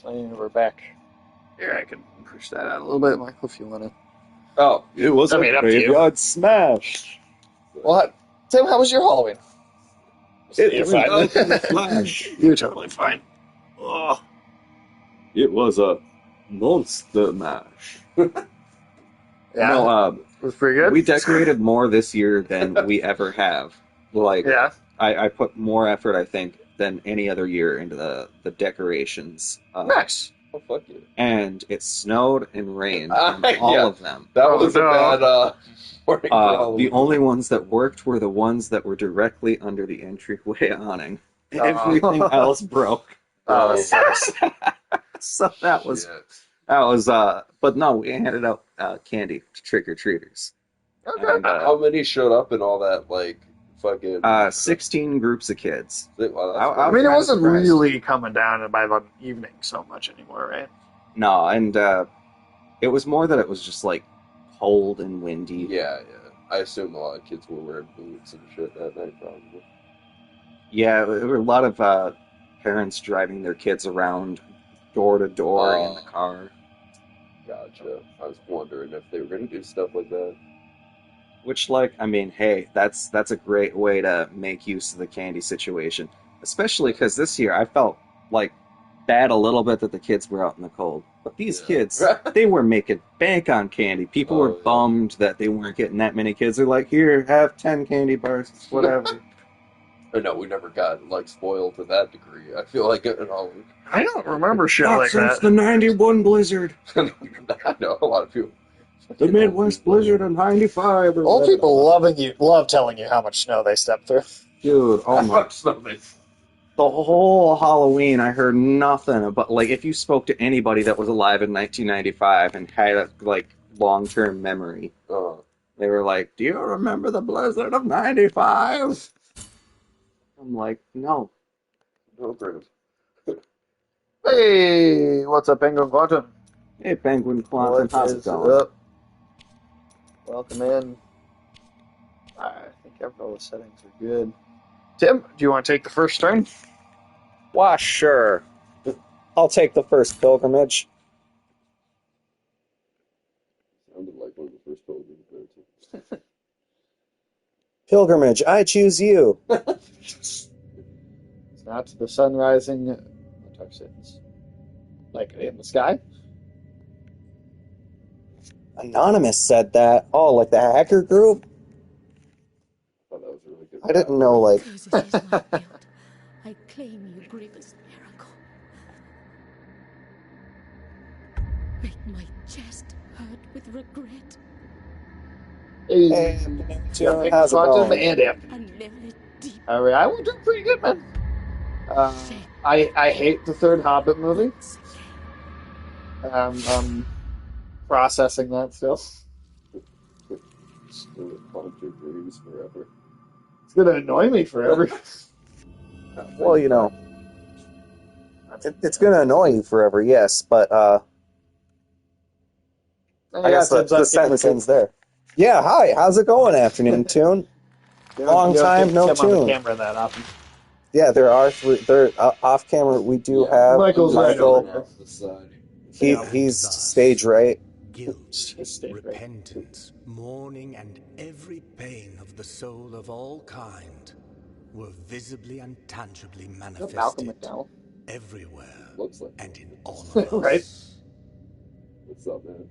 And we're back. Here, I can push that out a little bit, Michael, if you want to. Oh, it was I mean, a up to you. graveyard smash. What? Tim, how was your Halloween? You're fine. You're totally fine. Oh, it was a monster mash. Yeah, No, it was pretty good. we decorated more this year than we ever have. Like, Yeah, I put more effort, I think, than any other year into the decorations. nice. Oh, fuck you. And it snowed and rained on Yeah. all of them. That Oh, was a no. bad morning for The Halloween. only ones that worked were the ones that were directly under the entryway awning. Oh. Everything else broke. Oh, that sucks. So that was Shit. but no, we handed out candy to trick-or-treaters. Okay. And, How many showed up in all that, like, fucking... 16 groups of kids. Wow, I I was mean, it kinda wasn't surprised. really coming down by the evening so much anymore, right? No, and it was more that it was just like cold and windy. Yeah. I assume a lot of kids were wearing boots and shit that night, probably. Yeah, there were a lot of parents driving their kids around door to door in the car. Gotcha. I was wondering if they were going to do stuff like that. Which, like, I mean, hey, that's a great way to make use of the candy situation. Especially because this year I felt like bad a little bit that the kids were out in the cold. But these kids, they were making bank on candy. People were bummed that they weren't getting that many kids. They're like, here, have 10 candy bars, whatever. I know, we never got, like, spoiled to that degree. I feel like it all... I don't remember shit Not like since that. the 91 blizzard. I know, a lot of people... The Midwest blizzard of 95. Old people love telling you how much snow they stepped through. Dude, oh my. Something. The whole Halloween, I heard nothing about, like, if you spoke to anybody that was alive in 1995 and had a, like, long-term memory, they were like, do you remember the blizzard of 95? I'm like, no. No, Bruce. Hey, what's up, Penguin Quantum? Hey, Penguin Quantum, What how's it is going? up? Welcome in. I think all the settings are good. Tim, do you want to take the first turn? Why, sure. I'll take the first pilgrimage. Sounded like one of the first pilgrims. Pilgrimage, I choose you. It's not the sun rising. Like in the sky? Anonymous said that. Oh, like the hacker group? I thought that was really good. I didn't know, like... Curses is my guilt. I claim you, grievous miracle. Make my chest hurt with regret. Hey, how's it Quantum going? and Amp. And never deep Alright, I will do pretty good, man. I hate the third Hobbit movie. I'm processing that still. Still haunt your dreams forever. It's gonna annoy me forever. Well, you know, it's going to annoy you forever, yes, but I guess the sentence ends there. Yeah, hi, how's it going, Afternoon Tune? Long time, no Tim on the tune. camera that often. Yeah, there are three. They're off camera. We do have Michael's right Michael. over The side. He's stage right. Guilt, Stay right. repentance, mourning, and every pain of the soul of all kind were visibly and tangibly Malcolm manifested McDowell. everywhere Looks like and in all of us. Right. What's up, man?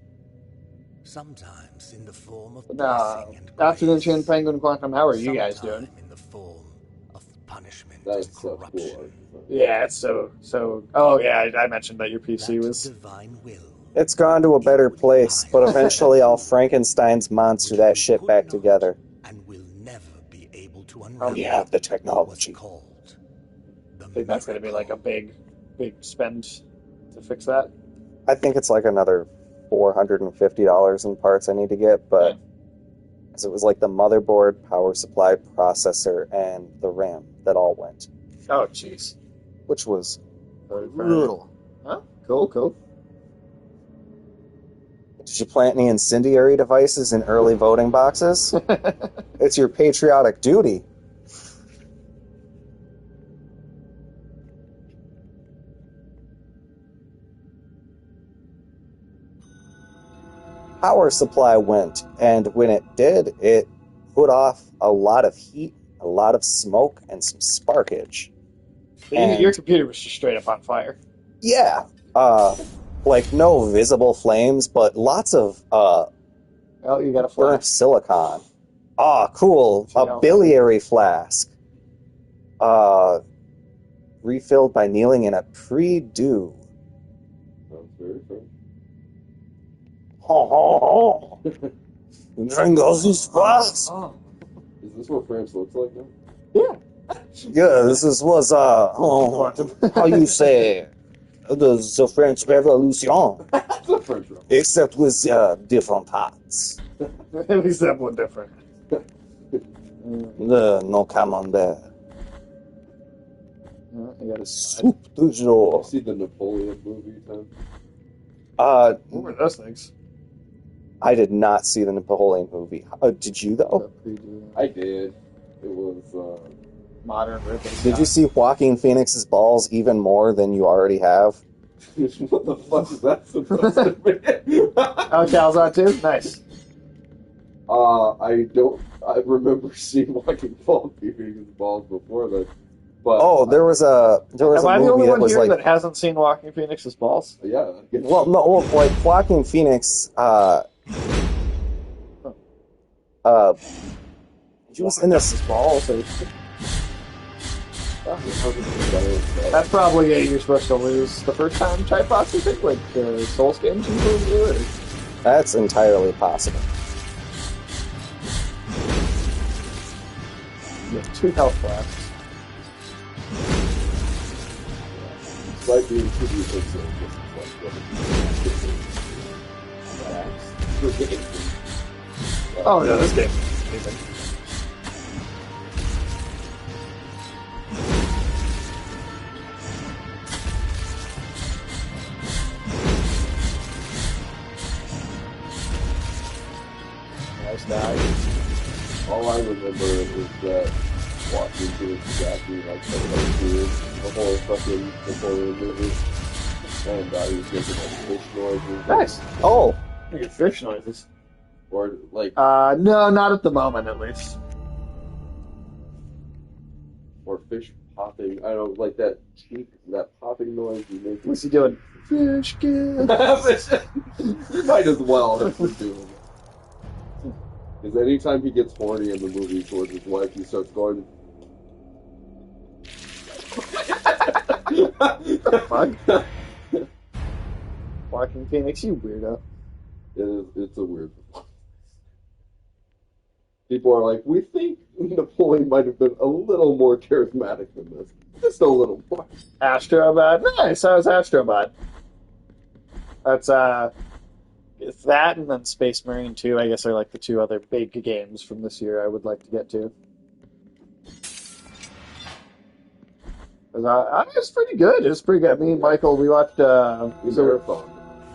Sometimes in the form of Nah, blessing and Afternoon grace, Tune, Penguin Quantum, how are you guys doing? sometime in the form of punishment That's and so corruption. cool. Yeah, it's so. Oh, yeah, I mentioned that your PC That was. divine will. It's gone to a better place, but eventually I'll Frankenstein's monster that shit back together. And will never be able to unravel We have the what's technology. called the I think that's going to be like a miracle. big spend to fix that. I think it's like another $450 in parts I need to get, but because it was like the motherboard, power supply, processor, and the RAM that all went, Oh, jeez. which was Brutal. brutal. Huh? Cool. Did you plant any incendiary devices in early voting boxes? It's your patriotic duty. power supply went, and when it did, it put off a lot of heat, a lot of smoke, and some sparkage. Your And computer was just straight up on fire. yeah, like no visible flames, but lots of Oh, you got a burnt flash. silicon. Ah, cool. A Yeah. biliary flask. Refilled by kneeling in a pre-dew. Sounds very fun. Ho, ho, ho. Drink all these flasks. Oh. Is this what France looks like now? Yeah. Yeah, this is was how you say the French Revolution, It's a French rub. except with different parts. At least that one different. The no camembert. I got a Soup du You jour. see the Napoleon movie, Tim? What were those things? I did not see the Napoleon movie. Did you though? I did. It was, Modern ribbon. Did you see Joaquin Phoenix's balls even more than you already have? what the fuck is that supposed to be? Oh, Cal's on too? Nice. I remember seeing Joaquin Phoenix's balls before that, but... Oh, there was a Am I the movie only that one was here like, that hasn't seen Walking Phoenix's balls? Yeah. well, no, like Joaquin Phoenix. He was in this. balls. That's probably you're supposed to lose the first time type box, you think? Like the Souls games you do, or... That's entirely possible. You have 2 health flasks. Might be in tribute to Oh no, this game is amazing. Nice die. All I remember is that watching to exactly like the whole fucking Napoleon movie, and he was making like fish noises. Nice. Oh, You get fish noises. Or like, No, not at the moment, at least. or fish popping. I don't know, like that cheek, that popping noise you make. What's he doing? Fish good. You might as well have been doing it. Because anytime he gets horny in the movie towards his wife, he starts going. Fuck. Walking Phoenix, you weirdo. It's a weird one. People are like, we think Napoleon might have been a little more charismatic than this. Just a little more. Astrobot. Nice, I was Astrobot. That's, it's that and then Space Marine 2, I guess, are like the 2 other big games from this year I would like to get to. It was pretty good. It was pretty good. Me and Michael, we watched, Marathon.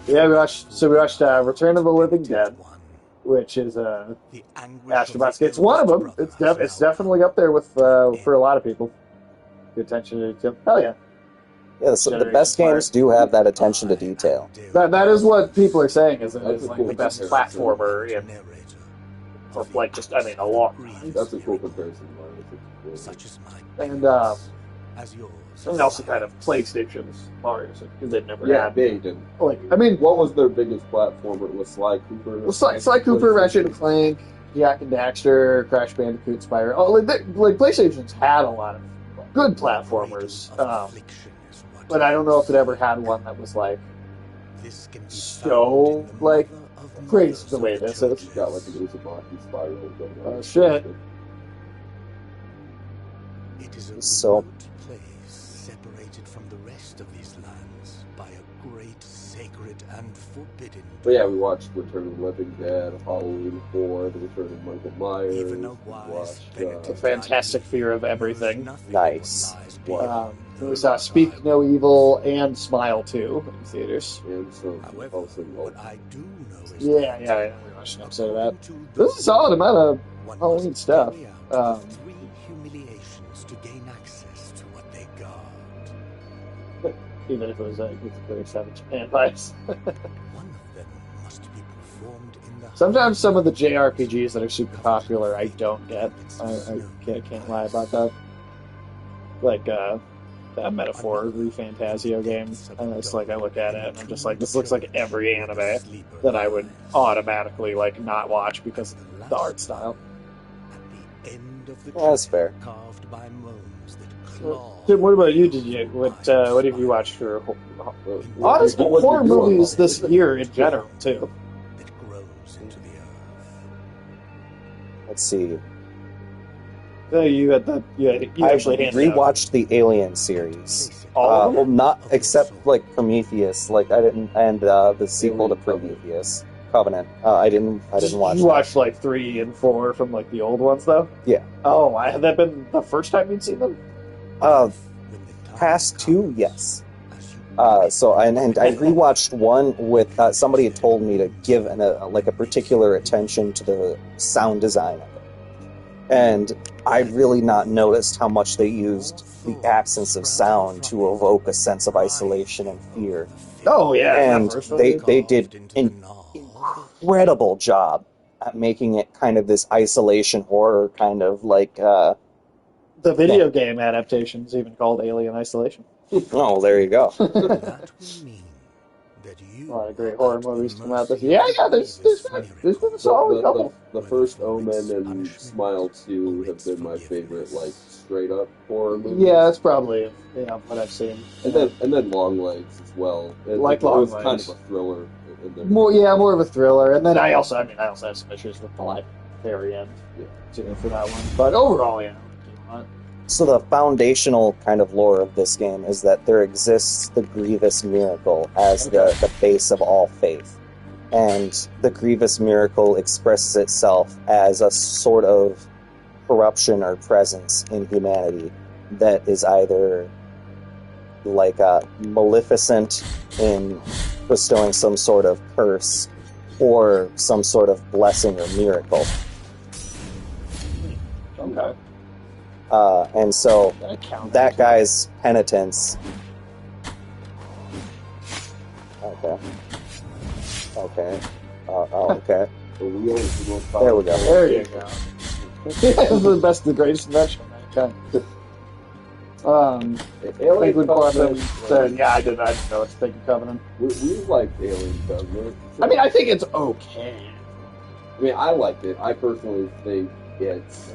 we watched Return of the Living Dead, which is, Astrobot's. It's one of them. It's definitely up there with, for a lot of people. The attention to detail. Hell yeah. yeah. So the best games do have that attention to detail. That is what people are saying is that That's it's a like cool the best comparison. platformer in, for like just, I mean, a long time. That's a cool comparison. Mario. Such as my And, as yours. and also kind of PlayStation's Mario's, because they've never Yeah, had, they did. like, I mean, What was their biggest platformer? It was Sly Cooper. well, Sly Cooper, Ratchet and Clank, Jak and Daxter, Crash Bandicoot, Spyro. Oh, like PlayStation's had a lot of good platformers, but I don't know if it ever had one that was like so like crazy the way this is. Got like an Uzumaki spiral going on. Oh shit! It is a So- remote place separated from the rest of these lands by a great sacred and forbidden. But yeah, we watched Return of the Living Dead, Halloween 4, The Return of Michael Myers. Even a We wise watched, penitent A fantastic fear of everything. Nice. We saw Speak No Evil and Smile 2 in theaters. and some However, also what I do know is Yeah, we watched an episode of that. This is a solid amount of Halloween stuff. Three humiliations to gain access to what they guard. Even if it was with the very savage vampires. One of them must be Sometimes some of the JRPGs that are super popular, I don't get. I can't lie about that. Like that Metaphor ReFantasio game, and it's like I look at it and I'm just like, this looks like every anime that I would automatically like not watch because of the art style. That's fair. Tim, what about you? What have you watched for honestly horror movies this year in general too? Let's see. You actually rewatched the Alien series. All of them? Well, not except like Prometheus. Like I didn't, and the sequel to Prometheus, Covenant. I didn't watch. You watched like 3 and 4 from like the old ones though. Yeah. Oh, had that been the first time you'd seen them? Past 2, yes. So I rewatched 1 with somebody had told me to give a particular attention to the sound design of it, and I'd really not noticed how much they used the absence of sound to evoke a sense of isolation and fear. Oh yeah, and they did an incredible job at making it kind of this isolation horror kind of like. The video game adaptation is even called Alien Isolation. Oh, there you go. A lot of great horror movies come out this year. Yeah, there's been a solid couple. The first Omen and Smile 2 have been my favorite, like, straight-up horror movies. Yeah, that's probably what I've seen. And then Longlegs as well. It Longlegs. was kind of a thriller. More of a thriller. And then I also have some issues with the very end too for that one. But overall, So the foundational kind of lore of this game is that there exists the grievous miracle as the base of all faith. And the grievous miracle expresses itself as a sort of corruption or presence in humanity that is either like maleficent in bestowing some sort of curse or some sort of blessing or miracle. Okay. And so that guy's penitence. Okay. Okay. Okay. There we go. There you go. It's the best, the greatest invention of mankind. Alien Covenant said, I didn't know what to think of Covenant. We liked Alien Covenant. I mean, I think it's okay. I mean, I liked it. I personally think it's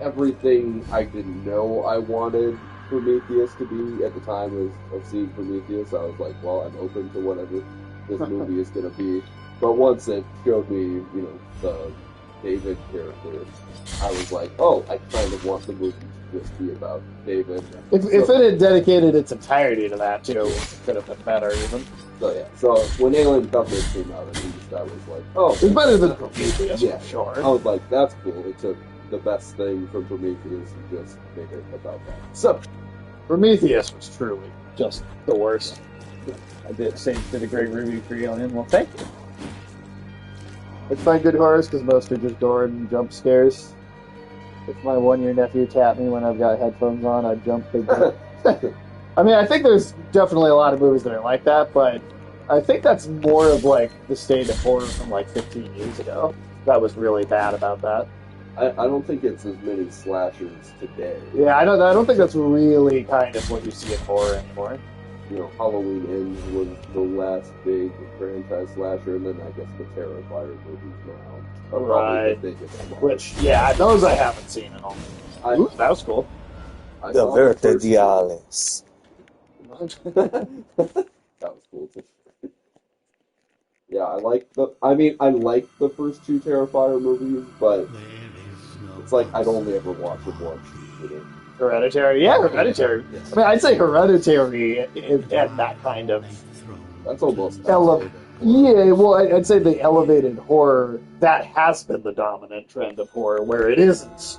everything I didn't know I wanted Prometheus to be at the time of seeing Prometheus. I was like, well, I'm open to whatever this movie is going to be. But once it showed me, the David character, I was like, oh, I kind of want the movie to just be about David. If it had dedicated its entirety to that, too, it could have been better, even. So, yeah. So, when Alien Covenant came out, at least I was like, oh. It's better than Prometheus, yeah, for sure. I was like, that's cool. It took the best thing from Prometheus and just make it about that. So, Prometheus was truly just the worst. I did a great review for Alien. Well, thank you. I find good horrors because most are just gore and jump scares. If my 1-year nephew tapped me when I've got headphones on, I'd jump big time. I mean, I think there's definitely a lot of movies that are like that, but I think that's more of like the state of horror from like 15 years ago. That was really bad about that. I don't think it's as many slashers today. Yeah, I don't think that's really kind of what you see in horror anymore. Halloween Ends was the last big franchise slasher, and then I guess the Terrifier movies now are probably the biggest one. Which, those I haven't seen at all. Ooh, that was cool. The Verte Dialis. That was cool too. Yeah, I like the first 2 Terrifier movies, but it's like I'd only ever watch them once. Hereditary? Yeah, Hereditary. I mean, I'd say Hereditary at that kind of... That's almost... Yeah, well, I'd say the elevated horror, that has been the dominant trend of horror, where it isn't.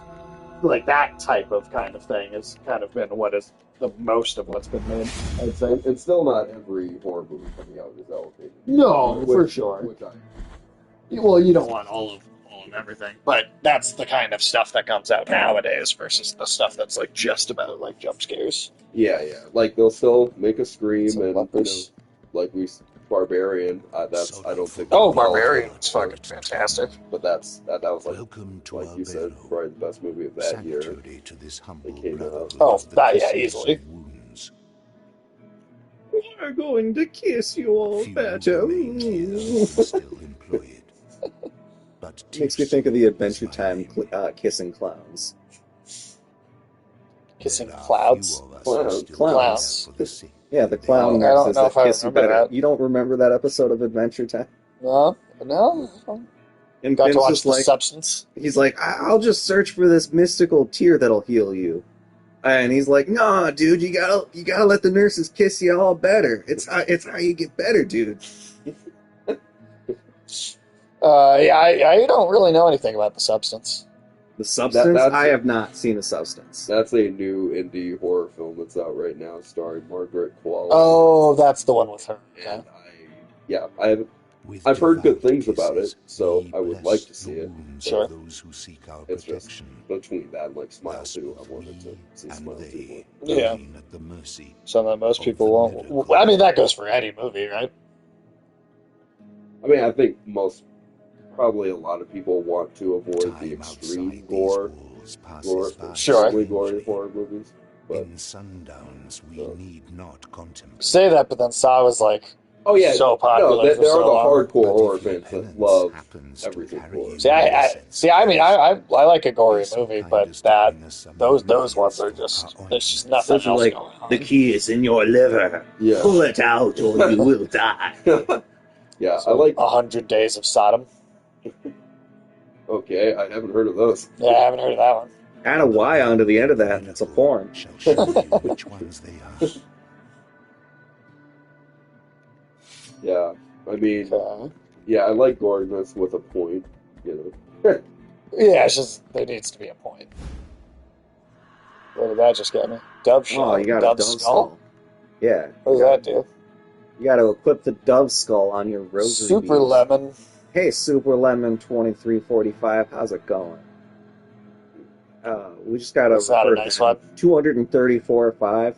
Like, that type of kind of thing has kind of been what is the most of what's been made, I'd say. It's still not every horror movie coming out is elevated. No, for sure. Well, you don't want all of everything, but that's the kind of stuff that comes out nowadays versus the stuff that's like just about like jump scares. Yeah. Like they'll still make a scream and like we Barbarian. That's So I don't look think. for Oh, the Barbarian's Lord fucking fantastic. But that was Welcome to like you said, Albero, probably the best movie of that year. sanctuary to this humble came out. brotherhood Oh, of the yeah, kissers easily. of wounds. We're going to kiss you all Few better. remain here who can still employ it. But Makes me Tirso think of the is Adventure my Time name. kissing clowns. Kissing There are clouds. few of us Clowns. who still Clowns. care for the sick. Yeah, the They clown I nurse don't that know says if I kiss you remember better. that. You don't remember that episode of Adventure Time? No. And Got to Finn's watch just The like, Substance. he's like, I'll just search for this mystical tear that'll heal you. And he's like, nah, dude, you gotta let the nurses kiss you all better. It's how you get better, dude. Yeah, I don't really know anything about The Substance. The Substance? that's- I have not seen The Substance. That's a new indie horror film that's out right now, starring Margaret Qualley. Oh, that's the one with her. Okay. And I've heard good things about it, so I would like to see it. Sure. Those who seek our It's just protection. between that and like Smile Thus 2, I will wanted to see and Smile 2 they more. Yeah. remain at the mercy. Something that most Of people the won't. miracle. Well, I mean, that goes for any movie, right? I mean, I think probably a lot of people want to avoid the Time extreme outside gore, these walls passes gore, by Sure. extremely gory strangely. horror movies. But In sundowns, we need not contemplate. Say that, but then Saw was like oh yeah, so popular no, there for are so the long. hardcore But horror if your fans that penance love happens to everything carry gore. you See, I mean, I like a gory movie, but those ones are just there's just nothing Those are else like, going on. the key is in your liver. Yeah. Pull it out or you will die. Yeah, So, I like. 100 Days of Sodom. Okay, I haven't heard of those. Yeah, I haven't heard of that one. Add a Y onto the end of that and it's a porn. Shall show you which ones they are. Yeah, I mean, Okay. yeah, I like goriness with a point. You know, Yeah, it's just there needs to be a point. Where did that just get me? Dove shell. Oh, you got a Dove dove skull. skull. Yeah. What does that do? You got to equip the dove skull on your rosary Super beads. lemon. Hey, Super Lemon 2345, how's it going? We just got to That's not a nice one. 234.5.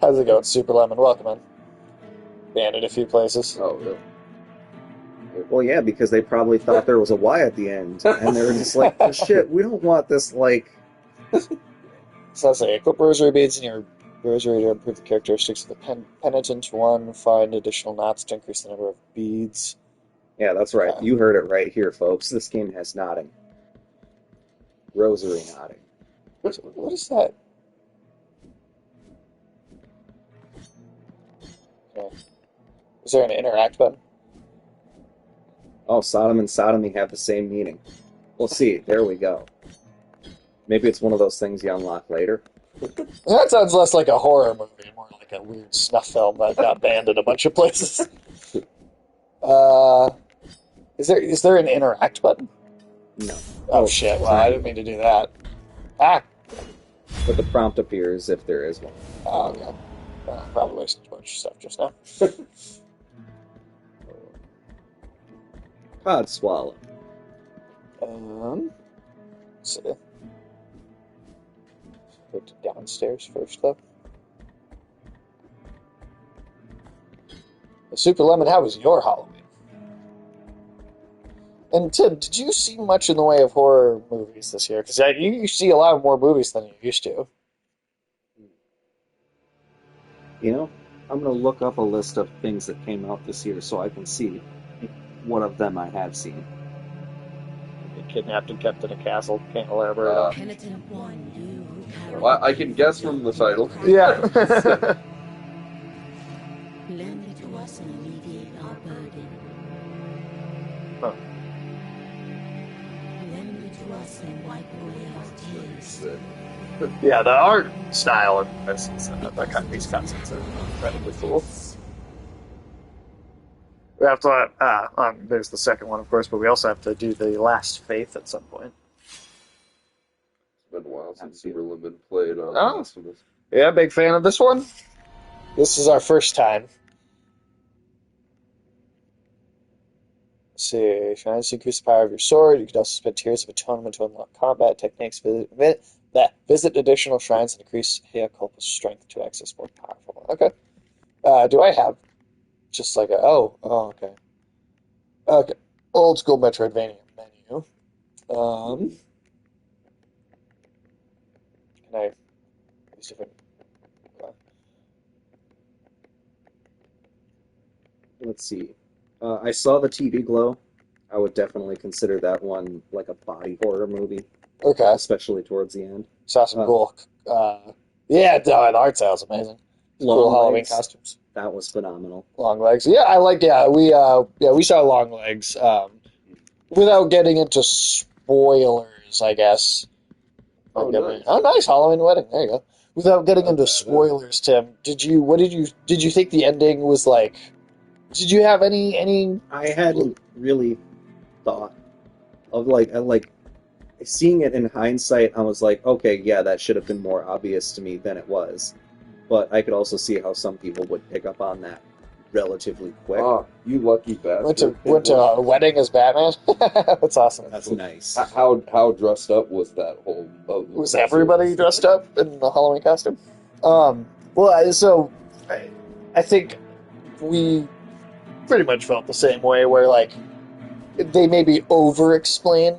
How's it going, Super Lemon? Welcome in. Banned in a few places. oh yeah. Well, yeah, because they probably thought there was a Y at the end, and they were just like, oh, shit, we don't want this, like... So let's say equip rosary beads in your rosary to improve the characteristics of the penitent. 1, find additional knots to increase the number of beads. Yeah, that's right. You heard it right here, folks. This game has nodding. Rosary nodding. What is that? Okay. Is there an interact button? Oh, Sodom and sodomy have the same meaning. We'll see. There we go. Maybe it's one of those things you unlock later. That sounds less like a horror movie, more like a weird snuff film that got banned in a bunch of places. Is there an interact button? No. Oh shit! Well, I didn't mean to do that. Ah. But the prompt appears if there is one. Oh, okay. Probably wasted a bunch of stuff just now. Pod swallow. Let's see. Go to downstairs first, though. Super Lemon, how was your Halloween? And Tim, did you see much in the way of horror movies this year? Because you see a lot more movies than you used to. You know, I'm going to look up a list of things that came out this year so I can see what of them I have seen. Kidnapped and kept in a castle, can't elaborate. Penitent one, you who carry Well, I can guess from the title. Yeah. Lend it to us and alleviate our burden. Huh. Lend it to us and wipe away our tears. Yeah, the art style of that kind of these concepts are incredibly cool. We have to, there's the second one, of course, but we also have to do the Last Faith at some point. It's been a while since Super Lemon played on Oh. Blasphemous. Yeah, big fan of this one. This is our first time. Let's see, shrines to increase the power of your sword. You can also spend Tears of Atonement to unlock combat techniques. Visit additional shrines and increase Hea Culpa's strength to access more powerful. Okay. Do I have just like okay. Okay. Old school Metroidvania menu. Can I? Let's see if Let's see. I saw the TV Glow. I would definitely consider that one like a body horror movie, okay. especially towards the end. Saw some cool. Yeah, the art style's amazing. Cool Halloween Legs, costumes. that was phenomenal. Long legs. Yeah, I like. Yeah, we saw long legs. Without getting into spoilers, I guess. Oh, nice. Oh, nice Halloween wedding. There you go. Without getting into Okay, spoilers, Tim, did you think the ending was like? Did you have any? I hadn't really thought of like seeing it in hindsight. I was like, okay, yeah, that should have been more obvious to me than it was. But I could also see how some people would pick up on that relatively quick. Oh, you lucky bastard. Went to a wedding as Batman? That's awesome. That's nice. How dressed up was that whole... Was everybody dressed up in the Halloween costume? I think we pretty much felt the same way, where like they maybe over-explain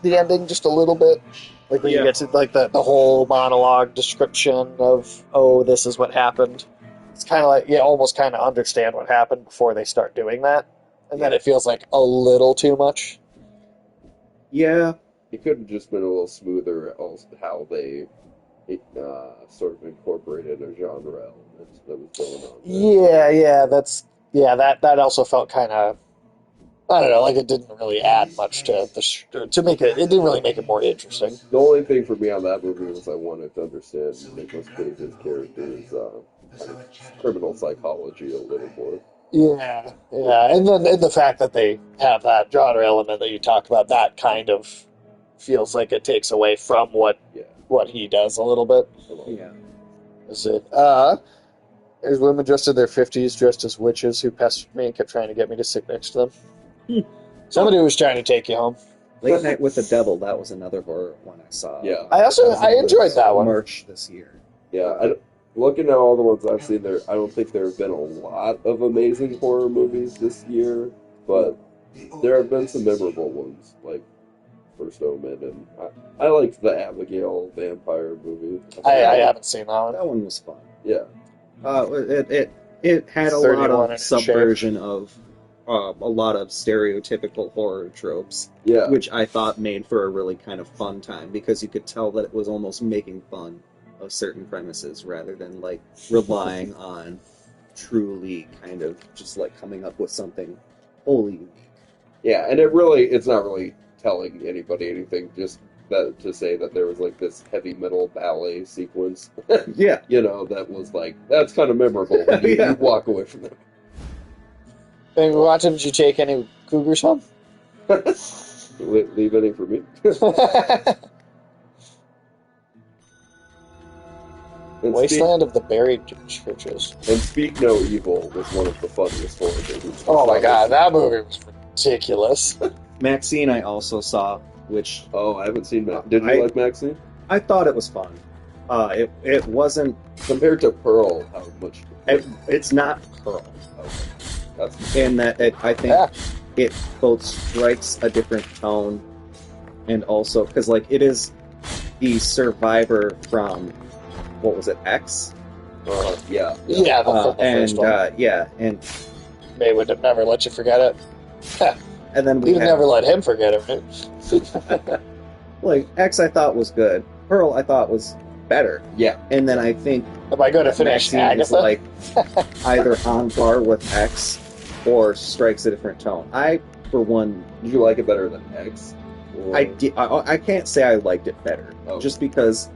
the ending just a little bit. Like when you get to like the whole monologue description of, oh, this is what happened. It's kind of like you almost kind of understand what happened before they start doing that, and then it feels like a little too much. Yeah, It could have just been a little smoother how they sort of incorporated a genre element that was going on there. That also felt kind of, I don't know, like it didn't really add much to to make it. It didn't really make it more interesting. The only thing for me on that movie was I wanted to understand Nicolas Cage's character's kind of criminal psychology a little more. Yeah, and then the fact that they have that genre element that you talked about, that kind of feels like it takes away from what he does a little bit. yeah. Is it? There's women dressed in their 50s, dressed as witches, who pestered me and kept trying to get me to sit next to them. Somebody was trying to take you home. Late Night with the Devil, that was another horror one I saw. Yeah. I enjoyed that one. March this year. Yeah, looking at all the ones I've seen, I don't think there have been a lot of amazing horror movies this year, but there have been some memorable ones, like First Omen, and I liked the Abigail vampire movie. I haven't seen that one. That one was fun. Yeah. It had a lot 31 of subversion of a lot of stereotypical horror tropes, Yeah. which I thought made for a really kind of fun time, because you could tell that it was almost making fun of certain premises rather than like relying on truly kind of just like coming up with something wholly unique. Yeah, and it's not really telling anybody anything, just that to say that there was like this heavy metal ballet sequence. Yeah. That was like, that's kind of memorable when you walk away from it. Hey, watching, did you take any cougars home? Leave any for me. Wasteland of the Buried Churches. And Speak No Evil was one of the funniest horror movies. Oh my god, that movie was ridiculous. Maxine I also saw, which I haven't seen that. Did you like Maxine? I thought it was fun. It wasn't compared to Pearl. How much? It's not Pearl. Okay. That's in that I think it both strikes a different tone, and also because like it is the survivor from what was it, X? Yeah. The first one. And they would have never let you forget it. And then You'd never let him forget it, right? Like X, I thought was good. Pearl, I thought was better. Yeah. And then I think am I going to finish Maxine is like either on par with X or strikes a different tone. I, for one, did you like it better than X? Or... I can't say I liked it better, just because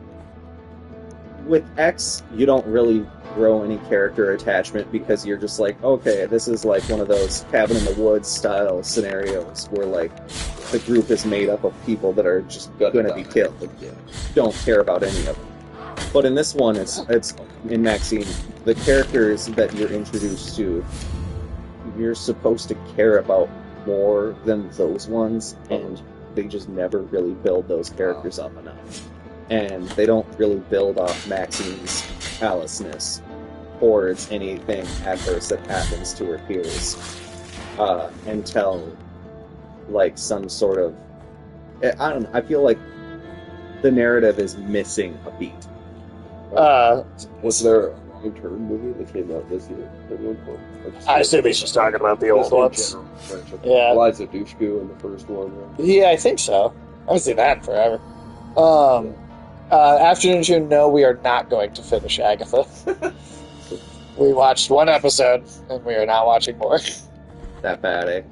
with X you don't really grow any character attachment, because you're just like, okay, this is like one of those cabin in the woods style scenarios where like the group is made up of people that are just going to be killed. Don't care about any of them. But in this one, it's in Maxine, the characters that you're introduced to, you're supposed to care about more than those ones, and they just never really build those characters up enough. And they don't really build off Maxine's callousness. records anything adverse that happens to her peers until like some sort of I don't know. I feel like the narrative is missing a beat. Was there a long-term movie that came out this year? I assume he's just talking about the old ones. Yeah. Eliza Dushku in the first one. Right? Yeah, I think so. I haven't seen that in forever. Afternoon June, no, we are not going to finish Agatha. We watched one episode, and we are not watching more. That bad, eh?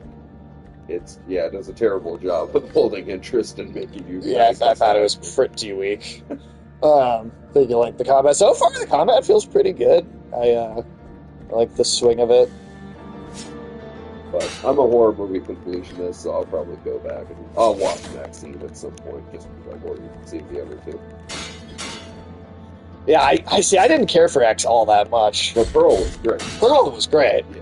It does a terrible job of holding interest and making you. Yeah, I thought it was pretty weak. Think you like the combat? So far, the combat feels pretty good. I like the swing of it. But I'm a horror movie completionist, so I'll probably go back and I'll watch Maxine at some point just because I've already seen the other two. Yeah, I see. I didn't care for X all that much. But Pearl was great. Pearl was great. Yeah.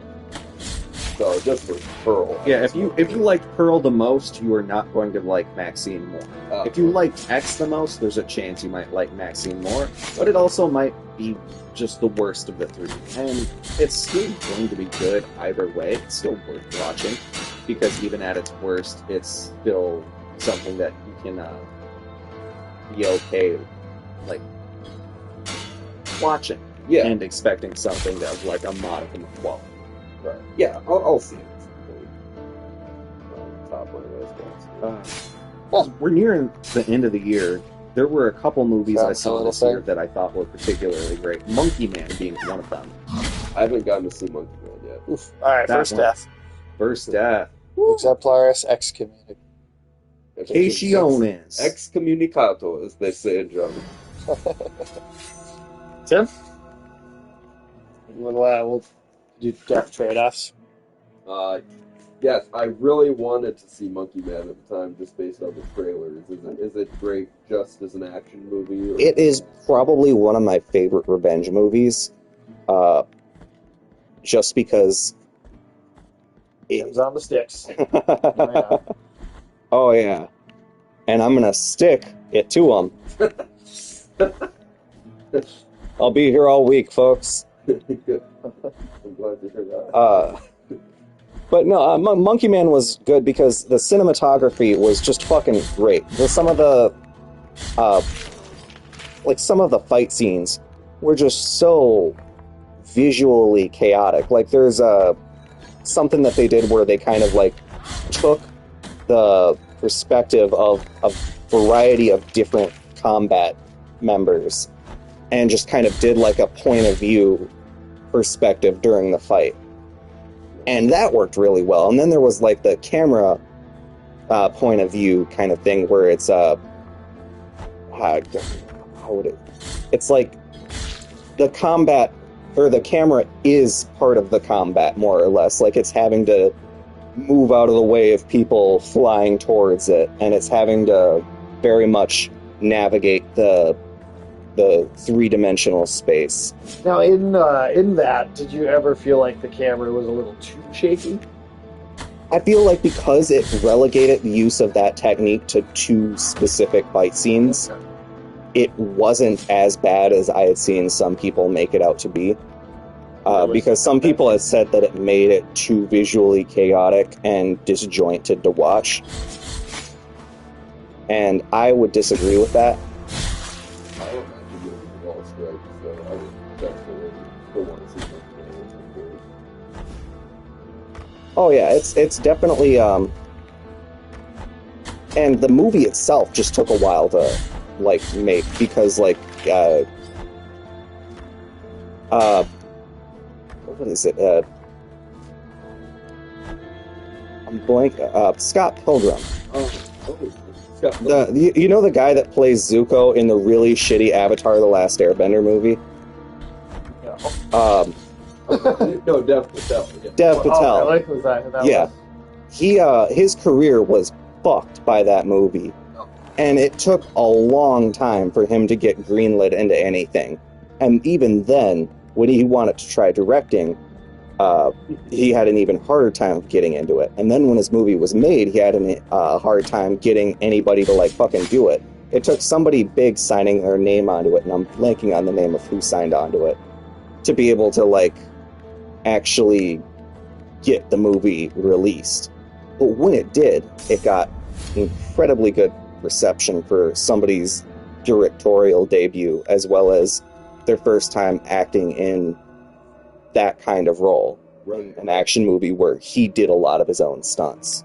So just for Pearl. Yeah, if you liked Pearl the most, you are not going to like Maxine more. If you liked X the most, there's a chance you might like Maxine more, but it also might be just the worst of the three. And it's still going to be good either way. It's still worth watching, because even at its worst, it's still something that you can be okay, like, watching. Yeah. And expecting something of, like, a modicum of quality. Right. Yeah, I'll see it. Top one of those guys. Well, we're nearing the end of the year. There were a couple movies I saw this year that I thought were particularly great. Monkey Man being one of them. I haven't gotten to see Monkey Man yet. Oof. All right, That first one. death. First Death. Exemplaris Excommunicationes. Excommunicato, as they say in German. Tim? We'll do death trade-offs. Yes, I really wanted to see Monkey Man at the time, just based on the trailers. Is it great just as an action movie? Or... It is probably one of my favorite revenge movies, just because... Tim's on the sticks. Oh, yeah. And I'm gonna stick it to him. I'll be here all week, folks. I'm glad to hear that. But no, Monkey Man was good because the cinematography was just fucking great. Some of the fight scenes were just so visually chaotic. Like there's something that they did where they kind of like took the perspective of a variety of different combat members and just kind of did like a point of view perspective during the fight. And that worked really well. And then there was like the camera point of view kind of thing where it's it's like the combat or the camera is part of the combat more or less. Like it's having to move out of the way of people flying towards it, and it's having to very much navigate the three-dimensional space. Now, in that, did you ever feel like the camera was a little too shaky? I feel like because it relegated the use of that technique to two specific fight scenes, it wasn't as bad as I had seen some people make it out to be. Because some people had said that it made it too visually chaotic and disjointed to watch. And I would disagree with that. I don't imagine it was all straight, so I would definitely still want to see Monkey Man. Oh yeah, it's definitely and the movie itself just took a while to like make because like what is it? I'm blank. Scott Pilgrim. You know the guy that plays Zuko in the really shitty Avatar: The Last Airbender movie? No, Dev Patel. Yeah. Dev Patel. Oh, really? Was that Yeah. He his career was fucked by that movie. And it took a long time for him to get greenlit into anything. And even then, when he wanted to try directing, he had an even harder time getting into it. And then when his movie was made, he had a hard time getting anybody to like fucking do it. It took somebody big signing their name onto it, and I'm blanking on the name of who signed onto it. to be able to like actually get the movie released. But when it did, it got incredibly good reception for somebody's directorial debut, as well as their first time acting in that kind of role. Right. An action movie where he did a lot of his own stunts.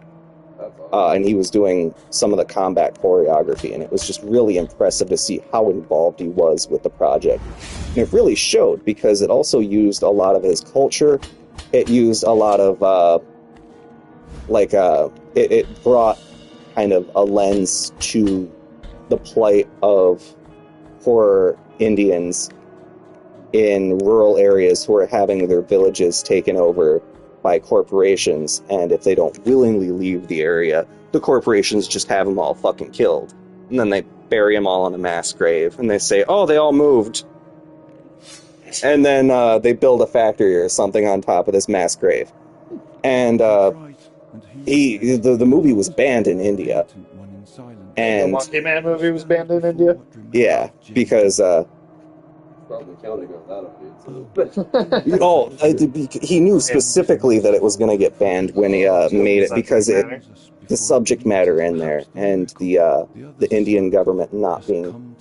That's awesome. And he was doing some of the combat choreography, and it was just really impressive to see how involved he was with the project. And it really showed, because it also used a lot of his culture. It used a lot of, it brought kind of a lens to the plight of poor Indians in rural areas who are having their villages taken over by corporations, and if they don't willingly leave the area, the corporations just have them all fucking killed. And then they bury them all in a mass grave, and they say, oh, they all moved. And then they build a factory or something on top of this mass grave. And the movie was banned in India. The And Monkey Man movie was banned in India. yeah, because Probably counting on that audience. he knew specifically that it was going to get banned when he made it, because the subject matter in there, and the Indian government not being,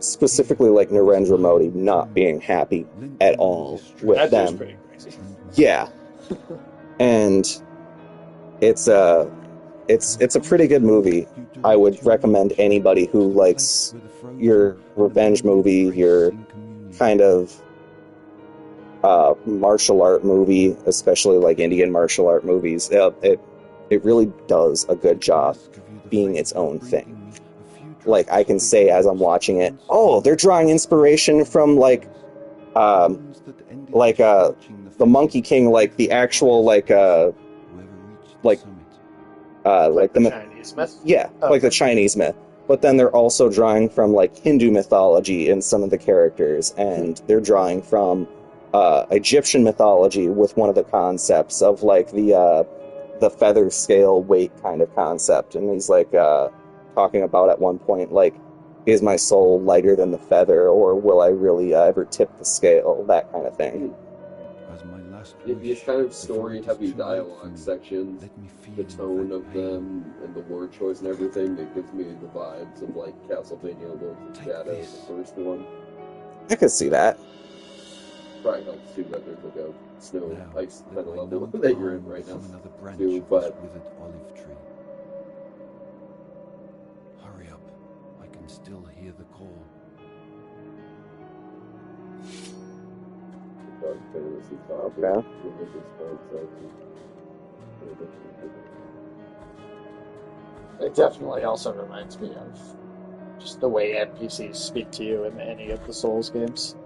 specifically like Narendra Modi, not being happy at all with That's just them. pretty crazy. Yeah, and it's a pretty good movie. I would recommend anybody who likes your revenge movie, your kind of martial art movie, especially like Indian martial art movies. It really does a good job being its own thing. Like, I can say as I'm watching it, oh, they're drawing inspiration from the Monkey King, like the actual like the Chinese myth. yeah, like the Chinese myth. But then they're also drawing from like Hindu mythology in some of the characters, and they're drawing from Egyptian mythology with one of the concepts of like the feather scale weight kind of concept. And he's like talking about at one point, like, is my soul lighter than the feather, or will I really ever tip the scale? That kind of thing. These kind of story-heavy dialogue sections, the tone of them, and the word choice and everything, it gives me the vibes of like Castlevania Lords of Shadow, the first one. I could see that. Probably helps too that there's like a snow ice kind of level that you're in right now too, but hurry up, I can still hear the call. Dark fantasy topic, Okay. religious concept. It definitely also reminds me of just the way NPCs speak to you in any of the Souls games.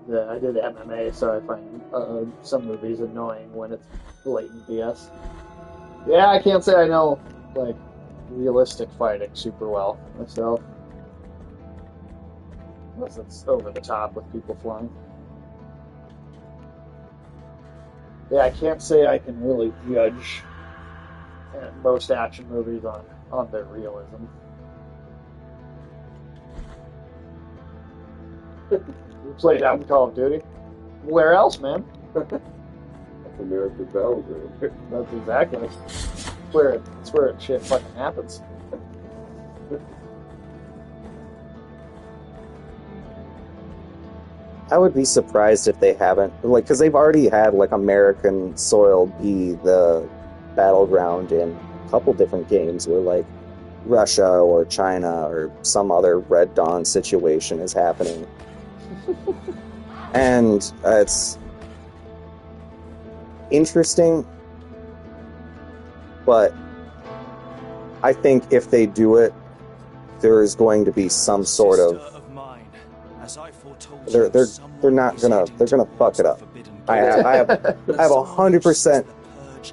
Yeah, I did MMA, so I find some movies annoying when it's blatant BS. Yeah, I can't say I know like realistic fighting super well myself, unless it's over the top with people flying. Yeah, I can't say I can really judge most action movies on their realism. You played out in Call of Duty. Where else, man? That's American Battleground. That's exactly. It's where shit fucking happens. I would be surprised if they haven't, like, because they've already had like American soil be the battleground in a couple different games where like Russia or China or some other Red Dawn situation is happening. And it's interesting, but I think if they do it, there is going to be some sort of they're gonna fuck it up. I have 100%.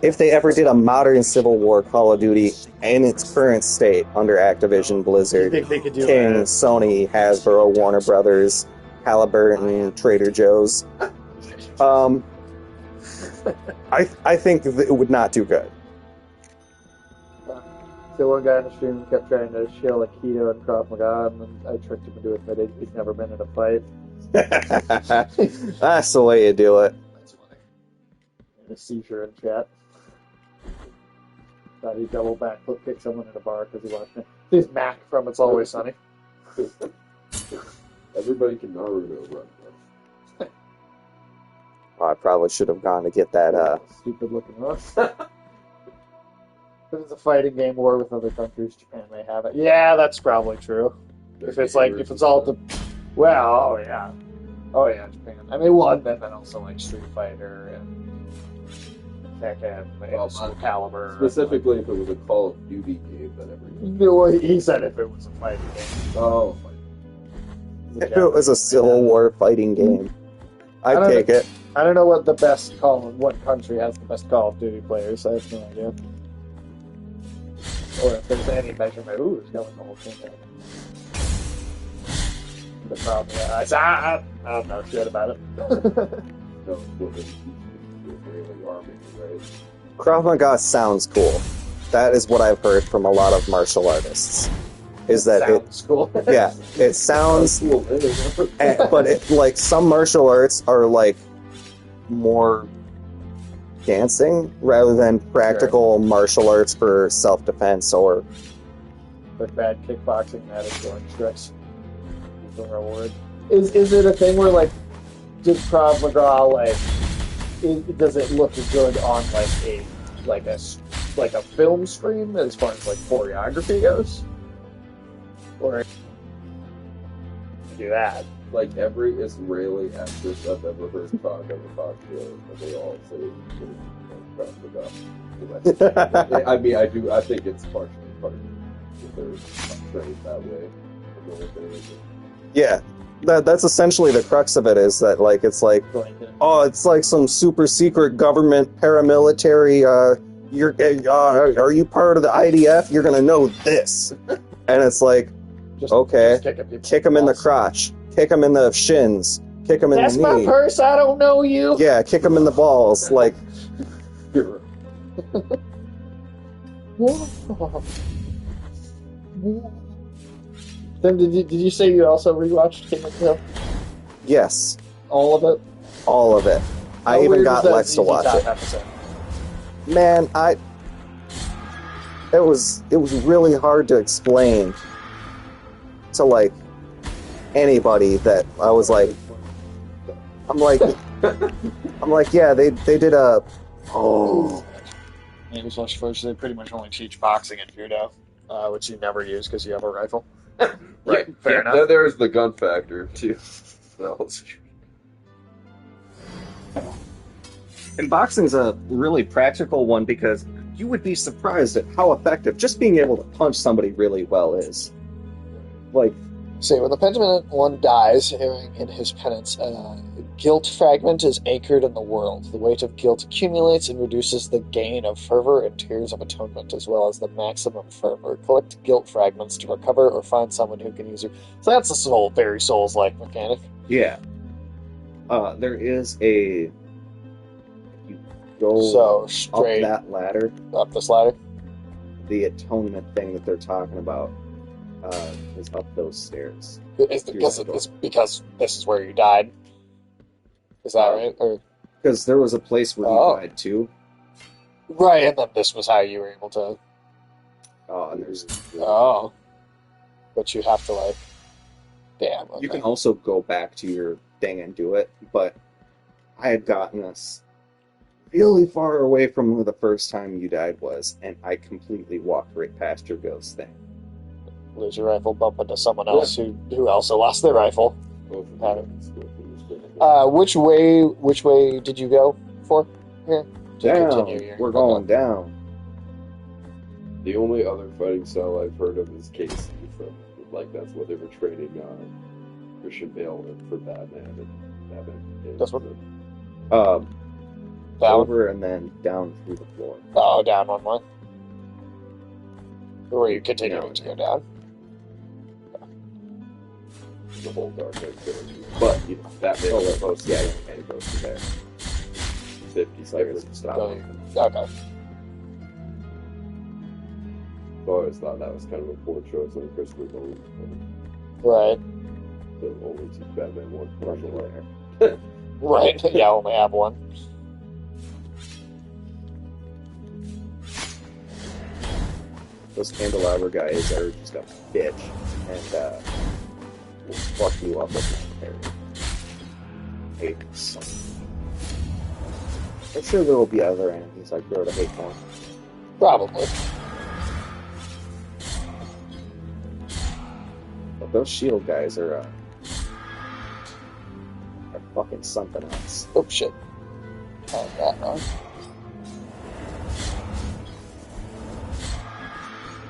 If they ever did a modern Civil War Call of Duty in its current state under Activision, Blizzard, You think they could do King, that? Sony, Hasbro, Warner Brothers, Halliburton, Trader Joe's, I think it would not do good. So one guy in the stream kept trying to shill Aikido and Krav Maga, and then I tricked him into admitting he's never been in a fight. That's the way you do it. That's funny. And a seizure in chat. Thought he double backflip kicked someone in a bar because he watched it. He's Mac from It's Always Sunny. Everybody can Naruto run. I probably should have gone to get that. Stupid looking one. If it's a fighting game war with other countries, Japan may have it. Yeah, that's probably true. If it's all the, well, oh yeah, Japan. I mean, well, and then also like Street Fighter and Tekken, and Soul Calibur. Specifically, if it was a Call of Duty game, then everyone. No, he said if it was a fighting game. Oh, If it was a Civil War fighting game, I'd take it. I don't know what country has the best Call of Duty players. I have no idea. Or if there's any measurement. Ooh, it's going the whole thing down. The problem, yeah, I don't know shit about it. no, really arming, right? Krav Maga sounds cool. That is what I've heard from a lot of martial artists. Is that sounds cool? Yeah, it sounds cool. but like some martial arts are like more dancing rather than practical martial arts for self-defense or But bad kickboxing, that is going stress. The reward. Is it a thing where like does Krav Maga does it look good on like a film screen as far as like choreography goes? Or do that? Like every Israeli actress I've ever heard talk on the talk show, and they all say Krav Maga. I mean, I think it's partially part of they're trained that way. yeah. That's essentially the crux of it. Is that like it's like it's like some super secret government paramilitary. Are you part of the IDF? You're gonna know this, and it's like. Okay, kick him in the crotch, kick him in the shins, kick him in the knee. That's my purse, I don't know you. Yeah, kick him in the balls, like. Then did you say you also rewatched King of the Hill? Yes. All of it? All of it. I even got Lex to watch it. Episode? Man, it was really hard to explain to like anybody that I was like I'm like yeah they did a English first, they pretty much only teach boxing and judo, which you never use because you have a rifle. Right. Fair enough. There's the gun factor too. And boxing's a really practical one because you would be surprised at how effective just being able to punch somebody really well is. Like, say, when the Pentiment one dies in his penance, guilt fragment is anchored in the world. The weight of guilt accumulates and reduces the gain of fervor and tears of atonement, as well as the maximum fervor. Collect guilt fragments to recover or find someone who can use you. So that's a very Souls-like mechanic. yeah. There is a... You go straight up that ladder, up this ladder. the atonement thing that they're talking about is up those stairs. It's because this is where you died. Is that right? Or Because there was a place where you died too. right, and then this was how you were able to. And there's. But you have to like. Damn. Okay. You can also go back to your thing and do it, but I had gotten us really far away from where the first time you died was, and I completely walked right past your ghost thing. Lose your rifle, bump into someone else who also lost their rifle. Which way did you go for? Here? We're going down. The only other fighting style I've heard of is Casey. That's what they were training Christian Bale for Batman and Batman. This one? Down. Over and then down through the floor. Oh, down one more. Or were you continuing to go down? The whole Dark Knight trilogy. But, Batman was supposed to and it goes to there. 50 seconds to stop. Okay. I always thought that was kind of a poor choice on Christopher Nolan. Right. The only two Batman one commercial there. Right. Yeah, I only have one. Those candelabra guys are just a bitch, and will fuck you up with their hate. So. I'm sure there will be other enemies I grow to hate more. Probably. But those shield guys are fucking something else. Oh shit. Oh, that wrong.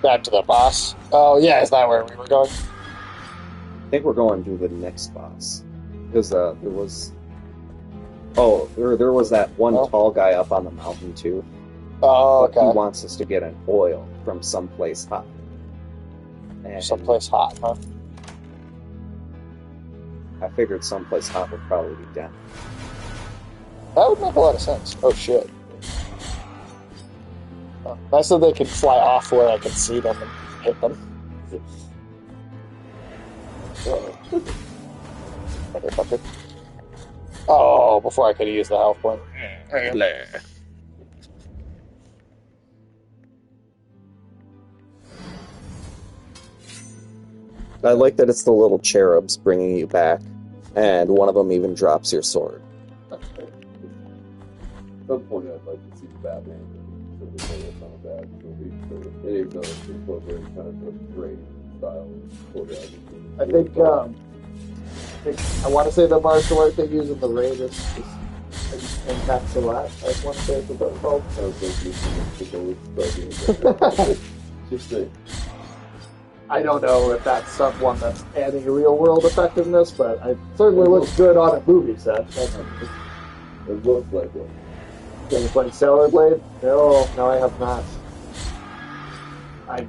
Back to the boss. Oh yeah, is that where we were going? I think we're going to the next boss. Because there was... Oh, there was that one tall guy up on the mountain too. Oh, But okay. he wants us to get an oil from someplace hot. And Someplace hot, huh? I figured someplace hot would probably be down. That would make a lot of sense. Oh shit. Oh, nice that they can fly off where I can see them and hit them. Motherfucker. Oh, before I could have used the health point. I like that it's the little cherubs bringing you back, and one of them even drops your sword. At some point, I'd like to see Batman. So it's not a bad movie. So any of those incorporate kind of a great style choreography. I think I want to say the martial art they use in the raid is impacts a lot. I want to say it's about called. I was going to use just a I don't know if that's someone that's adding a real world effectiveness, but it certainly looks good on a movie set. it looks like one. Have you played Stellar Blade? No, I have not. I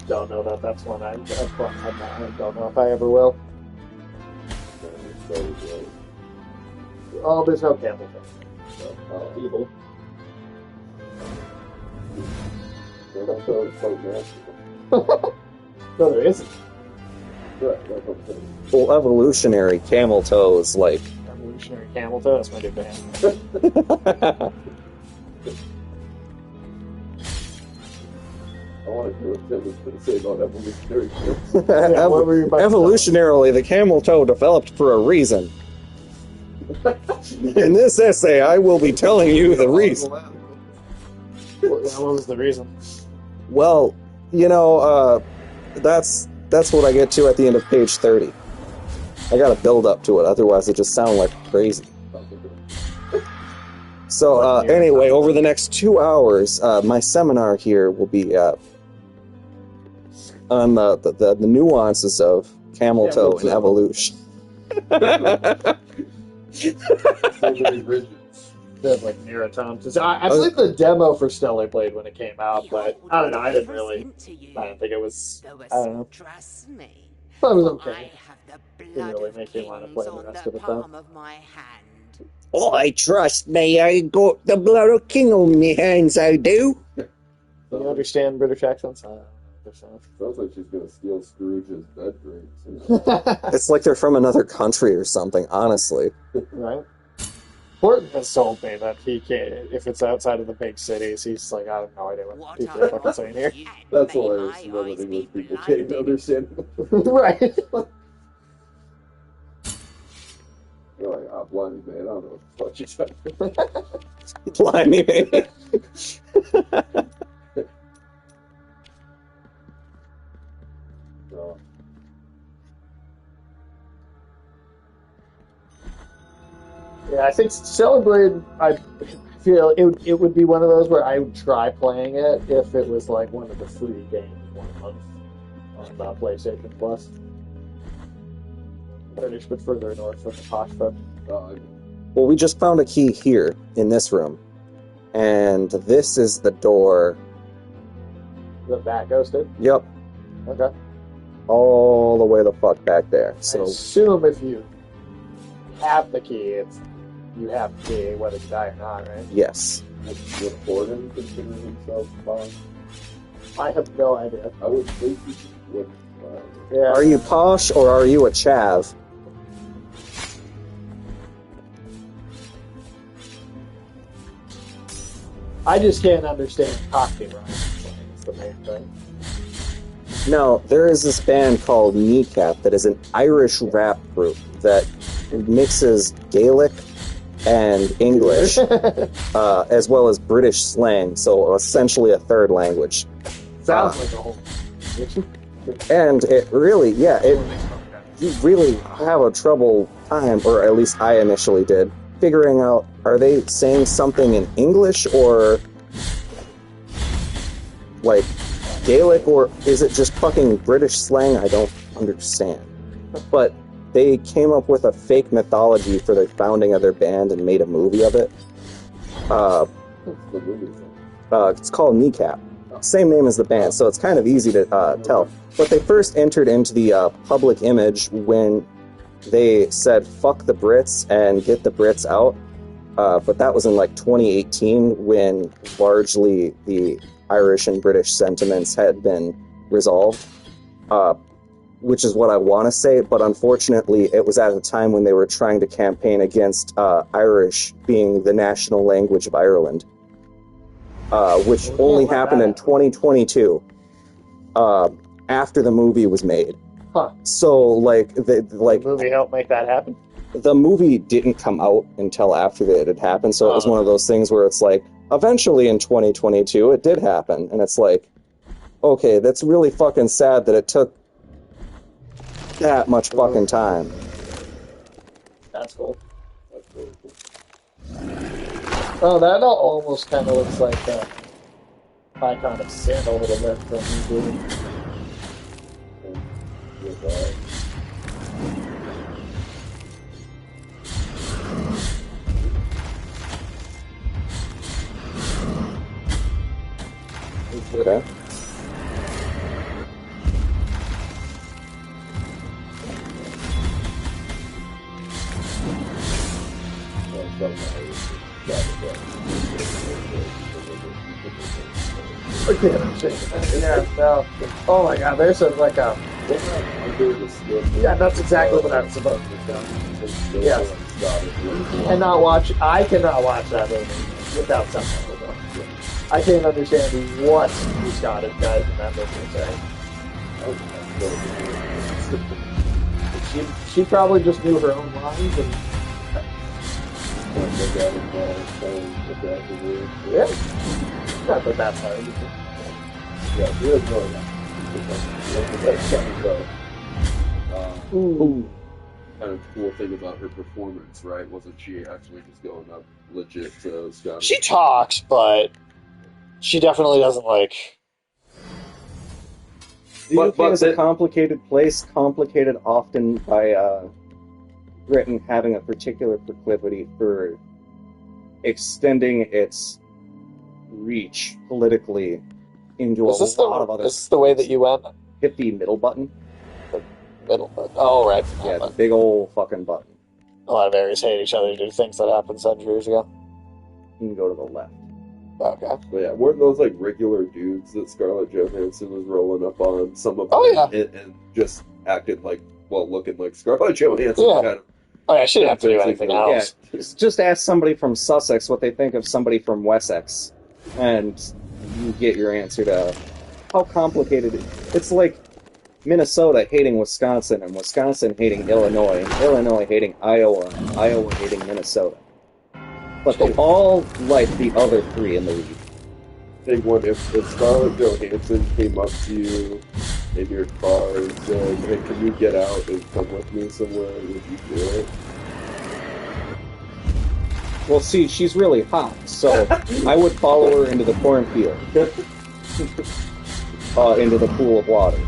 don't know that that's one I don't know if I ever will. Oh, there's no camel thing. Evil. No, there isn't. Well, evolutionary camel toes, like... Evolutionary camel toe, that's my new band. I want to hear what Tim was going to say about evolutionary. What were you about to Evolutionarily, the camel toe developed for a reason. In this essay, I will be telling you the reason. What was the reason? Well, that's what I get to at the end of page 30. I gotta build up to it, otherwise it just sound like crazy. So, anyway, over the next 2 hours, my seminar here will be on the nuances of camel toe and evolution. So many ridges. They have like Neuratoms. I played the demo for Stellar Blade when it came out, but I don't know. I don't think it was. I don't know. Trust me. I thought it was I okay. have the Didn't blood really of make me want to kings play the on rest the of it, though. palm of my hand. Oh, trust me, I got the blood of king on me hands, I do. Do you understand British accents? Sounds like she's going to steal Scrooge's bed drinks. It's like they're from another country or something, honestly. Right? Horton has told me that he can't, if it's outside of the big cities, he's like, I have no idea what people are fucking saying here. That's hilarious. You know that English people can't understand. Right. You're like, ah, blimey, man, I don't know what the fuck you're saying. Blimey, man. So, Yeah, I think Stellar Blade, I feel it would be one of those where I would try playing it if it was like one of the free games 1 month on PlayStation Plus. British, but further north from the posh folk. Well, we just found a key here in this room. And this is the door. The back ghosted? Yep. Okay. All the way the fuck back there. I So, assume if you have the key, you have the key, whether you die or not, right? yes. would Horton consider himself boss? I have no idea. I would think you would. Yeah. Are you posh or are you a chav? I just can't understand copyright. That's the main thing. No, there is this band called Kneecap that is an Irish rap group that mixes Gaelic and English, as well as British slang, so essentially a third language. Sounds like a whole. And it really, you really have a trouble time, or at least I initially did, figuring out, are they saying something in English or like Gaelic, or is it just fucking British slang? I don't understand. But they came up with a fake mythology for the founding of their band and made a movie of it. It's called Kneecap. Same name as the band, so it's kind of easy to tell. But they first entered into the public image when they said, fuck the Brits and get the Brits out. But that was in like 2018 when largely the Irish and British sentiments had been resolved, which is what I want to say, but unfortunately it was at a time when they were trying to campaign against Irish being the national language of Ireland, which only happened in 2022, after the movie was made. Huh. So, The movie helped make that happen? The movie didn't come out until after it had happened, so it was one of those things where it's like, eventually in 2022, it did happen, and it's like, okay, that's really fucking sad that it took that much fucking time. That's cool. Oh, that almost kind of looks like Icon of Sin a little bit from the movie. Okay. I can't understand. Yeah, no. Oh my god, there's like a... Yeah, that's exactly what I'm supposed to do. Yes. I cannot watch that movie without subtitles. I can't understand what the Scottish guys in that movie are saying. She probably just knew her own lines and... Yeah. Not that that's hard. Yeah, she was really nice. Kind of cool thing about her performance, right? Wasn't she actually just going up legit to Scottish? She talks, but she definitely doesn't like... The UK is a complicated place, complicated often by Britain having a particular proclivity for extending its reach politically into a lot of other... Is this the way that you went? Hit the middle button. The middle button. Oh, right. Yeah, the big old fucking button. A lot of areas hate each other due to things that happened centuries ago. You can go to the left. Okay. But yeah, weren't those like regular dudes that Scarlett Johansson was rolling up on? Some of them, and just acted like, looking like Scarlett Johansson. Yeah. Kind of, Oh yeah, she didn't have to do anything else. Yeah, just ask somebody from Sussex what they think of somebody from Wessex, and you get your answer to how complicated it is. It's like Minnesota hating Wisconsin, and Wisconsin hating Illinois, and Illinois hating Iowa, and Iowa hating Minnesota. But they all like the other three in the league. Big one, if Scarlett Johansson came up to you in your car and said, hey, can you get out and come with me somewhere, would you do it? Well, see, she's really hot, so I would follow her into the cornfield. Into the pool of water.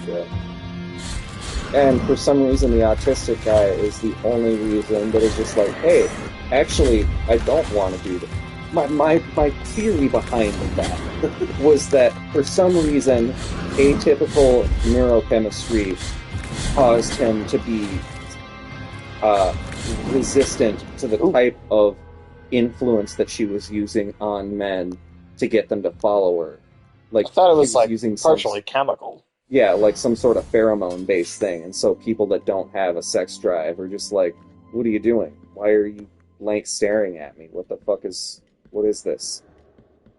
Yeah. And for some reason, the autistic guy is the only reason that is just like, hey, actually, I don't want to do that. My theory behind that was that for some reason, atypical neurochemistry caused him to be resistant to the type of influence that she was using on men to get them to follow her. Like I thought it he was like using partially chemical. yeah, like some sort of pheromone-based thing. And so people that don't have a sex drive are just like, what are you doing? Why are you staring at me? What is this?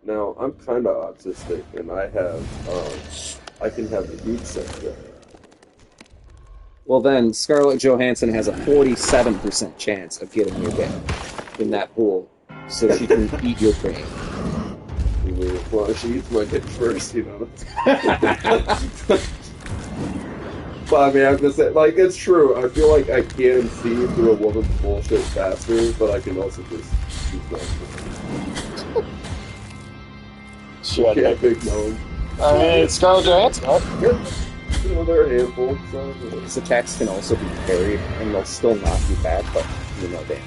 Now, I'm kind of autistic, and I can have a huge sex drive. Well, then Scarlett Johansson has a 47% chance of getting your dick in that pool, so she can eat your brain. Well, she eats my dick first, you know. But I mean, I'm just saying, like, it's true. I feel like I can see through a woman's bullshit faster, but I can also just use that. She had Yeah, big nose. I mean, it's Scarlett Johansson, right? Yeah. You know, they're a handful, so... These attacks can also be parried, and they'll still knock you back, but you know damn.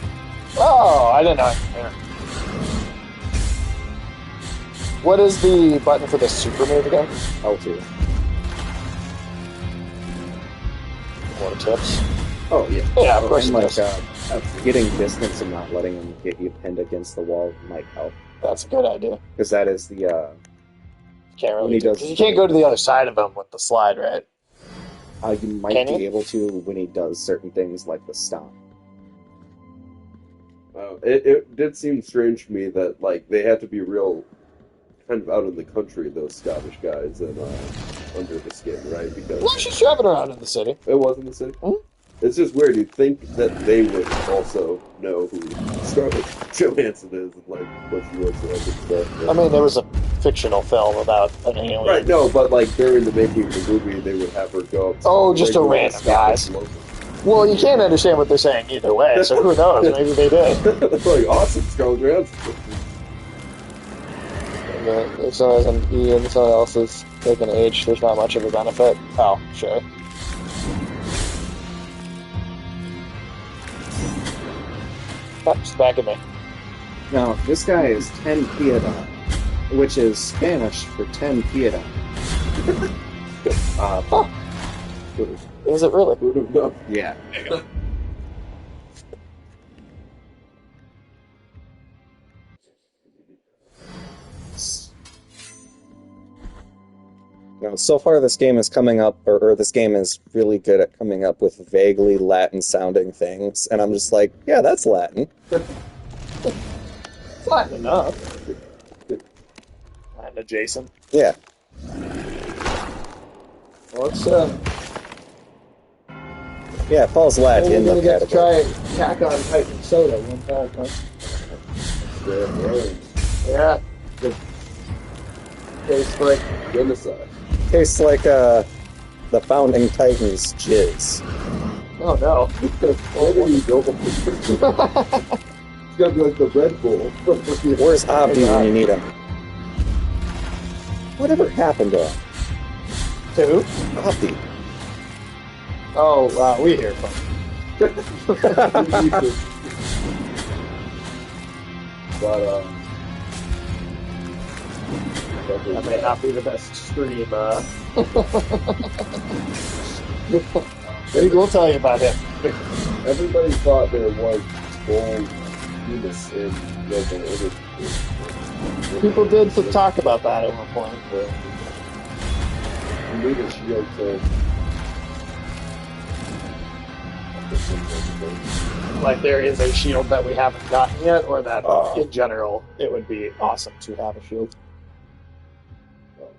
Oh, I didn't know. Yeah. What is the button for the super move again? L2. More tips. Oh, yeah. Yeah, of course And it like, does. getting distance and not letting them get you pinned against the wall might help. That's a good idea. Because that is the, Can't When really he do does- because you can't go to the other side of him with the slide, right? you might Can be you? able to when he does certain things like the stomp. It did seem strange to me that, like, they had to be real kind of out in the country, those Scottish guys, and under the skin, right? Because Well, she's driving around in the city. it was in the city. Hmm? It's just weird. You'd think that they would also know who Scarlett Johansson is and, like, what she looks like and stuff. But... I mean, there was a fictional film about an alien. Right, no, but, like, during the making of the movie, they would have her go up to Oh, just a regular random Scottish guys. local. Well, you can't understand what they're saying either way, so who knows? Maybe they did. It's like, awesome, Scarlett Johansson. And if someone has an E and someone else is like an H, there's not much of a benefit. Oh, sure. Oh, just back at me. Now, this guy is 10 piedad, which is Spanish for 10 piedad. Huh. Is it really? Would have known. Yeah. Now, so far this game is coming up, or this game is really good at coming up with vaguely Latin-sounding things, and I'm just like, yeah, that's Latin. Latin enough. Latin adjacent. Yeah. Well, it's Yeah, it falls Latin we're in the gonna get to category. try tack on Titan soda one time, huh? Yeah. It tastes like Genocide. Tastes like the founding Titans jizz. oh no. Where do you go? It's gotta be like the Red Bull. Where's Abdi when you need him? Whatever happened to him? To who? Abdi. Oh, we hear from. But That may not be the best stream. We'll tell you about him. everybody thought there was gold penis in local industry. People did talk about that at one point. You need a shield to. Like there is a shield that we haven't gotten yet, or that Oh. in general it would be awesome to have a shield.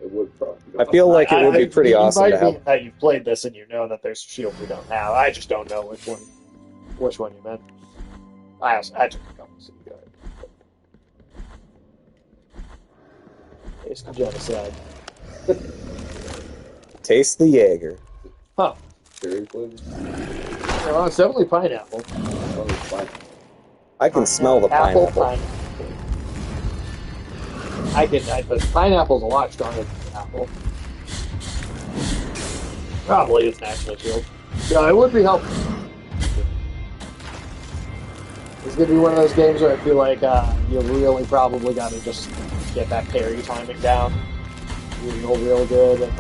It would probably. I feel like it would be pretty you awesome might to be have. that you've played this and you know that there's a shield we don't have. I just don't know which one you meant. I took a couple, so you got it. It's the genocide. Taste the Jaeger. Huh. Cherry flavor. Well, it's definitely pineapple. Oh, it's fine. I can smell the Apple, pineapple. but pineapple's a lot stronger than apple. Probably it's actually shield. Yeah, it would be helpful. It's gonna be one of those games where I feel like you really probably got to just get that parry timing down real good, and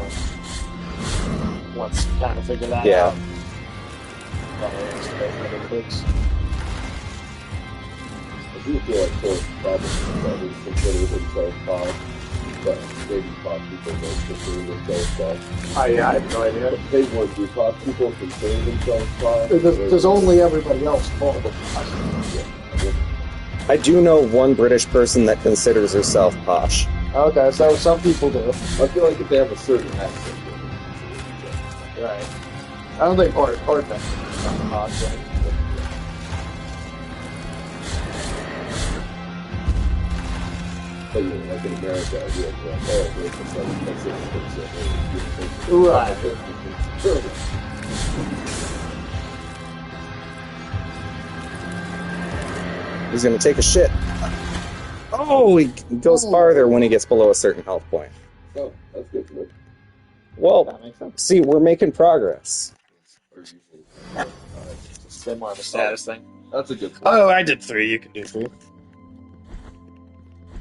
once you kind of figure that Yeah. out, probably estimate what it takes. I do feel like Phil's probably considered himself but maybe pop people don't consider themselves posh. Yeah, I have no idea. They want to pop people consider themselves posh. There's only everybody else called posh. I do know one British person that considers herself posh. Okay, so some people do. I feel like if they have a certain accent, Right. I don't think Horton is posh, right? but yeah, like in America, I feel like, oh, there's some Right. He's gonna take a shit. Oh, he goes farther when he gets below a certain health point. Oh, that's good for me. Well, That makes sense. see, we're making progress. It's a bit more of a status thing. That's a good point. Oh, I did 3. You can do 3.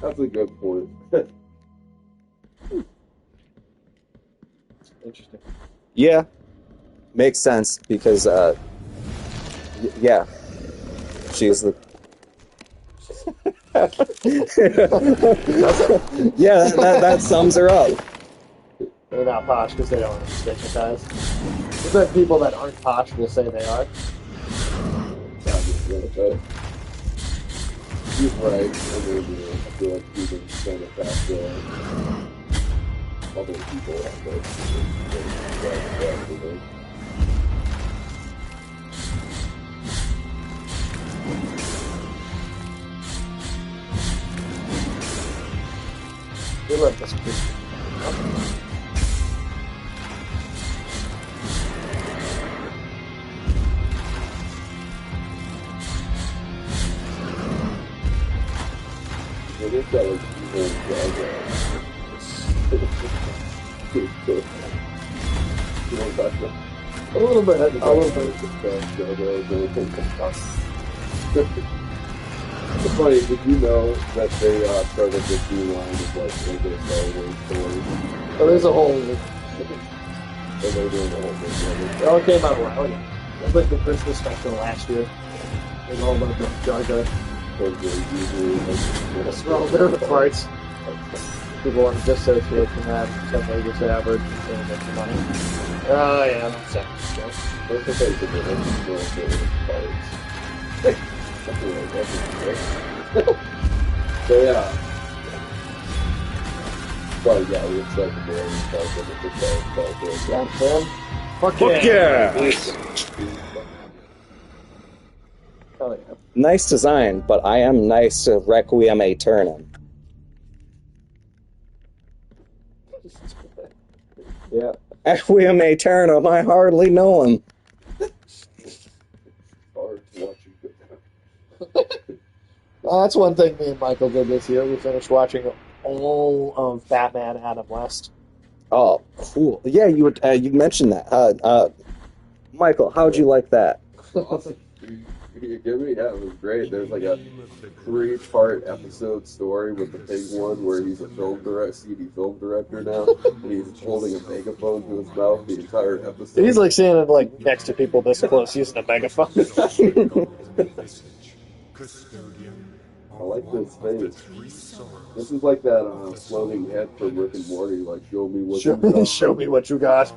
That's a good point. Interesting. Yeah, makes sense because, yeah, she's the. Yeah, that sums her up. They're not posh because they don't want to stigmatize. But people that aren't posh will say they are. He's right. I mean, I feel like he's trying to pass other people out there. They let this be. It is that like evil you want to talk about? A little bit. It's funny, did you know that they started this new line of like Lego Star Wars toys? So there's a whole. And they're doing the whole thing. It all came out well. Yeah. It was like the Christmas special last year. It was all about the Jar Jar. It's all their parts. People want to dissociate from that, pretend they're just average and make some money. Oh, yeah, that's it. What's the face of it? So yeah. But yeah, we expect the board and stuff with the Yeah, man. Fuck yeah! Hell yeah. Nice design, but I am nice to Requiem Aeternum. Yeah. Requiem Aeternum, I hardly know him. hard to watch you go down. That's one thing me and Michael did this year. We finished watching all of Batman Adam West. Oh, cool. Yeah, you mentioned that. Michael, how'd you like that? Awesome. You give me? Yeah, it was great. There's like a 3-part episode story with the big one where he's a CD film director now, and he's holding a megaphone to his mouth the entire episode. He's like standing like next to people this close using a megaphone. I like this face. This is like that floating head from Rick and Morty, like, show me what you got. Show me what you got.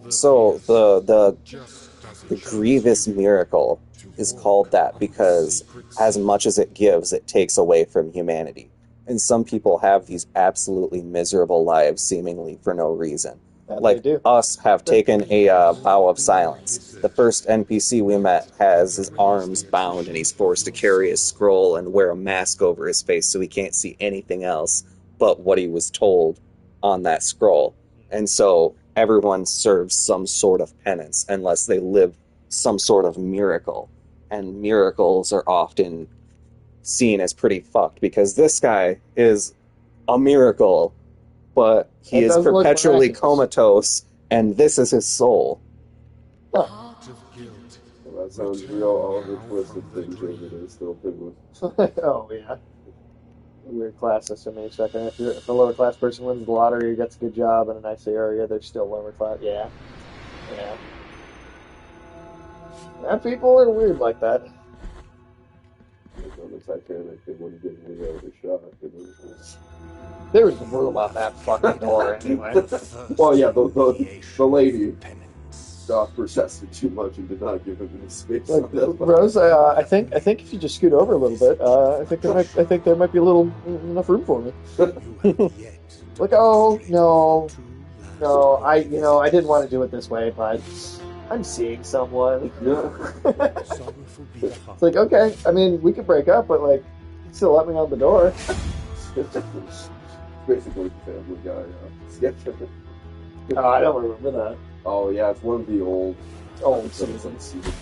So the grievous miracle is called that because as much as it gives, it takes away from humanity. And some people have these absolutely miserable lives seemingly for no reason. That like they do. us have taken a vow of silence. The first NPC we met has his arms bound and he's forced to carry his scroll and wear a mask over his face so he can't see anything else but what he was told on that scroll. And so everyone serves some sort of penance unless they live some sort of miracle. And miracles are often seen as pretty fucked because this guy is a miracle, but he is perpetually comatose, and this is his soul. Well, that sounds real Oliver Twist of things over there still Penguin. Oh, yeah. Weird class system in a second. If a lower class person wins the lottery or gets a good job in a nice area, they're still lower class. Yeah. Yeah. Yeah, people are weird like that. the Titanic and wouldn't give Leo the shot. And it was just... There was room on that fucking door anyway. Well, yeah, the lady protested too much and did not give him any space. Like, on that. Rose, I think if you just scoot over a little bit, I think there might be a little enough room for me. Like, oh no, I didn't want to do it this way, but I'm seeing someone. It's like, okay, I mean, we could break up, but like, still let me on the door. Basically, the Family Guy sketch. Oh, I don't remember that. Oh yeah, it's one of the old seasons. season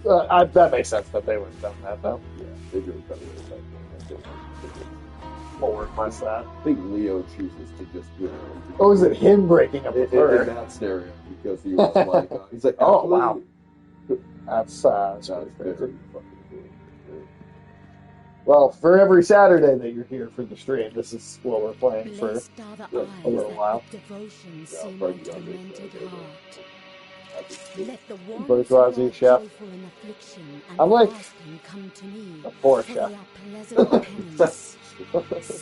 That makes sense that they would have done that though. Yeah, they do it better with that. Forward plus that. I think Leo chooses to just, Oh, is it him breaking up with her? in that scenario because he was like, he's like, Oh, actually, wow. That's that's crazy. very fucking cool. Well, for every Saturday that you're here for the stream, this is what we're playing for Blessed are the a eyes little that while. devotion Yeah, see my probably tormented heart. Let the ones Bourgeoisie who are chef. joyful in affliction and I'm like fasting come to me, a poor for chef. they are pleasant penance.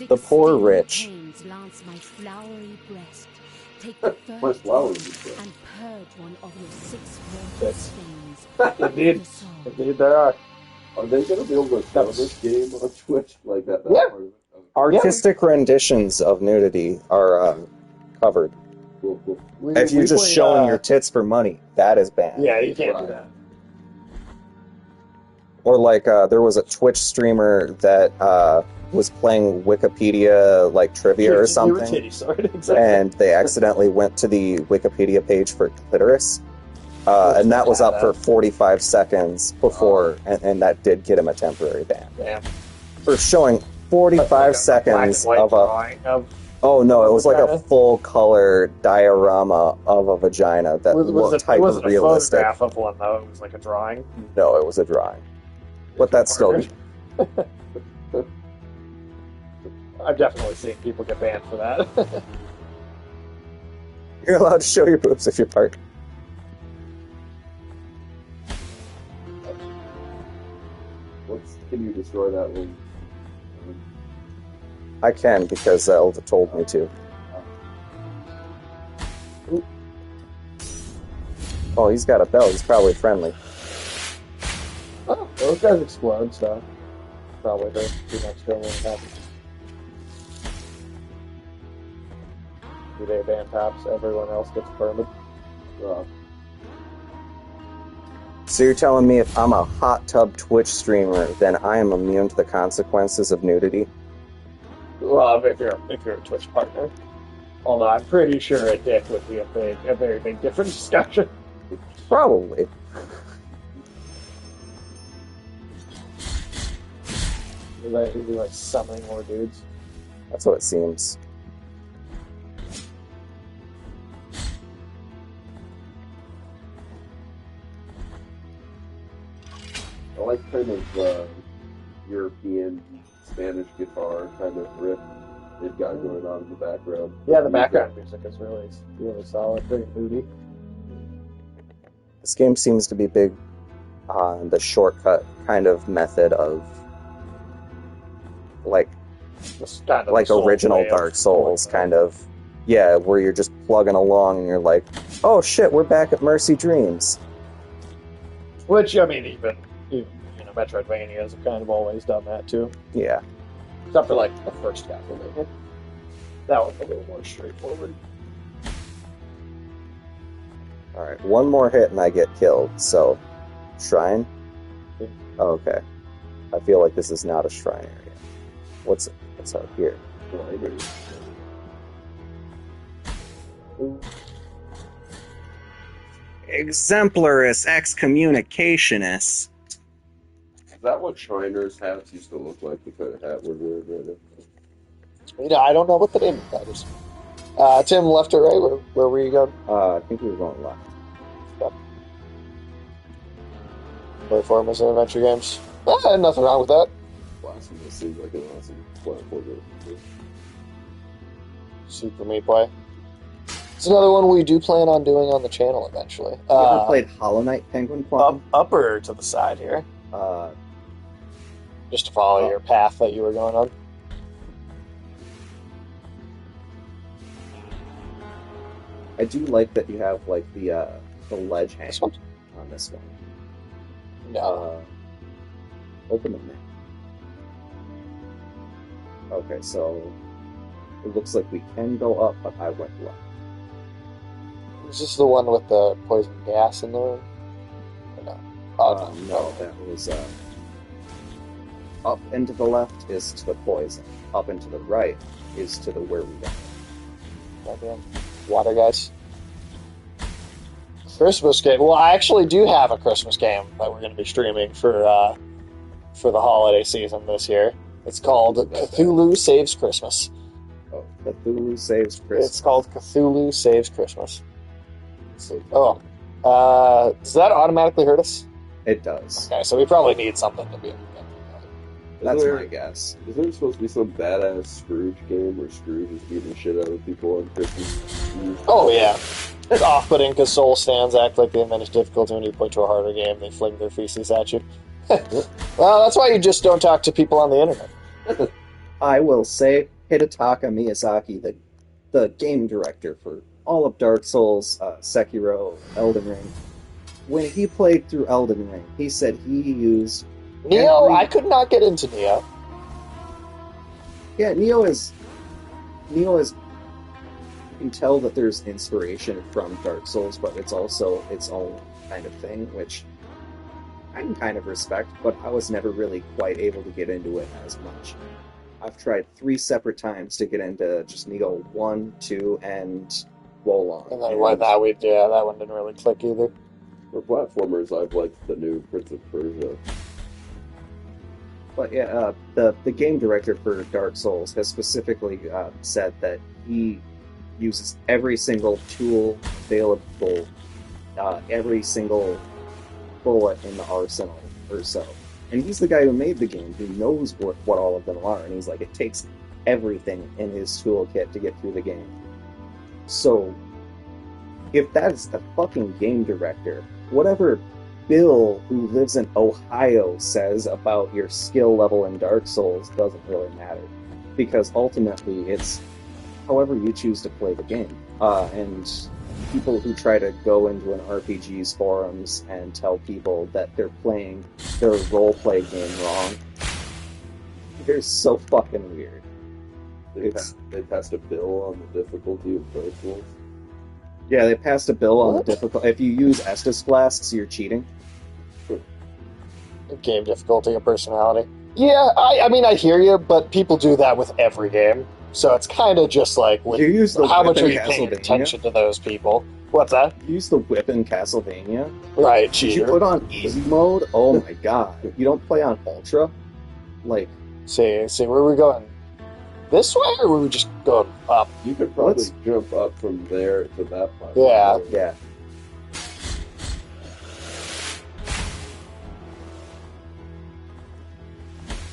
The poor rich. Pains lance my flowery breast. Take the My first flowers one is good. and purge one of your 6 Six. stains. Indeed. The soul. Indeed, there are. Are they going to be able to show this game on Twitch like that? Yeah. Part of it? Oh, Artistic renditions of nudity are covered. cool. If you're just play, showing your tits for money, that is banned. Yeah, you can't do Right. that. Or like there was a Twitch streamer that was playing Wikipedia like trivia or You were something, titty sword, exactly. and they accidentally went to the Wikipedia page for clitoris, and that was up for 45 seconds before, and that did get him a temporary ban Damn. for showing 45 seconds of a. drawing of Oh no, it was like a vagina? full color diorama of a vagina that was looked it wasn't hyper realistic. a photograph of one though. It was like a drawing. No, it was a drawing, but that's still. I've definitely seen people get banned for that. You're allowed to show your boobs if you're part. Can you destroy that one? I can because Zelda told me to. Oh, he's got a bell. He's probably friendly. Oh, those guys explode, so probably the next thing will happen. Do they ban tops? Everyone else gets permitted. So you're telling me if I'm a hot tub Twitch streamer, then I am immune to the consequences of nudity? Well, if you're a Twitch partner, although I'm pretty sure a dick would be a very big different discussion. Probably. You'd be like summoning more dudes. That's what it seems. I like kind of European Spanish guitar kind of riff they've got going on in the background. Yeah, the background music is really solid, very moody. This game seems to be big on the shortcut kind of method of like Just kind of like the Souls original way of Dark Souls going kind of. Yeah, where you're just plugging along and you're like, oh shit, we're back at Mercy Dreams. Which, I mean, even Metroidvanias have kind of always done that too. Yeah. Except for like the first Castlevania. That one's a little more straightforward. Alright, one more hit and I get killed, so shrine? Oh, okay. I feel like this is not a shrine area. What's out here? Exemplaris excommunicationis. Is that what Shriners' hats used to look like? The kind of hat we're wearing right I don't know what the name of that is. Tim, left or right? Where were you going? I think we were going left. Platformers and adventure games. Nothing wrong with that. now? Blasphemous seems like an awesome platformer. Super Meat Boy. It's another one we do plan on doing on the channel eventually. You ever played Hollow Knight Penguin Quantum? Upper to the side here. just to follow your path that you were going on. I do like that you have like the ledge hang This one? on this one. No. Open the map. Okay, so it looks like we can go up, but I went left. Is this the one with the poison gas in there? Or no. Oh, No, that was up and to the left is to the poison. Up and to the right is to the where we went. Goddamn. Water guys. Christmas game. Well, I actually do have a Christmas game that we're going to be streaming for the holiday season this year. It's called Cthulhu Saves Christmas. Oh, Cthulhu Saves Christmas. It's called Cthulhu Saves Christmas. So, Does that automatically hurt us? It does. Okay, so we probably need something to be able to get That's there- my guess. Is there supposed to be some badass Scrooge game where Scrooge is beating the shit out of people on Christmas Eve? Oh, yeah. It's off-putting because soul stands act like they diminish difficulty when you play to a harder game. They fling their feces at you. Well, that's why you just don't talk to people on the internet. I will say Hidetaka Miyazaki, the game director for all of Dark Souls, Sekiro, Elden Ring. When he played through Elden Ring, he said he used Neo, I could not get into Neo. Yeah, Neo is. You can tell that there's inspiration from Dark Souls, but it's also its own kind of thing, which I can kind of respect, but I was never really quite able to get into it as much. I've tried 3 separate times to get into just Neo 1, 2, and Wolong. And then that one didn't really click either. For platformers, I've liked the new Prince of Persia. But yeah, the game director for Dark Souls has specifically said that he uses every single tool available, every single bullet in the arsenal or so. And he's the guy who made the game, who knows what all of them are. And he's like, it takes everything in his toolkit to get through the game. So, if that's the fucking game director, whatever Bill, who lives in Ohio, says about your skill level in Dark Souls doesn't really matter. Because ultimately, it's however you choose to play the game. And people who try to go into an RPG's forums and tell people that they're playing their roleplay game wrong, they're so fucking weird. They passed a bill on the difficulty of Dark Souls. Yeah, they passed a bill on What? the difficult. If you use Estus flasks, you're cheating. Game difficulty and personality. Yeah, I mean, I hear you, but people do that with every game. So it's kind of just like, You use the how whip much in are you paying Castlevania? attention to those people? What's that? You use the whip in Castlevania. Right, Did you cheater. put on easy mode? Oh my god! You don't play on ultra? Like, See, where are we going? This way, or were we just going up? You could probably Let's- jump up from there to that platform. Yeah. yeah.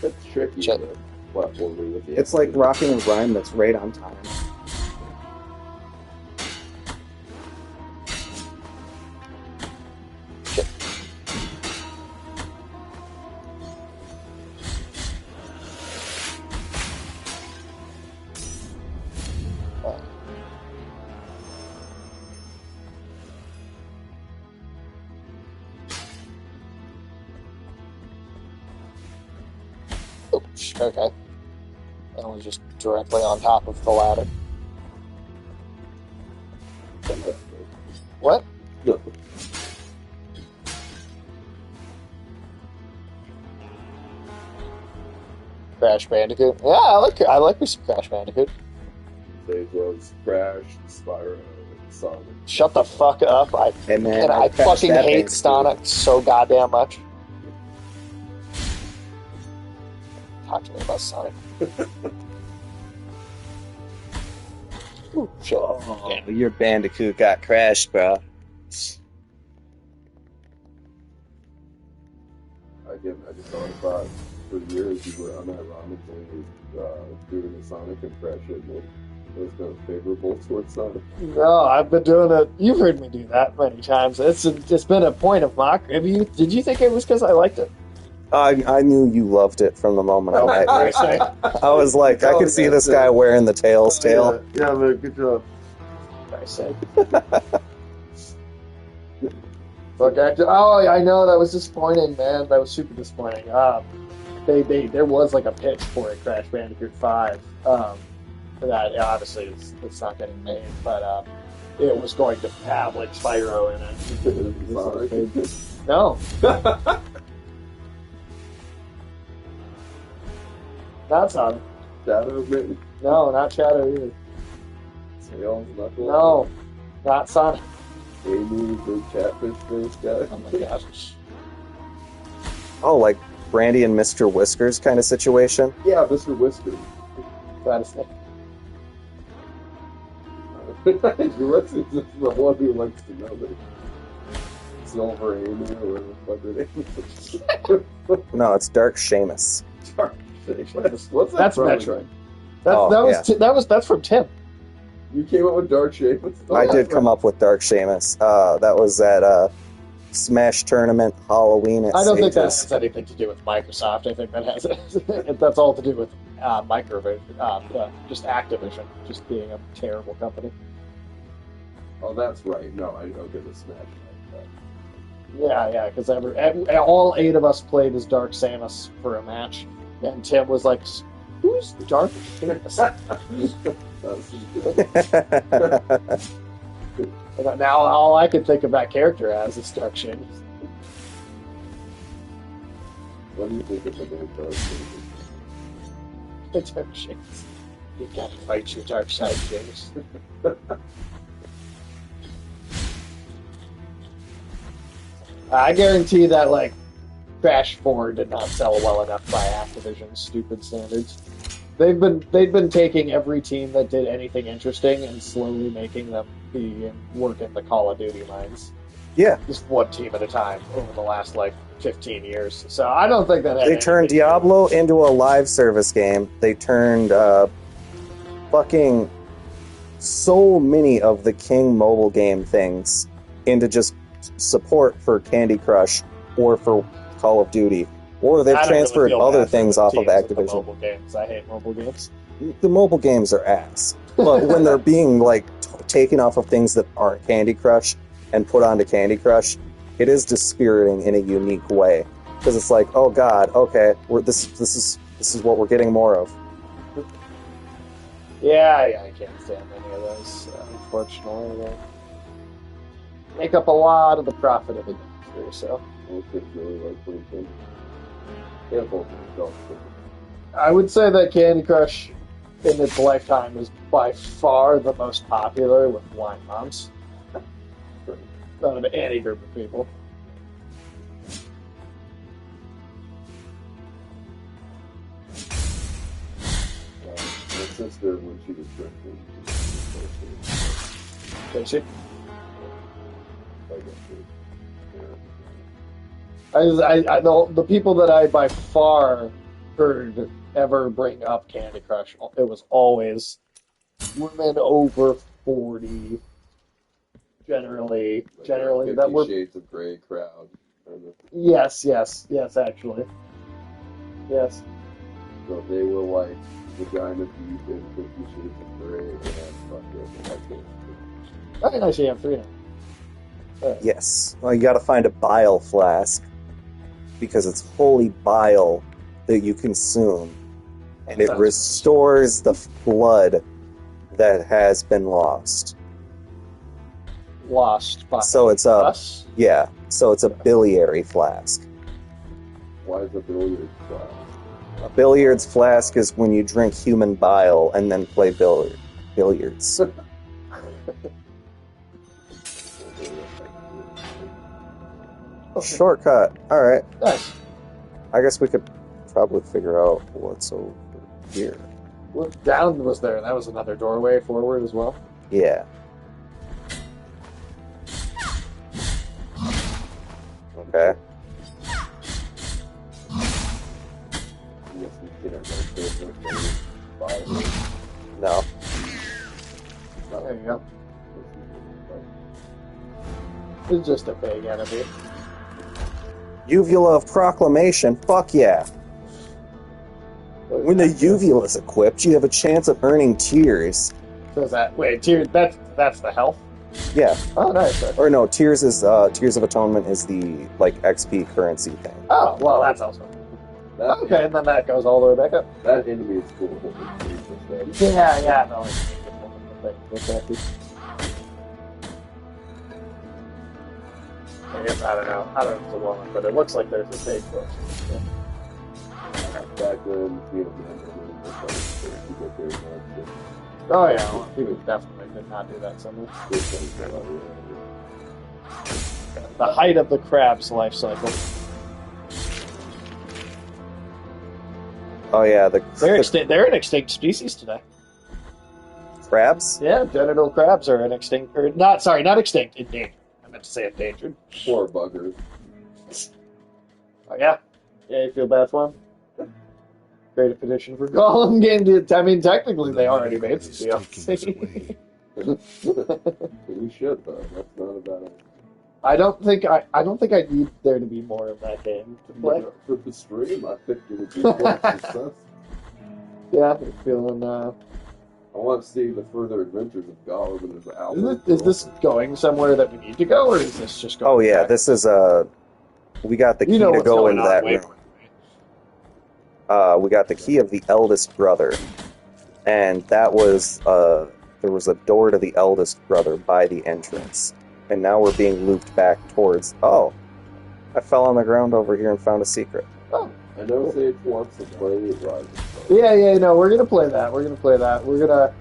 That's tricky. Shit. The platforming with the It's like rocking a rhyme that's right on time. Oops, okay. That was just directly on top of the ladder. What? No. Crash Bandicoot? Yeah, I like me some Crash Bandicoot. They was Crash, Spyro, and Sonic. Shut the fuck up. I And then I crashed fucking that hate Bandicoot. Sonic so goddamn much. Talk to me about Sonic. Ooh, shit. Oh, your Bandicoot got crashed, bro. Again, I just thought about for years you were unironically doing a Sonic impression that was kind of favorable towards Sonic. No, I've been doing it. You've heard me do that many times. It's been a point of mock. Did you think it was because I liked it? I knew you loved it from the moment I met you. Say. I was like, I could see this guy wearing the tail's tail. Yeah, man, good job. I say. Fuck, oh, I know, that was disappointing, man. That was super disappointing. There was like a pitch for a Crash Bandicoot 5. That obviously it's not getting made, but it was going to have like Spyro in it. No. Not Sonic. Shadow, maybe? No, not Shadow either. Tails, Knuckles? No, not Sonic. Amy, the catfish face guy? Oh my gosh. Oh, like Brandy and Mr. Whiskers kind of situation. Yeah, Mr. Whisker. That is it. Ulysses is the one who likes to know that Silver Amy or whatever the fuck it is. No, it's Dark Seamus. What's that That's from? Metroid. That's from Tim. You came up with Dark Seamus? I did come up with Dark Seamus. That was at Smash Tournament Halloween at I don't think that Sage's. has anything to do with Microsoft. I think that has that's all to do with just Activision, just being a terrible company. Oh, that's right. No, I don't get the Smash like Yeah, because all 8 of us played as Dark Samus for a match, and Tim was like, "Who's Dark Samus?" And now all I can think of that character as is Dark Samus. What do you think of the name Dark Seamus? Dark Samus. You gotta fight your dark side, James. I guarantee that like Crash 4 did not sell well enough by Activision's stupid standards. They've been taking every team that did anything interesting and slowly making them work in the Call of Duty mines. Yeah. Just one team at a time over the last like 15 years. So I don't think that They turned Diablo into a live service game. They turned fucking so many of the King mobile game things into just support for Candy Crush or for Call of Duty. Or they've transferred other things off of Activision. Mobile games. I hate mobile games. The mobile games are ass. But when they're being like taken off of things that aren't Candy Crush and put onto Candy Crush, it is dispiriting in a unique way. Because it's like, oh god, okay, this is what we're getting more of. Yeah, I can't stand any of those. Unfortunately, they make up a lot of the profit of the industry. So Most kids really like playing Candy. Careful yourself. I would say that Candy Crush in its lifetime is by far the most popular with blind moms out of any group of people. My sister, when she was drinking, Did she? The people that I by far heard ever bring up Candy Crush, it was always women over 40. Generally, that were Shades of Grey crowd. yes, actually, yes. So they were like vagina deep in 50 Shades of Grey and fucking. I can actually have 3 now. Yes. Well, you gotta find a bile flask. Because it's holy bile that you consume. And it restores the blood that has been lost. Lost by So it's us? Yeah. So it's a biliary flask. Why is a billiard class? A billiards flask is when you drink human bile and then play billiards. Shortcut. Alright. Nice. I guess we could probably figure out what's over here. Look, down was there, and that was another doorway forward as well. Yeah. Okay. No. There you go. It's just a big enemy. Uvula of Proclamation, fuck yeah. When the uvula is equipped, you have a chance of earning tears. So is that wait, tears? That's the health. Yeah. Oh, nice. Or no, tears of atonement is the like XP currency thing. Oh, well, that's also okay. And then that goes all the way back up. That enemy is cool. Yeah. No, exactly. I guess I don't know if it's a woman, but it looks like there's a stage for it. Back when Oh yeah, well, he would definitely could not do that somewhere. The height of the crab's life cycle. Oh yeah, They're an extinct species today. crabs? Yeah, genital crabs are an extinct, or not? Sorry, not extinct. Endangered. I meant to say endangered. Poor buggers. Oh yeah, you feel bad for them. Great a petition for Gollum game. I mean, technically they already made the DLC. We should though. That's not a bad idea. I don't think I need there to be more of that game to play. For the stream, I think it would be a success. Yeah, I'm feeling. I want to see the further adventures of Gollum and his album. Is this going somewhere that we need to go, or is this just going? Oh yeah, back? this is we got the key to what's go going into on that way room. more than me. We got the key of the eldest brother, and that was there was a door to the eldest brother by the entrance, and now we're being looped back towards. Oh, I fell on the ground over here and found a secret. Oh, I know Sage wants to play Rise. yeah. No, we're gonna play that. We're gonna.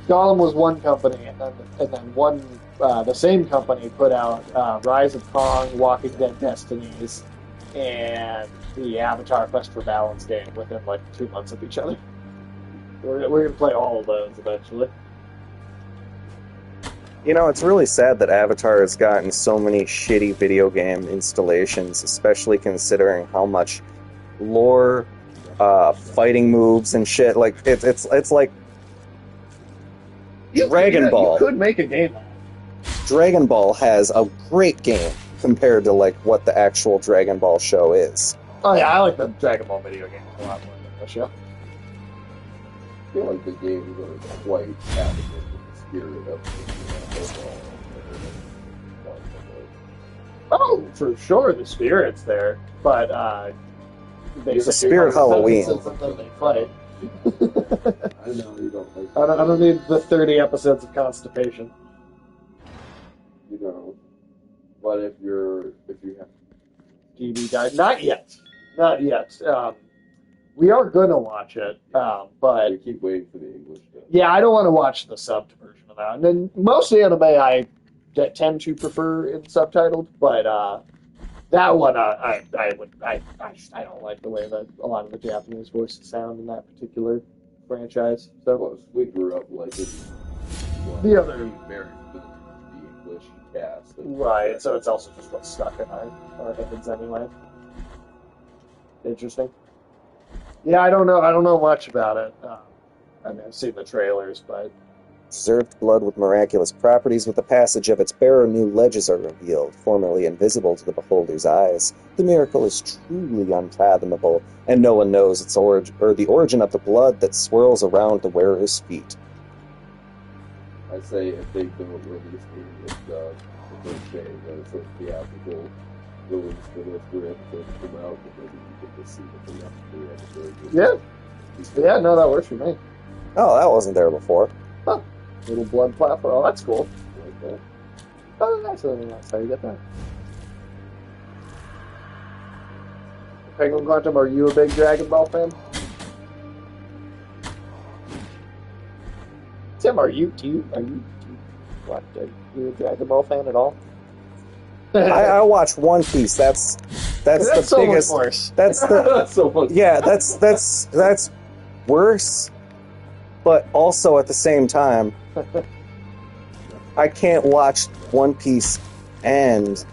Gollum was one company, and then one the same company put out Rise of Kong, Walking Dead Destinies, and the Avatar Quest for Balance game within like 2 months of each other. We're gonna play all of those eventually. You know, it's really sad that Avatar has gotten so many shitty video game installations, especially considering how much lore, fighting moves and shit. Like it's like Dragon Ball. You could make a game. Dragon Ball has a great game compared to like what the actual Dragon Ball show is. Oh yeah, I like the Dragon Ball video games a lot more than the show. I feel like the games are quite happy with the spirit of the overall. Oh, for sure, the spirit's there, but The spirit Halloween. They fight. I know you don't like. I don't need the 30 episodes of constipation. You know, but if you have. TV guide, not yet. We are gonna watch it, but You keep waiting for the English dub. yeah, I don't want to watch the subbed version of that. And then most anime I tend to prefer in subtitled, but that one I don't like the way that a lot of the Japanese voices sound in that particular franchise. So Plus, we grew up liking The other- very familiar with the English cast. right, so it's also just what's stuck in our heads anyway. Interesting. Yeah, I don't know much about it. I mean, I've seen the trailers, but Preserved blood with miraculous properties. With the passage of its bearer, new ledges are revealed, formerly invisible to the beholder's eyes. The miracle is truly unfathomable, and no one knows its origin or the origin of the blood that swirls around the wearer's feet. I say if they don't release the first day, then it's a theatrical release for those 3 episodes to come out, but maybe you get to see the 3 episodes. yeah, no, that works for me. Oh, that wasn't there before. Huh. Little blood platform. Oh, that's cool. Like that. Oh, that's how you get that. Penguin Quantum, are you a big Dragon Ball fan? Tim, are you a Dragon Ball fan at all? I watch One Piece. That's the so biggest. much worse. That's the That's so funny. yeah. That's worse. But also at the same time, I can't watch One Piece and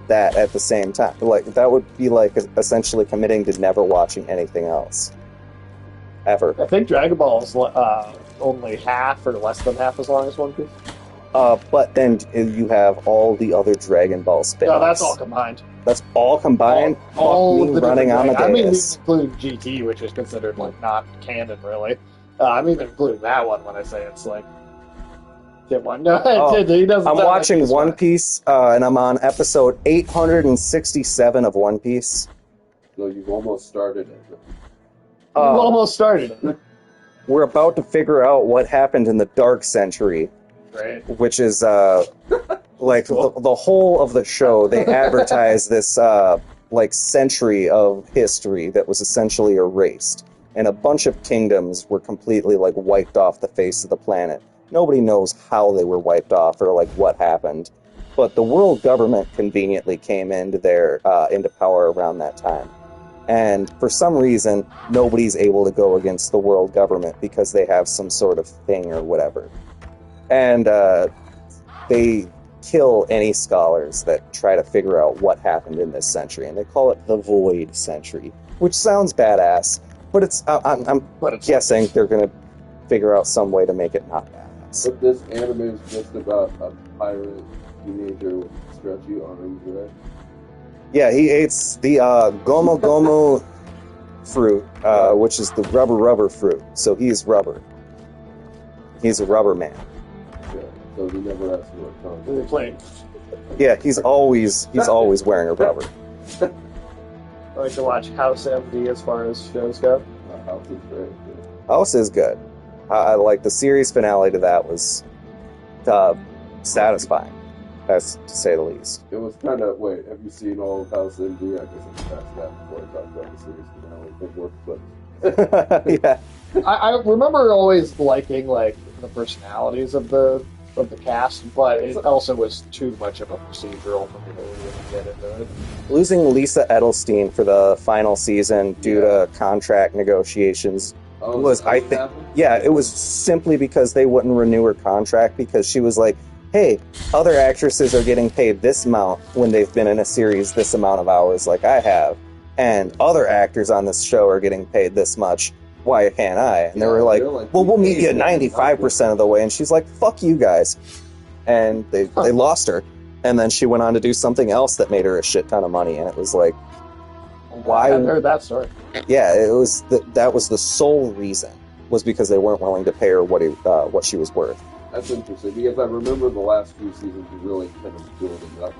that at the same time. Like that would be like essentially committing to never watching anything else ever. I think Dragon Ball is only half or less than half as long as One Piece. But then you have all the other Dragon Ball spin-offs. No, that's all combined. That's all combined. all Fuck of me the running different, I mean, Amadeus. including GT, which is considered like not canon, really. I'm even including that one when I say it's like Tim one. No, Oh, he doesn't. I'm sound watching like he's One one. Piece, and I'm on episode 867 of One Piece. So you've almost started it. You've almost started it, We're about to figure out what happened in the Dark Century, right? which is like the whole of the show. They advertise this like century of history that was essentially erased, and a bunch of kingdoms were completely like wiped off the face of the planet. Nobody knows how they were wiped off or like what happened, but the world government conveniently came into into power around that time. And for some reason, nobody's able to go against the world government because they have some sort of thing or whatever. And they kill any scholars that try to figure out what happened in this century. And they call it the Void Century, which sounds badass, but it's I'm guessing they're going to figure out some way to make it not badass. But this anime is just about a pirate teenager with stretchy arms, right? Yeah, he eats the gomu gomu fruit, which is the rubber fruit. So he's rubber. He's a rubber man. Yeah. So he never has to wear We're condoms. playing. Yeah, he's always wearing a rubber. I like to watch House MD as far as shows go. House is very good. House is good. I like the series finale to that was satisfying, that's to say the least. It was kind of, wait, have you seen all of House MD? I guess I can ask that before I talk about the series finale. It worked, but Yeah. I remember always liking like the personalities of the cast, but it also was too much of a procedural for me to really get into it. Losing Lisa Edelstein for the final season due to contract negotiations was, I think, yeah, it was simply because they wouldn't renew her contract because she was like, hey, other actresses are getting paid this amount when they've been in a series this amount of hours like I have, and other actors on this show are getting paid this much. Why can't I? And they were like, well, we'll meet you at 95% of the way. And she's like, fuck you guys. And they lost her. And then she went on to do something else that made her a shit ton of money. And it was like, why? I hadn't heard that story. Yeah, it was that was the sole reason, was because they weren't willing to pay her what she was worth. That's interesting, because I remember the last few seasons really kind of building up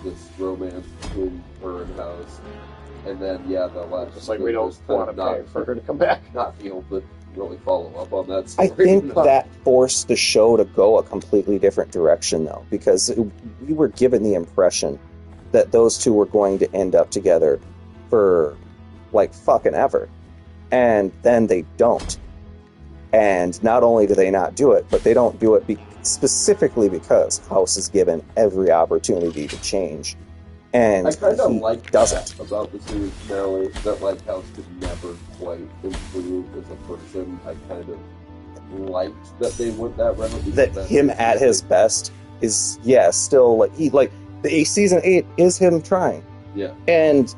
this romance between her and House. And then, yeah, the last... Just like we don't want to pay for her to come back. Not be able to really follow up on that story. I think that forced the show to go a completely different direction, though, because we were given the impression that those two were going to end up together for, like, fucking ever. And then they don't. And not only do they not do it, but they don't do it specifically because House is given every opportunity to change. And I kind of he like doesn't. that about the series finale, that like House could never quite improve as a person. I kind of liked that they went that route. That him at his best is, yeah, still like the season 8 is him trying. Yeah. And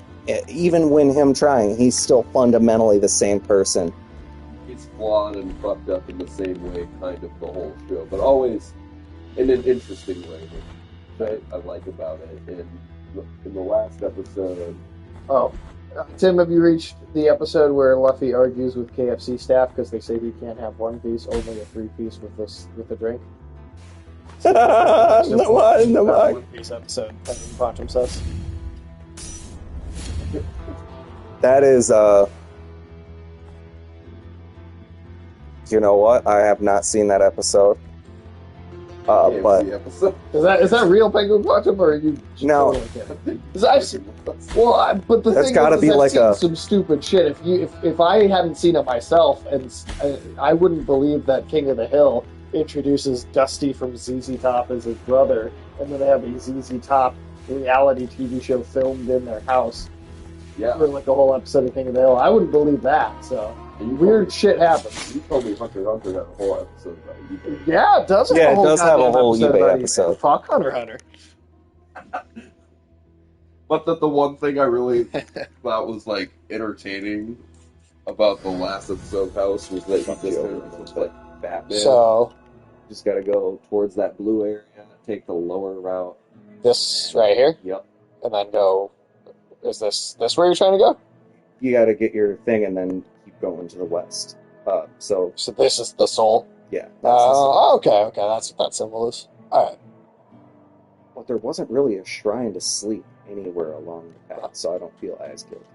even when him trying, he's still fundamentally the same person. He's flawed and fucked up in the same way, kind of the whole show, but always in an interesting way, which I like about it. And in the last episode, Tim, have you reached the episode where Luffy argues with KFC staff because they say he can't have one piece, only a 3-piece with the drink? No, One Piece episode in Quantum Says. that is, you know what? I have not seen that episode. But the episode. Is that real Penguin Quantum, or are you just No. totally kidding? 'Cause but the That's thing gotta is, be I've like seen a- some stupid shit. If I hadn't seen it myself, and I wouldn't believe that King of the Hill introduces Dusty from ZZ Top as his brother, and then they have a ZZ Top reality TV show filmed in their house Yeah. for like a whole episode of King of the Hill. I wouldn't believe that. So And weird shit happens. You told me Hunter x Hunter had a whole episode about eBay. Yeah, it does. Have Yeah, a it whole does have a goddamn whole eBay about episode. Fuck Hunter x Hunter. But the one thing I really thought was like entertaining about the last episode of House was that he just kind of looks like Batman. So Just got to go towards that blue area, take the lower route. this right here, Yep. and then go Is this where you're trying to go? You got to get your thing and then keep going to the west. So So this is the soul. yeah. That's the soul. Okay. That's what that symbol is. All right. But there wasn't really a shrine to sleep anywhere along the path, so I don't feel as guilty.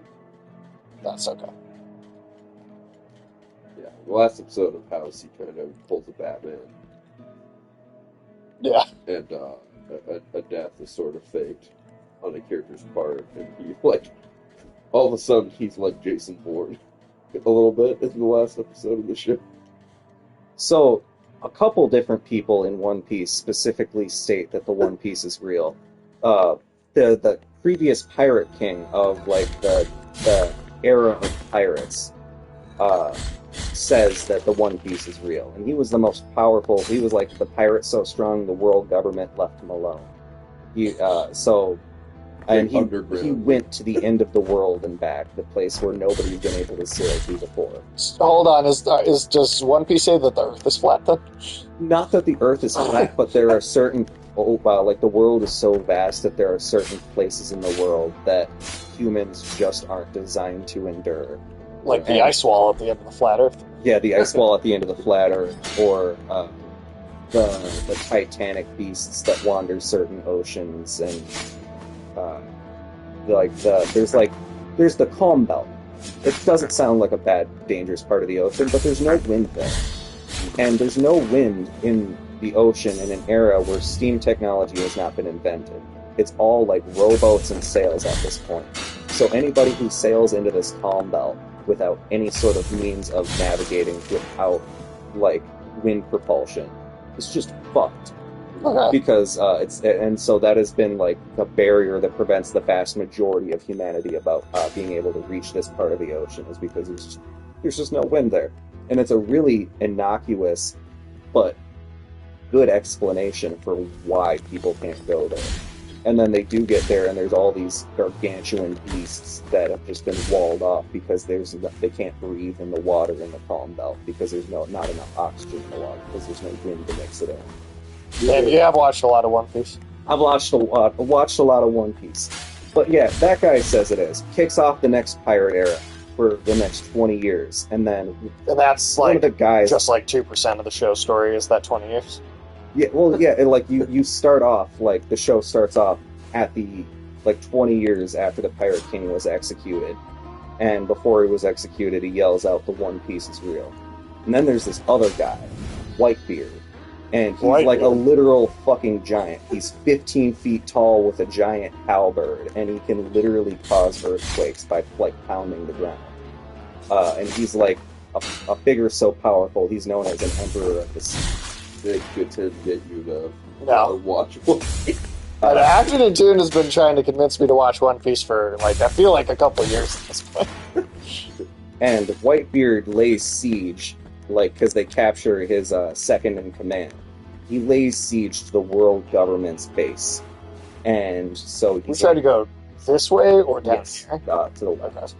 That's okay. Yeah, the last episode of House, he kind of pulls a Batman, Yeah. and a death is sort of faked on a character's part, and he like all of a sudden he's like Jason Bourne a little bit in the last episode of the show. So, a couple different people in One Piece specifically state that the One Piece is real. The previous pirate king of like the era of pirates says that the One Piece is real, and he was the most powerful. He was like the pirate so strong the world government left him alone. He went to the end of the world and back, the place where nobody's been able to sail to before. Hold on. Does One Piece say that the Earth is flat then? Not that the Earth is flat, but there are certain like the world is so vast that there are certain places in the world that humans just aren't designed to endure. Like the ice wall at the end of the flat Earth. Yeah, the ice wall at the end of the flat Earth, or the titanic beasts that wander certain oceans, and there's the calm belt. It doesn't sound like a bad, dangerous part of the ocean, but there's no wind there, and there's no wind in the ocean in an era where steam technology has not been invented. It's all like rowboats and sails at this point. So anybody who sails into this calm belt without any sort of means of navigating without like wind propulsion is just fucked. Okay. Because so that has been like the barrier that prevents the vast majority of humanity about being able to reach this part of the ocean, is because there's just no wind there. And it's a really innocuous but good explanation for why people can't go there. And then they do get there, and there's all these gargantuan beasts that have just been walled off because they can't breathe in the water in the calm belt because there's not enough oxygen in the water because there's no wind to mix it in. Yeah, you have watched a lot of One Piece. I've watched a lot of One Piece. But yeah, that guy says it is. Kicks off the next pirate era for the next 20 years. And that's one like of the guys, just like 2% of the show story is that 20 years. Yeah, well, yeah, and like you start off, like the show starts off at the, like 20 years after the Pirate King was executed. And before he was executed, he yells out, "The One Piece is real." And then there's this other guy, Whitebeard. And he's like a literal fucking giant. He's 15 feet tall with a giant halberd, and he can literally cause earthquakes by like pounding the ground. And he's like a figure so powerful, he's known as an emperor of the sea. They could tend to get you to watch One Piece. Afternoon Tune has been trying to convince me to watch One Piece for like I feel like a couple of years at this point. And Whitebeard lays siege, like because they capture his second in command. He lays siege to the world government's base, and so we tried to go this way or down here? To the left. Okay.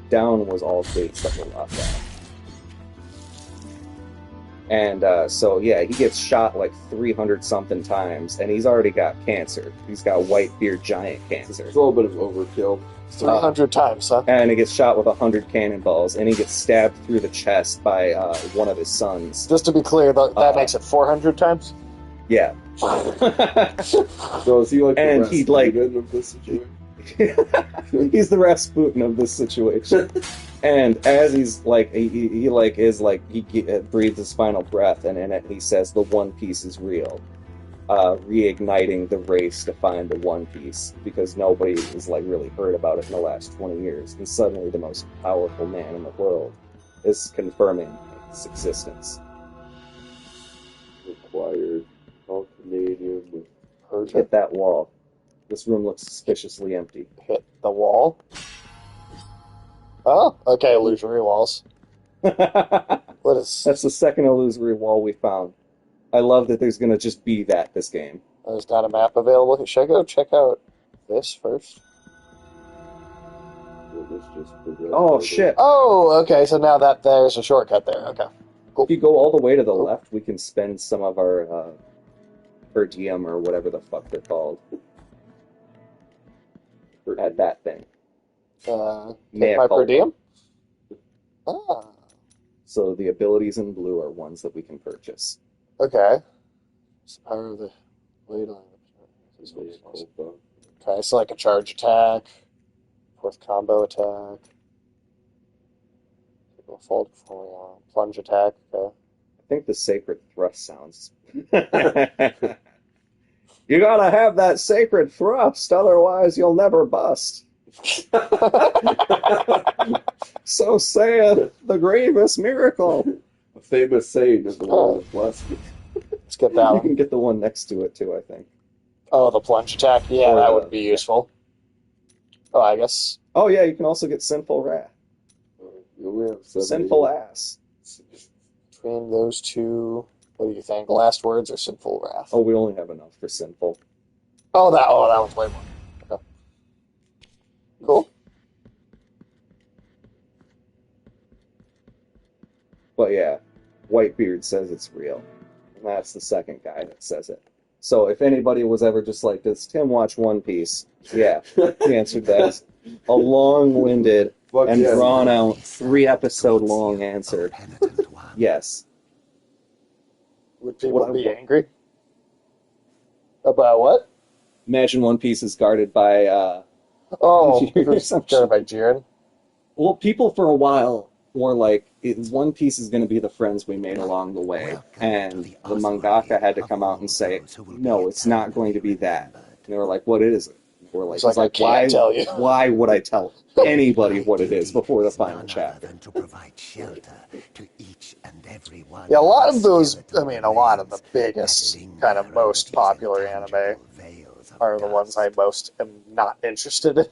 Down was all gates that were locked out. And so, yeah, he gets shot like 300-something times, and he's already got cancer. He's got Whitebeard giant cancer. It's a little bit of overkill. 300 times, huh? And he gets shot with 100 cannonballs, and he gets stabbed through the chest by one of his sons. Just to be clear, that makes it 400 times? Yeah. So is he like the Rasputin of this situation? He's the Rasputin of this situation. And as he's like, he breathes his final breath, and in it he says, "The One Piece is real," reigniting the race to find the One Piece, because nobody has like really heard about it in the last 20 years, and suddenly the most powerful man in the world is confirming its existence. Required all Canadian with Hit that wall. This room looks suspiciously empty. Hit the wall? Oh, okay, illusory walls. What is... That's the second illusory wall we found. I love that there's going to just be this game. There's not a map available. Should I go check out this first? Oh, shit. Oh, okay, so now there's a shortcut there. Okay, cool. If you go all the way to the left, we can spend some of our per diem or whatever the fuck they're called. At that thing. Take my per culpa. diem? Ah, So the abilities in blue are ones that we can purchase. okay. It's the power of the blade on Okay, so like a charge attack, fourth combo attack, fold before plunge attack. Okay. I think the sacred thrust sounds. You gotta have that sacred thrust, otherwise you'll never bust. So saith the grievous miracle. A famous saying is the one of Blasphemous. Let's get that You one. can get the one next to it too, I think. Oh, the plunge attack? Yeah, Or that the- would be useful. Oh, I guess. Oh yeah, you can also get sinful wrath. You only have 70. Sinful ass. Between those two, what do you think? Last words or sinful wrath? Oh, we only have enough for sinful. Oh, that one's way more. Okay. Cool. But yeah, Whitebeard says it's real. And that's the second guy that says it. So if anybody was ever just like, does Tim watch One Piece? Yeah, he answered that. A long-winded Fuck and yes. drawn-out 3-episode long answer. Yes. Would people be angry? About what? Imagine One Piece is guarded by, Oh, Jiren. started by Jiren. well, people for a while were like, One Piece is going to be the friends we made along the way. And the mangaka had to come out and say, no, it's not going to be that. And they were like, what is it? We're like, It's like, I can't tell you. Why would I tell anybody what it is before the final chapter? Yeah, a lot of those, I mean, a lot of the biggest, kind of most popular anime are the ones I most am not interested in.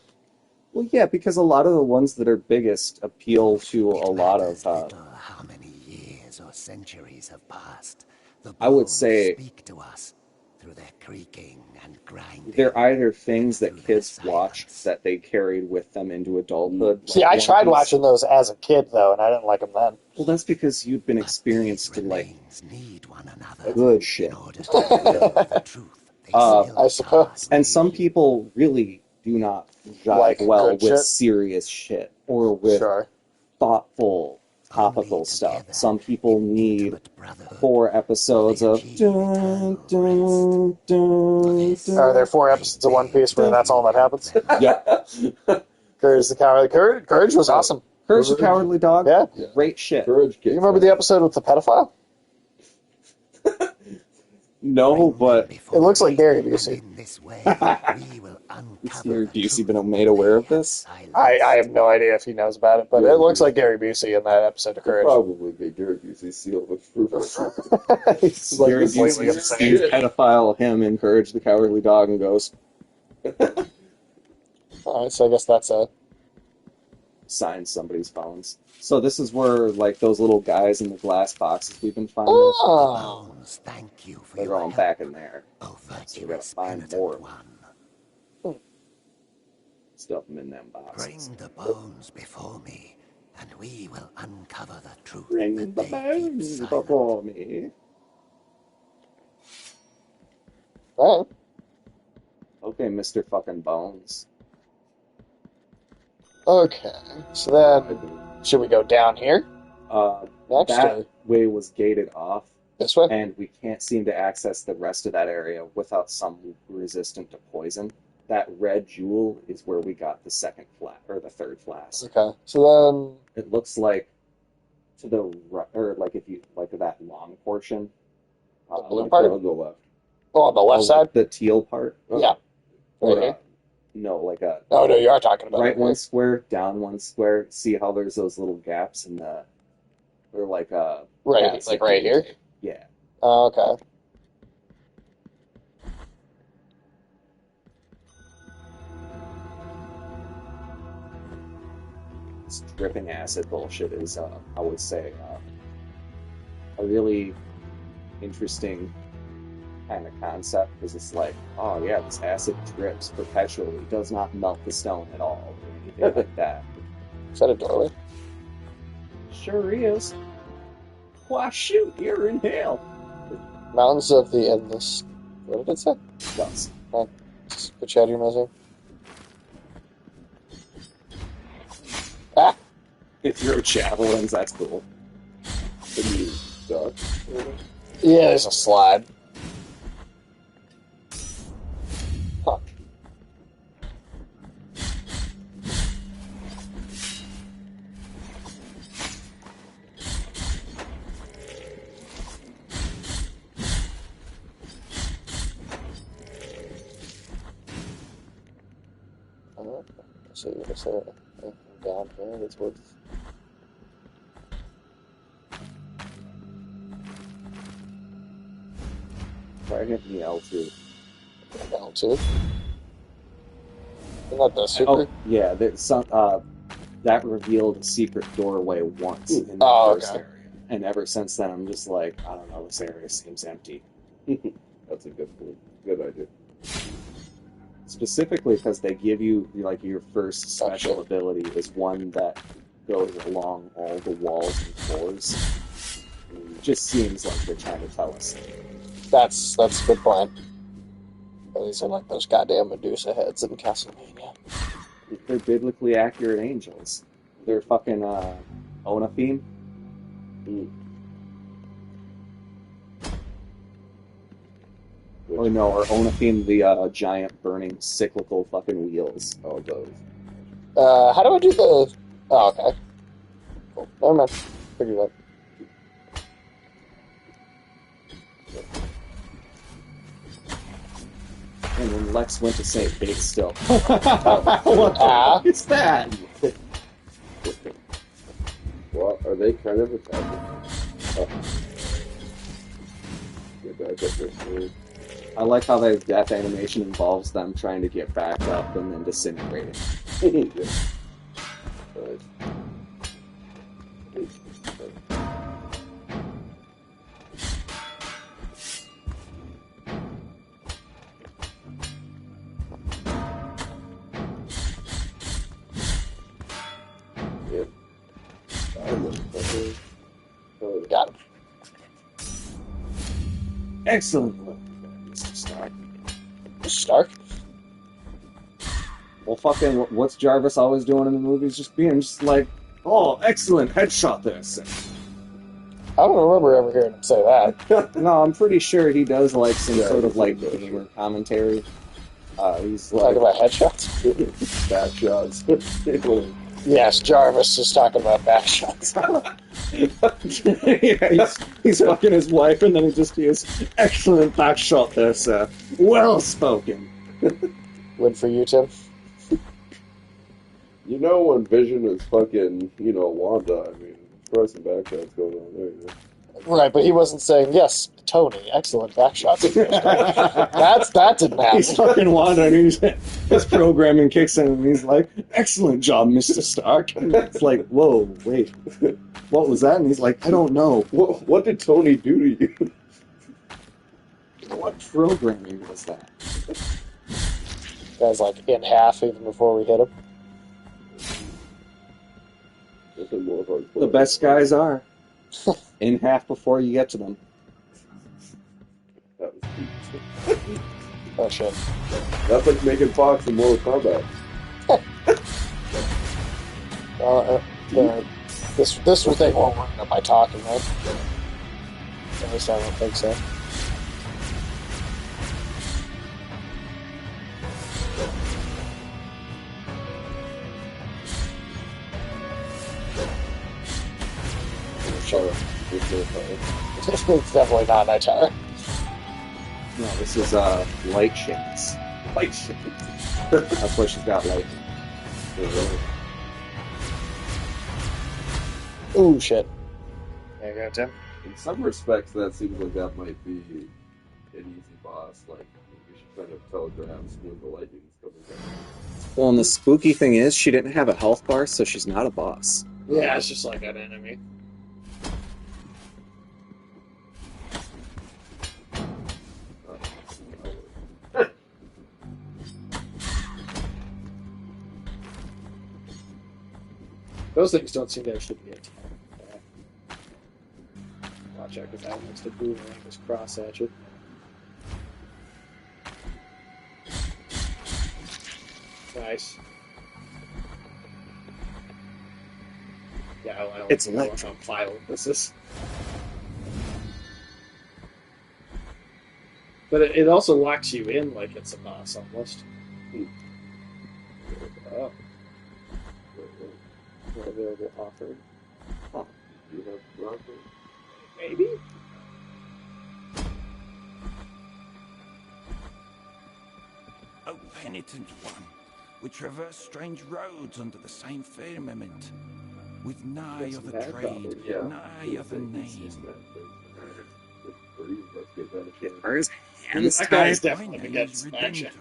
Well, yeah, because a lot of the ones that are biggest appeal to a lot of, how many years or centuries have passed. The I would bones say speak to us through their creaking and grinding. they're either things that kids watched that they carried with them into adulthood. See, like I One tried Piece. watching those as a kid, though, and I didn't like them then. Well, that's because you've been experienced to, like, Remains need one another good shit. in order to reveal the truth. They still I suppose. And some people really do not jive Like well good with shit? serious shit or with Sure. thoughtful, topical stuff. Some people need ultimate brotherhood. 4 episodes of dun, dun, dun, dun. Are there 4 episodes of One Piece where that's all that happens? Yep. Courage the Cowardly. Courage was awesome. Courage the Cowardly Dog. Yeah. Great shit. Courage You remember the episode with the pedophile? No, but It looks like Gary Busey. In this way, we will has uncover Gary the Busey truth been made aware of this? I have no idea if he knows about it, but it looks like Gary Busey in that episode of Courage. Probably get Gary Busey seal of approval. He's like Gary completely Busey insane. sees pedophile him in Courage the Cowardly Dog and goes, Alright, so I guess that's a... signs somebody's phones. So this is where, like, those little guys in the glass boxes we've been finding, Oh! bones. Thank you for they're your going help, back in there. O So we gotta virtuous find penitent more. one. Stuff them in them boxes. Bring the bones before me, and we will uncover the truth Bring that the they keep bones silent. before me. Alright. Okay, Mr. Fucking Bones. Okay, so then, should we go down here next? That Or way was gated off, this way? and we can't seem to access the rest of that area without some resistant to poison. That red jewel is where we got the second flat or the third flask. Okay, so It looks like to the right, or like if you like that long portion. The blue like part? On the left. then, on the left like side? the teal part. Yeah. Or, Right here? no, like a Oh, no, you are talking about right it. one square, down one square. See how there's those little gaps in the, or like Right, gaps like that right you- here? Yeah. Oh, okay. This dripping acid bullshit is, I would say, a really interesting kind of concept because it's like, oh yeah, this acid drips perpetually, does not melt the stone at all, or anything like that. Is that a doorway? Sure is. Why shoot, you're in hell. Mountains of the Endless... What did it say? Does. Put you out of your misery. They throw javelins, that's cool. Can you duck? Yeah, there's a slide. Huh. So you're gonna say down here, that's what's... Try hitting the L2. L2. Isn't that the super? Oh, yeah, that revealed a secret doorway once in the Oh, first okay. area. And ever since then, I'm just like, I don't know, this area seems empty. That's a good point. Good idea. Specifically because they give you, like, your first special ability is one that goes along all the walls and floors. It just seems like they're trying to tell us. That's a good point. These are like those goddamn Medusa heads in Castlevania. They're biblically accurate angels. They're fucking Onaphim. Or no, or Onaphim, the giant burning cyclical fucking wheels. Oh, those. How do I do the... Oh, okay. Cool. Never mind. Figure it out. And when Lex went to say big still. What the fuck is that? Well, are they kind of attacking? Get back up this. I like how their death animation involves them trying to get back up and then disintegrating. Yeah. Got him. Excellent work, Mr. Stark. Stark? Well, fucking, what's Jarvis always doing in the movies? Just being just like, oh, excellent headshot there, sir. I don't remember ever hearing him say that. No, I'm pretty sure he does like some sort of like gamer commentary. He's like, Talking about headshots? Back shots. Yes, Jarvis is talking about back shots. yeah, he's fucking his wife, and then he just hears, excellent back shot there, sir. Well spoken. Win for you, Tim. You know when Vision is fucking, Wanda, I mean, probably some back shots going on there, you know? Right, but he wasn't saying, yes, Tony, excellent back shots. that didn't happen. He's fucking wandering, and his programming kicks in, and he's like, excellent job, Mr. Stark. And it's like, whoa, wait, what was that? And he's like, I don't know. What did Tony do to you? What programming was that? Guy's like in half even before we hit him. The best guys are. In half before you get to them. That was deep. Oh shit. That's like making Fox in Mortal Kombat. This thing won't work up by talking, right? At least I don't think so. Sure. It's definitely not an Itara. No, this is light shades. Light shades. That's why she's got light. Ooh, shit. There you go, Tim. In some respects, that seems like that might be an easy boss. Like, you should kind of telegraph when the lightning's coming down. Well, and the spooky thing is, she didn't have a health bar, so she's not a boss. Yeah, it's just like an enemy. Those things don't seem to actually be attacked. Watch out, because that one likes to boomerang his cross at you. Nice. Yeah, I don't It's know electric. how violent this is. But it also locks you in like it's a boss almost. Oh, available offer. You have Bronco? Maybe? O penitent one, we traverse strange roads under the same firmament, with nigh Yes, of a that trade, Yeah. nigh of a name. Are his Yeah, hands that guy's tied? definitely gonna get some action.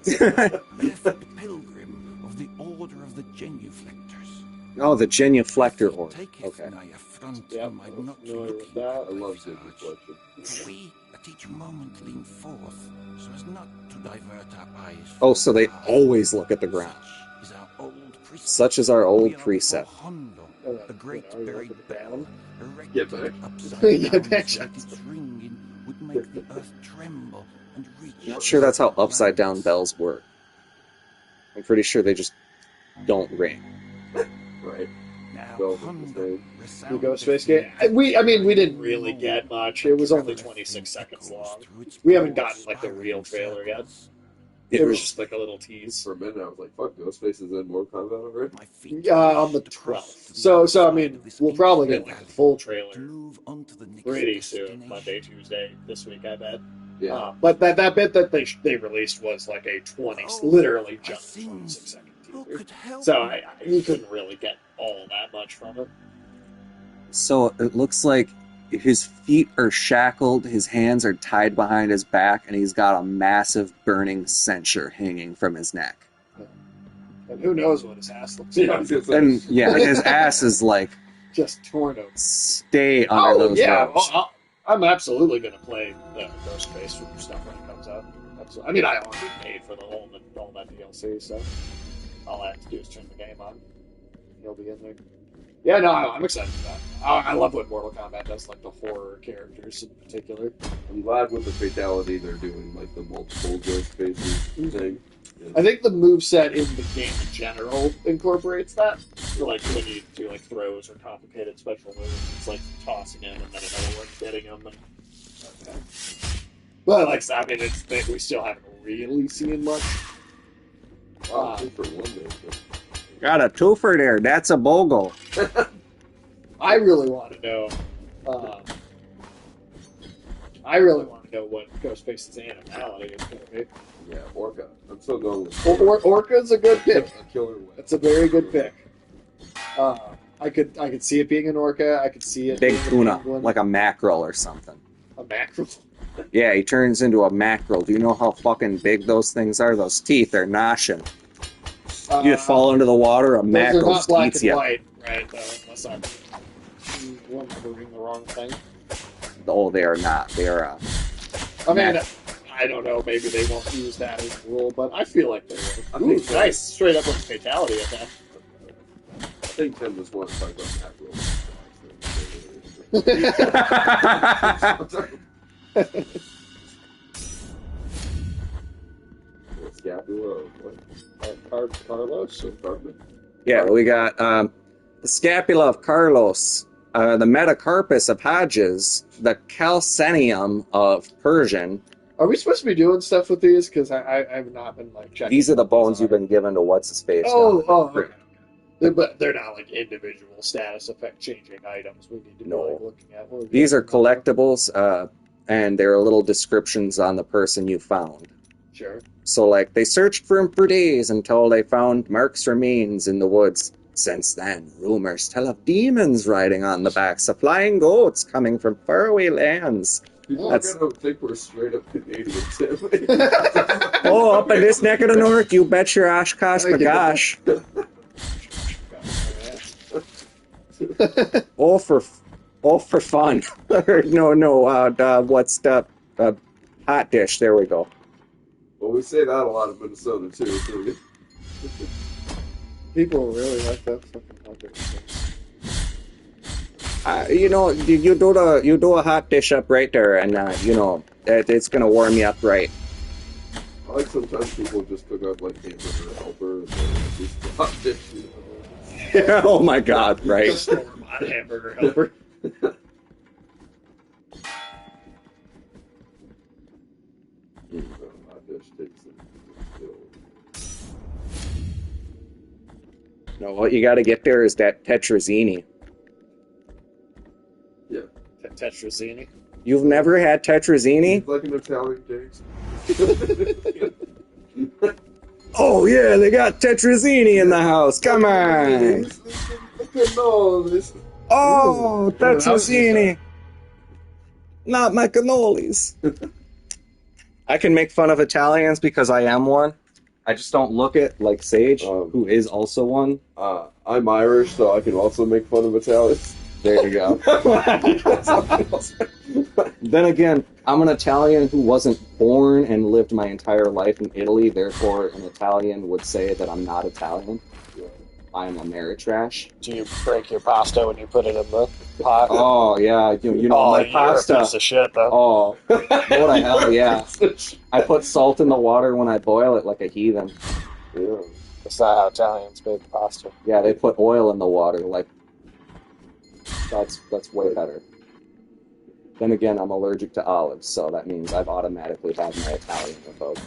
Barefoot pilgrim of the Order of the Genuflectors. Oh, the genuflector order. Taketh Okay. nigh affront Yep, whom I'd I'm not familiar with looking that. I for love visage. genuflection. We at each moment lean forth, so as not to divert our eyes. Oh, so they always look at the ground. Such is our old precept. Such is our old Beyond precept. Hondo, Oh, a great you know, you buried look at the bell, ground. Get erected back. upside Get down back, so that Jackson. its ringing would make the earth tremble and reach. Not sure that's how upside down bells work. I'm pretty sure they just don't ring. Right. Now Go Hondo The Ghostface game. We didn't really get much. It was only 26 seconds long. We haven't gotten like the real trailer yet. It was just like a little tease. For a minute, I was like, "Fuck, Ghostface is in Mortal Kombat already." On the 12th. So I mean, we'll probably get like a full trailer pretty soon, Monday, Tuesday, this week, I bet. Yeah. But that bit that they released was like a 20, literally just 26-second teaser. So you couldn't really get all that much from it. So it looks like his feet are shackled, his hands are tied behind his back, and he's got a massive burning censer hanging from his neck. And who knows what his ass looks Yeah, I like. was gonna say. And yeah, his ass is like, Just torn out. stay under those robes. I'm absolutely going to play the Ghostface stuff when it comes out. Absolutely. I mean, I already paid for all that DLC, so all I have to do is turn the game on. He'll be in there. Yeah, no, I'm excited for that. I love what Mortal Kombat does, like the horror characters in particular. I'm glad with the fatality they're doing like the multiple Ghostfaces thing. Yeah. I think the moveset in the game in general incorporates that. Like when you do like throws or complicated special moves, it's like tossing him and then another one getting him. And, okay. Well, like I mean, we still haven't really seen much. Wow, two for one there. Got a twofer there. That's a bogle. I really want to know. I really want to know what Ghostface's animality is going to be. Yeah, Orca. I'm still going with Orca's a good pick. A killer whale. It's a very good pick. I could see it being an orca. I could see it Big being a tuna, penguin. like a mackerel or something. A mackerel. Yeah, he turns into a mackerel. Do you know how fucking big those things are? Those teeth are gnashing. You fall into the water, a Those are mackerel not black eats and you. white, right? Unless I'm remembering the wrong thing. Oh, they are not. They are. I mean, I don't know. Maybe they won't use that as a rule, but I feel like they will. I think Ooh, nice, straight up like fatality attack. I think Tim just wants to talk about mackerel. Scapula or what? Carlos? Yeah, we got the scapula of Carlos, the metacarpus of Hodges, the calcenium of Persian. Are we supposed to be doing stuff with these? Because I've not been like checking. These are the bones you've been given to what's his face. Okay. But they're not like individual status effect changing items. We need to be like looking at. These are collectibles, and there are little descriptions on the person you found. Sure. So, like, they searched for him for days until they found Mark's remains in the woods. Since then, rumors tell of demons riding on the backs of flying goats coming from faraway lands. People are going to think we're straight up Canadian, Tim. Oh, up in this neck of the north, you bet your Oshkosh bagosh. Oh, for fun. What's the hot dish? There we go. Well, we say that a lot in Minnesota, too. So people really like that fucking hot dish. You do a hot dish up right there, and it's gonna warm you up right. I like sometimes people just cook up like hamburger helper and then just hot dish. Oh my God! Right. not hamburger helper. No, what you got to get there is that tetrazzini. Yeah. Tetrazzini. You've never had tetrazzini? It's like an Italian cake. Oh yeah, they got tetrazzini in the house. Come on. Oh, tetrazzini. Not my cannolis. I can make fun of Italians because I am one. I just don't look it like Sage, who is also one. I'm Irish, so I can also make fun of Italians. There you go. Then again, I'm an Italian who wasn't born and lived my entire life in Italy, therefore an Italian would say that I'm not Italian. I'm Ameritrash. Do you break your pasta when you put it in the pot? Oh, yeah, you know, my pasta. You're a piece of shit, though. Oh, what the hell, yeah. I put salt in the water when I boil it like a heathen. Yeah. That's not how Italians make pasta. Yeah, they put oil in the water, like, that's way better. Then again, I'm allergic to olives, so that means I've automatically had my Italian revoked.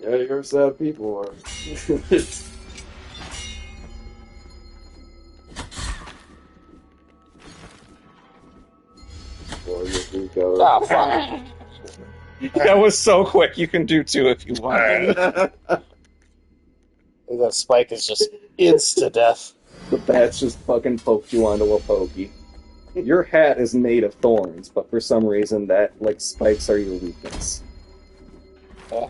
Yeah, you're sad people are. Oh, fuck. That was so quick, you can do two if you want. That spike is just insta-death. The bats just fucking poked you onto a pokey. Your hat is made of thorns, but for some reason that, like, spikes are your weakness. Yeah.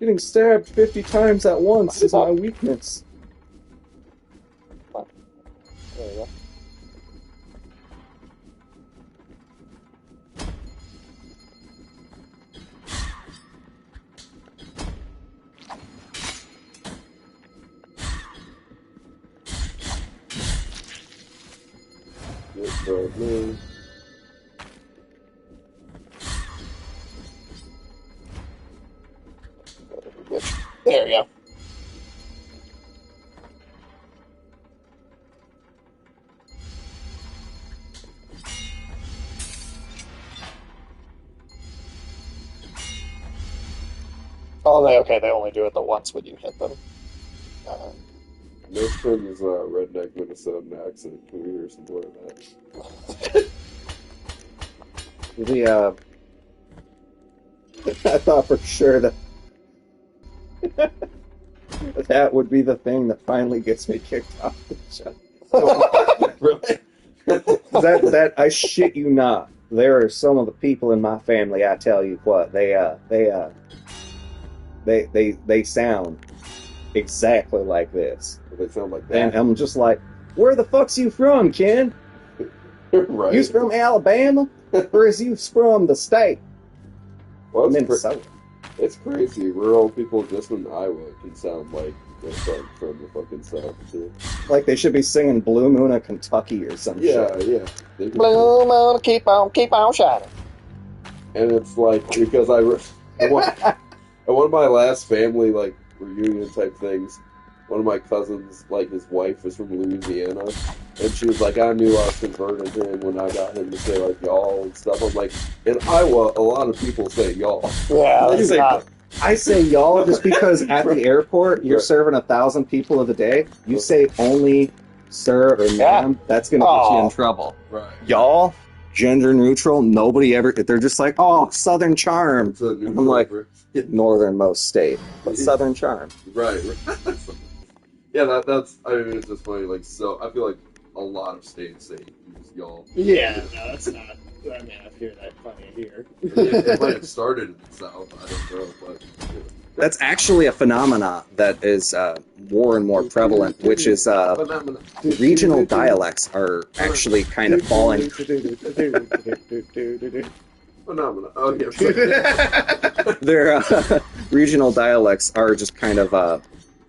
Getting stabbed 50 times at once is my weakness. There you go. There you go. Oh, they only do it the once when you hit them. Most friends redneck Minnesotan accent. Can we hear some more of that? I thought for sure that that would be the thing that finally gets me kicked off the show. Really? that I shit you not. There are some of the people in my family. I tell you what, they sound exactly like this. They sound like that. And I'm just like, where the fuck's you from, Ken? Right. You from Alabama, or is you from the state? Well, Minnesota. It's crazy. Rural people just in Iowa can sound like they're from the fucking South, too. Like they should be singing Blue Moon of Kentucky or some shit. Yeah. Blue moon, keep on shining. And it's like, because at one of my last family, like, reunion type things, one of my cousins, like, his wife was from Louisiana, and she was like, I knew I was converting him when I got him to say, like, y'all and stuff. I'm like, in Iowa, a lot of people say y'all. Yeah, that's not... I say y'all just because at the airport, you're serving 1,000 people of the day. You say only sir or ma'am, that's going to get you in trouble. Right. Y'all, gender neutral, nobody ever, they're just like, oh, Southern charm. I'm like, northernmost state, but Southern charm. Right. Yeah, that's, I mean, it's just funny, like, so, I feel like a lot of states say use y'all. Yeah, no, that's not, I mean, I hear that plenty here. It might have started in the South, I don't know, but... Yeah. That's actually a phenomena that is more and more prevalent, which is regional dialects are actually kind of falling. Phenomena. Oh, yeah. Their regional dialects are just kind of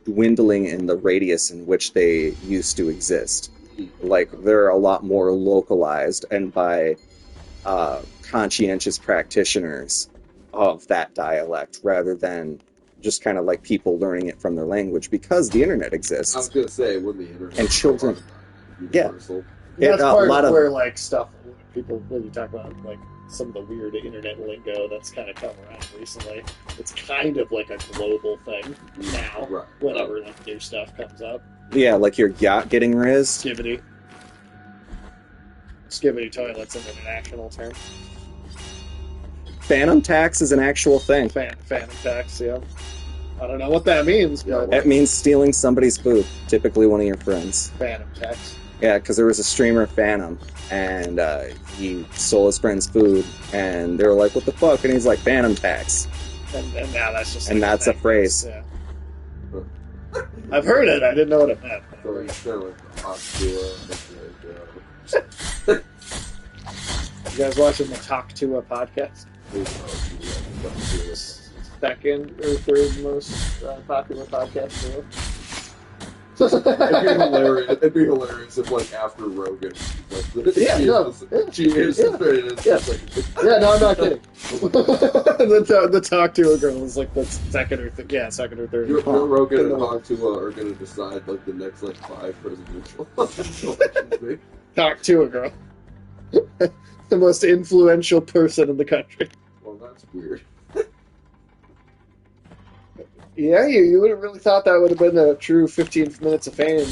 dwindling in the radius in which they used to exist. Like, they're a lot more localized, and by conscientious practitioners of that dialect rather than just kind of like people learning it from their language because the internet I was exists. gonna say when the internet And children- universal. That's a part lot of of- where like stuff people when you talk about like some of the weird internet lingo that's kind of come around recently. It's kind of like a global thing now. Right. Whenever like new stuff comes up, Yeah, like your yacht getting rizzed. skivvy toilet's an international term. Phantom tax is an actual thing. Phantom tax, yeah. I don't know what that means, but It means stealing somebody's food, typically one of your friends. phantom tax. Yeah, because there was a streamer, Phantom, and he stole his friend's food, and they were like, "What the fuck?" And he's like, "Phantom tax," And now that's just and like that's a thing. phrase. Yeah. I've heard it. I didn't know what it meant. So it's kind of like the hot You guys watching the Talk to a podcast? Second or third most popular podcast in the world. It'd be hilarious if, like, after Rogan, like, Yeah, no, she is, yeah. Yeah, no, I'm not kidding. the Talk to a girl is like the second or third. Rogan and Hawk Tua are gonna decide like the next like 5 presidential elections. Talk to a girl. The most influential person in the country. Well, that's weird. Yeah, you would have really thought that would have been a true 15 minutes of fame.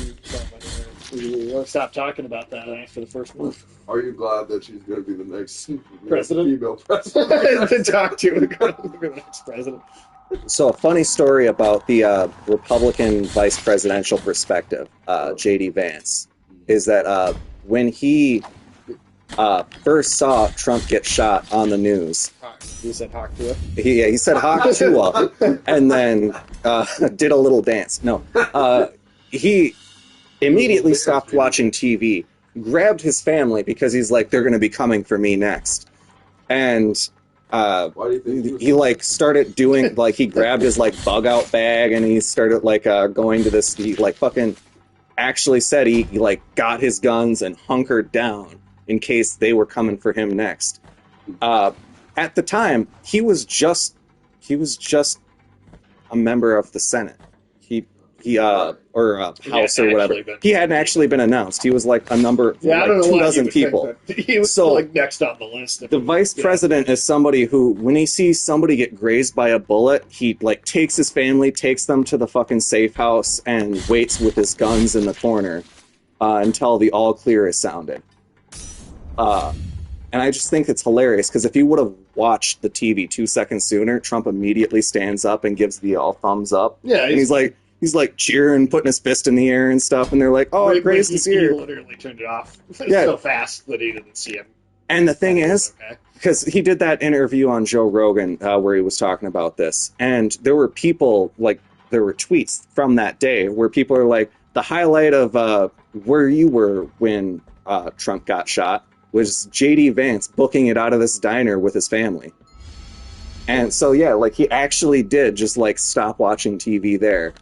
We won't stop talking about that after the first month. Are you glad that she's gonna be the next President? female president? To talk to a girl to be the next president. So, a funny story about the Republican vice presidential perspective, J.D. Vance, is that when he first saw Trump get shot on the news, You said Hawk to it? he said Hawk Tua, and then did a little dance. No, he immediately stopped watching TV, grabbed his family because he's like, they're going to be coming for me next, and Why do you think he like started doing like he grabbed his like bug out bag and he started like going to this. He like fucking actually said he like got his guns and hunkered down in case they were coming for him next. At the time, he was just a member of the Senate. He or House or whatever. He hadn't actually been announced. He was like a number, Yeah, I don't like know 2 why dozen you would think people. that. He was So- like next on the list. The vice president is somebody who, when he sees somebody get grazed by a bullet, he like takes his family, takes them to the fucking safe house, and waits with his guns in the corner until the all clear is sounded. And I just think it's hilarious because if he would have watched the TV 2 seconds sooner, Trump immediately stands up and gives the all thumbs up. Yeah, and he's like cheering, putting his fist in the air and stuff, and they're like, "Oh, He grazed his ear." literally turned it off Yeah. so fast that he didn't see him. And the thing is, Okay. because he did that interview on Joe Rogan where he was talking about this, and there were people like there were tweets from that day where people are like, the highlight of where you were when Trump got shot was J.D. Vance booking it out of this diner with his family. And so yeah, like he actually did just like stop watching TV there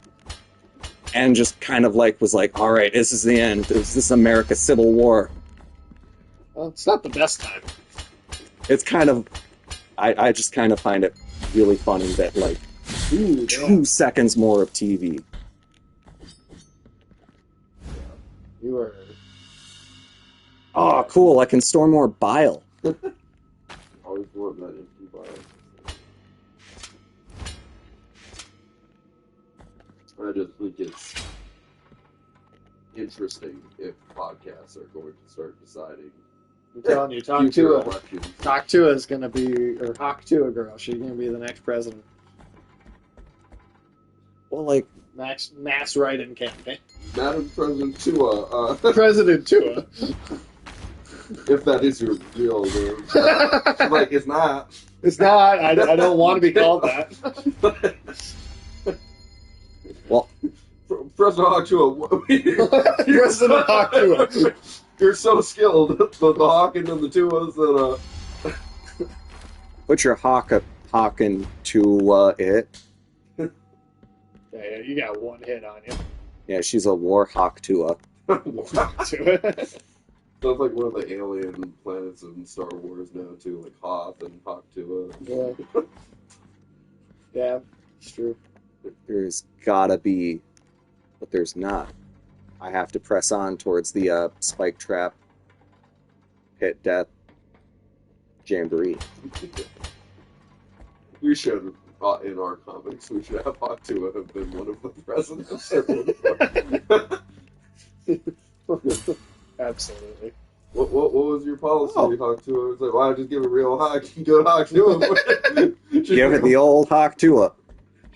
and just kind of like was like, all right, this is the end. This is America's Civil War. Well, it's not the best time. It's kind of, I just kind of find it really funny that like 2 seconds more of TV. You were. Oh, cool! I can store more bile. always want that empty bio? I just think it's interesting if podcasts are going to start deciding. I'm telling you, future elections. Talk to is going to be, or Hawk to a girl. She's going to be the next president. Well, like, Mass write-in campaign. Madam President Tua, President Tua. if that is your real name. Like, it's not. It's not. I don't want to be called that. well, President Hawk Tua, President Hawk Tua. You're so skilled. The Hawking and the Tuas that put your hawking to it. Yeah, you got one hit on you. Yeah, she's a war hawk Tua. Sounds like one of the alien planets in Star Wars now too, like Hoth and Hawk Tua. Yeah. Yeah, it's true. There's gotta be, but there's not. I have to press on towards the spike trap, hit death, jamboree. We should, in our comics, we should have Hawktua have been one of the presidents. Absolutely. What was your policy, Hawktua? It's like, why just give a real Hawk? Go Hawktua. Give it the old Hawktua.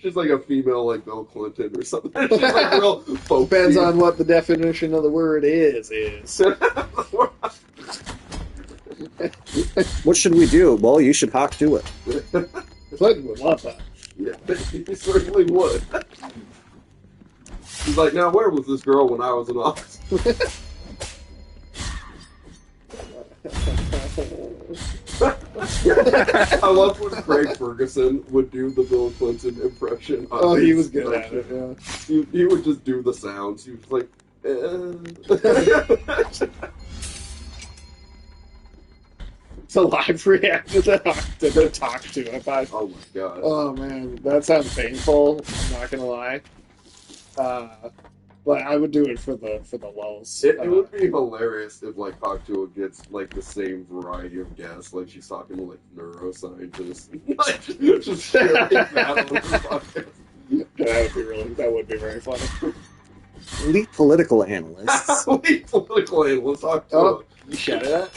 She's like a female, like Bill Clinton or something. She's like real folksy. Depends on what the definition of the word is. What should we do? Well, you should Hawktua. Clinton would love that. Yeah, he certainly would. He's like, now where was this girl when I was in office? I love when Craig Ferguson would do the Bill Clinton impression. Oh, he was good at it, yeah. He would just do the sounds. He was like, It's a live reaction to talk to if I. Oh my god. Oh man, that sounds painful. I'm not gonna lie. But I would do it for the lulls. It would be hilarious if like Hawktua gets like the same variety of guests, like she's talking to like neuroscientists, like just sharing that on the podcast. That would be very funny. Elite political analysts. Elite political analysts, Hawktua. Oh, you shouted at?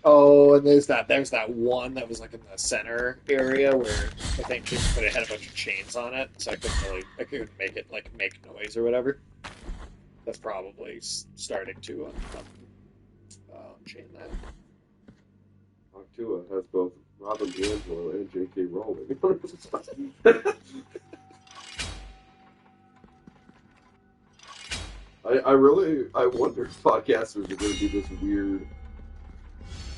Oh, and there's that one that was like in the center area where I think it had a bunch of chains on it, so I couldn't make it like make noise or whatever. That's probably starting to chain that. Hawktua has both Robin DiAngelo and J.K. Rowling. I wonder if podcasters are going to be this weird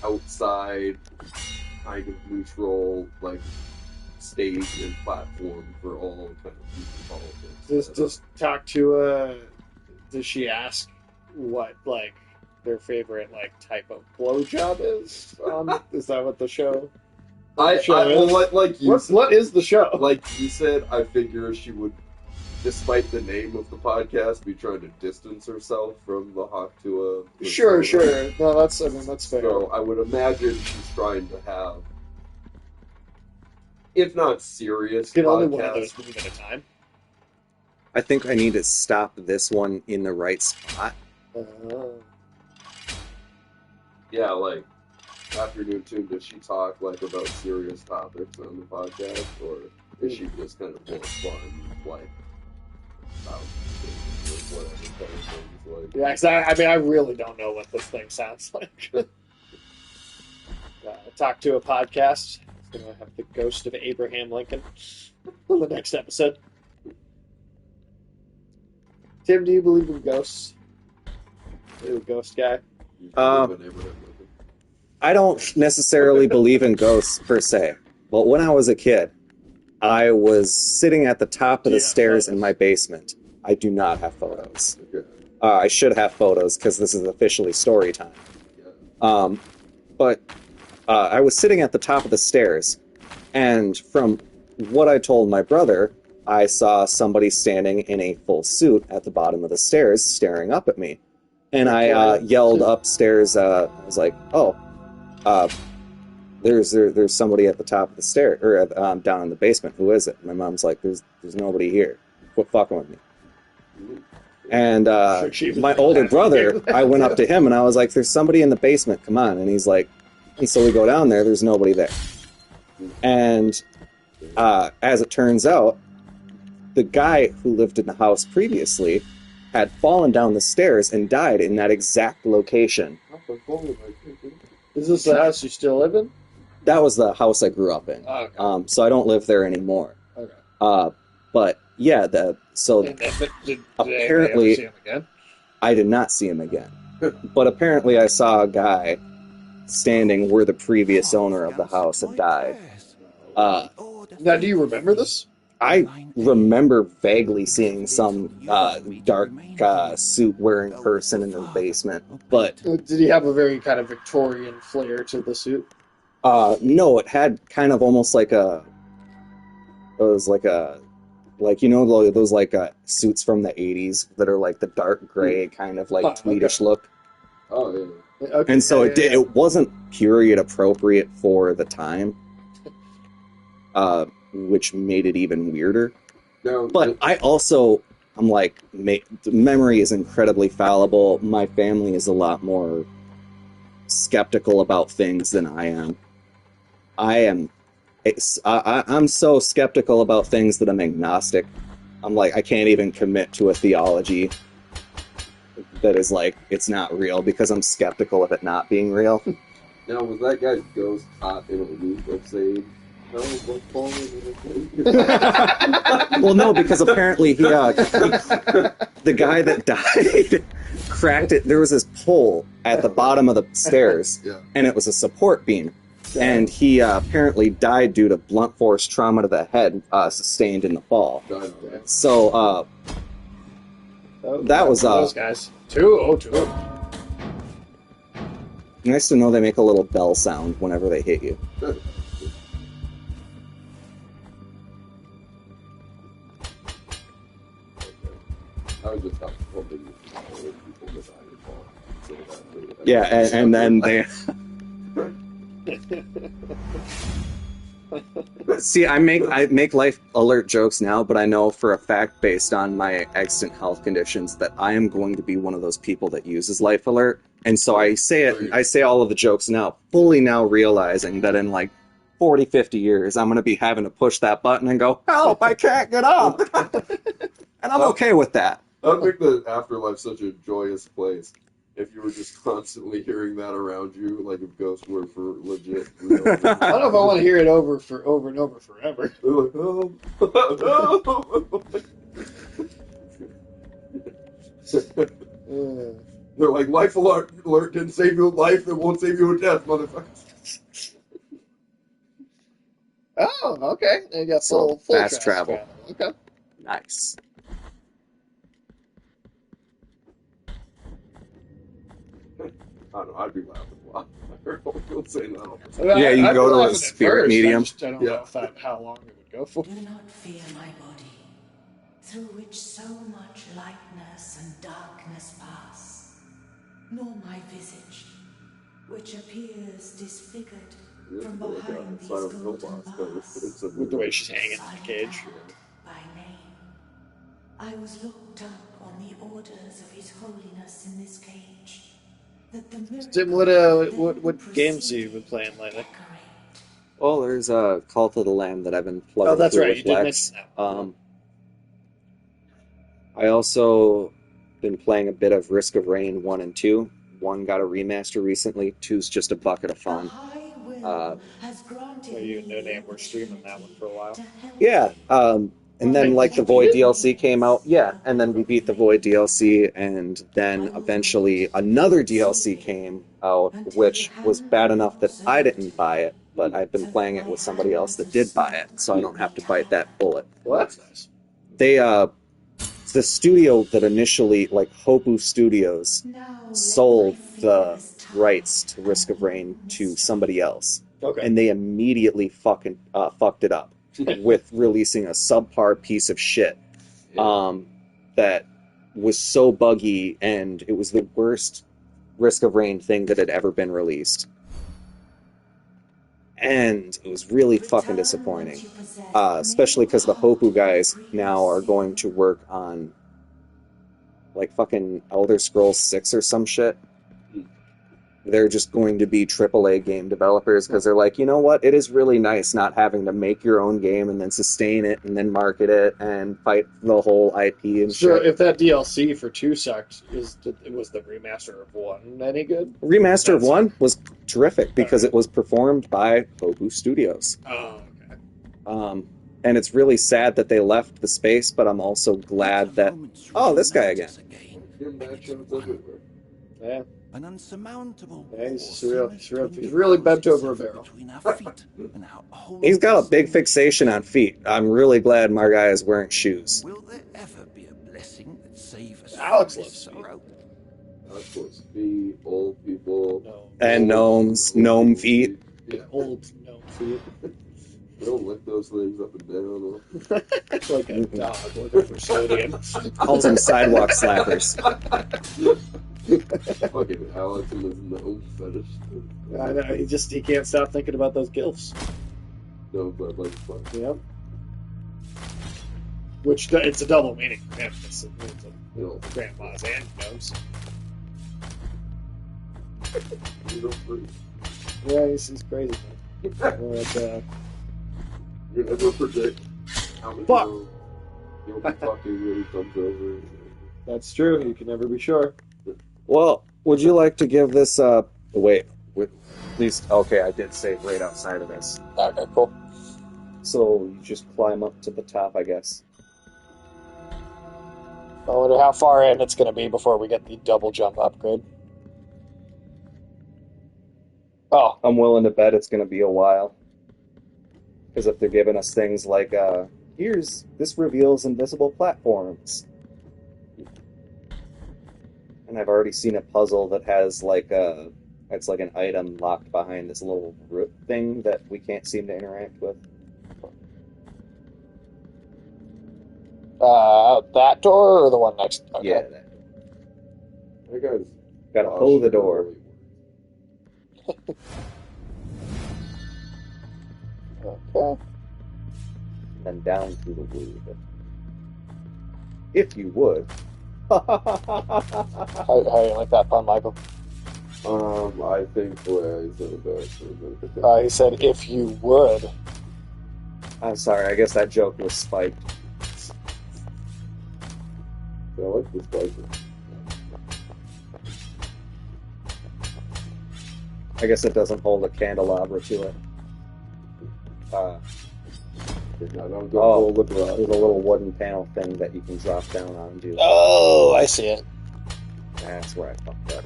outside kind of neutral like stage and platform for all kind of future politics. Just talk to does she ask what like their favorite like type of blowjob is? Is that what the show? Like you said, what is the show? Like you said, I figure she would, despite the name of the podcast, be trying to distance herself from the Hawktua. Sure. No, that's fair. So I would imagine she's trying to have, if not serious, get only one of those move at a time. I think I need to stop this one in the right spot. Yeah, like afternoon tune. Does she talk like about serious topics on the podcast, or is she just kind of more fun, like about whatever kind of things? Like, yeah, because I really don't know what this thing sounds like. Talk to a podcast. It's gonna have the ghost of Abraham Lincoln on the next episode. Tim, do you believe in ghosts? Are you a ghost guy? I don't necessarily believe in ghosts per se, but when I was a kid, I was sitting at the top of the stairs in my basement. I do not have photos. I should have photos because this is officially story time. But I was sitting at the top of the stairs, and from what I told my brother, I saw somebody standing in a full suit at the bottom of the stairs staring up at me. And I yelled upstairs, I was like, oh, there's somebody at the top of the stairs, or down in the basement. Who is it? My mom's like, there's nobody here. Quit fucking with me. And my older brother, I went up to him and I was like, there's somebody in the basement, come on. And he's like, and so we go down there, there's nobody there. And as it turns out, the guy who lived in the house previously had fallen down the stairs and died in that exact location. Is this the house you still live in? That was the house I grew up in. Oh, okay. So I don't live there anymore. Okay. But yeah, Did apparently they ever see him again? I did not see him again. But apparently I saw a guy standing where the previous owner of the house had died. Now, do you remember this? I remember vaguely seeing some dark suit-wearing person in the basement, but Did he have a very kind of Victorian flair to the suit? No, it had kind of almost like a. It was like a, like, you know, those like suits from the '80s that are like the dark gray kind of like tweedish look. Oh yeah. Okay, And so yeah. it wasn't period appropriate for the time, which made it even weirder. No, But I'm like, memory is incredibly fallible. My family is a lot more skeptical about things than I am. I'm so skeptical about things that I'm agnostic. I'm like, I can't even commit to a theology that is like, it's not real because I'm skeptical of it not being real. Now, was that guy's ghost caught in a loop of saying, "No, what's falling in Well, no, because apparently the guy that died cracked it. There was this pole at the bottom of the stairs, and it was a support beam. And he apparently died due to blunt force trauma to the head sustained in the fall. So that was those guys. Two. Nice to know they make a little bell sound whenever they hit you. I was just hoping people that I recall. Yeah, and then they. See, I make life alert jokes now, but I know for a fact, based on my extant health conditions, that I am going to be one of those people that uses life alert. And so I say all of the jokes now, fully now realizing that in like 40, 50 years, I'm going to be having to push that button and go, help, I can't get up. And I'm okay with that. That would make the afterlife such a joyous place if you were just constantly hearing that around you, like if ghosts were for legit real. I don't know if I want to hear it over and over forever. They're like, life alert didn't save you a life, it won't save you a death, motherfucker. Oh, okay. They got So, full fast travel. Okay. Nice. I don't know, I'd be laughing a lot. I heard people saying that all the time. Yeah, you I'd go be to a laughing at spirit first. medium. I don't know how long it would go for. Do not fear my body, through which so much lightness and darkness pass, nor my visage, which appears disfigured from behind these golden bars. With the way she's hanging in the cage. By name, I was looked up on the orders of His Holiness in this cage. That the Tim, what games have you been playing lately? Well, there's a Cult of the Lamb that I've been plugging that's through right. with You did Lex. mention that. I also been playing a bit of Risk of Rain 1 and 2. 1 got a remaster recently. 2's just a bucket of fun. You no name, we're streaming that one for a while. Yeah, and then like the Void DLC came out. Yeah, and then we beat the Void DLC, and then eventually another DLC came out, which was bad enough that I didn't buy it, but I've been playing it with somebody else that did buy it, so I don't have to bite that bullet. Well, that's nice. They, the studio that initially, like Hopu Studios, sold the rights to Risk of Rain to somebody else. Okay. And they immediately fucked it up with releasing a subpar piece of shit that was so buggy, and it was the worst Risk of Rain thing that had ever been released. And it was really fucking disappointing. Especially because the Hopu guys now are going to work on like fucking Elder Scrolls 6 or some shit. They're just going to be AAA game developers because they're like, you know what? It is really nice not having to make your own game and then sustain it and then market it and fight the whole IP and so shit. If that DLC for 2 sucked, was the remaster of 1 any good? Remaster of 1 was terrific because it was performed by Hopu Studios. Oh, okay. And it's really sad that they left the space, but I'm also glad that... Oh, this guy again. Yeah. An unsurmountable He's really bent over a barrel. He's got a big fixation on feet. I'm really glad my guy is wearing shoes. Will there ever be a blessing that saves us Alex from loves this sorrow? Alex loves feet, old people. And gnomes, gnome feet. Yeah. Old gnome feet. They don't lick those things up and down. Like a dog looking for sodium. Calls them sidewalk slappers. Fucking Alex and his gnome fetish. I know, he can't stop thinking about those gilfs. No, but like, fuck. Yep. Which, it's a double meaning for him. It's You know, grandmas and gnomes. you know, free. Yeah, he's crazy, man. But, You never predict how much Fuck. you'll be fucking when he comes over. that's true. You can never be sure. Well, would you like to give this wait, at least okay, I did save right outside of this. Okay, cool. So you just climb up to the top, I guess. I wonder how far in it's going to be before we get the double jump upgrade. Oh, I'm willing to bet it's going to be a while. Because if they're giving us things like, this reveals invisible platforms. And I've already seen a puzzle that has it's like an item locked behind this little root thing that we can't seem to interact with. that door or the one next? Okay. Yeah, That guy's gotta pull the door. Okay. And then down through the wood. If you would. How do you like that pun, Michael? I think the way I said it for a minute. He said, if you would. I'm sorry, I guess that joke was spiked. I like this biker. I guess it doesn't hold a candelabra to it. I don't go Oh, look around. there's a little wooden panel thing that you can drop down onto. Oh, I see it. That's where I fucked up.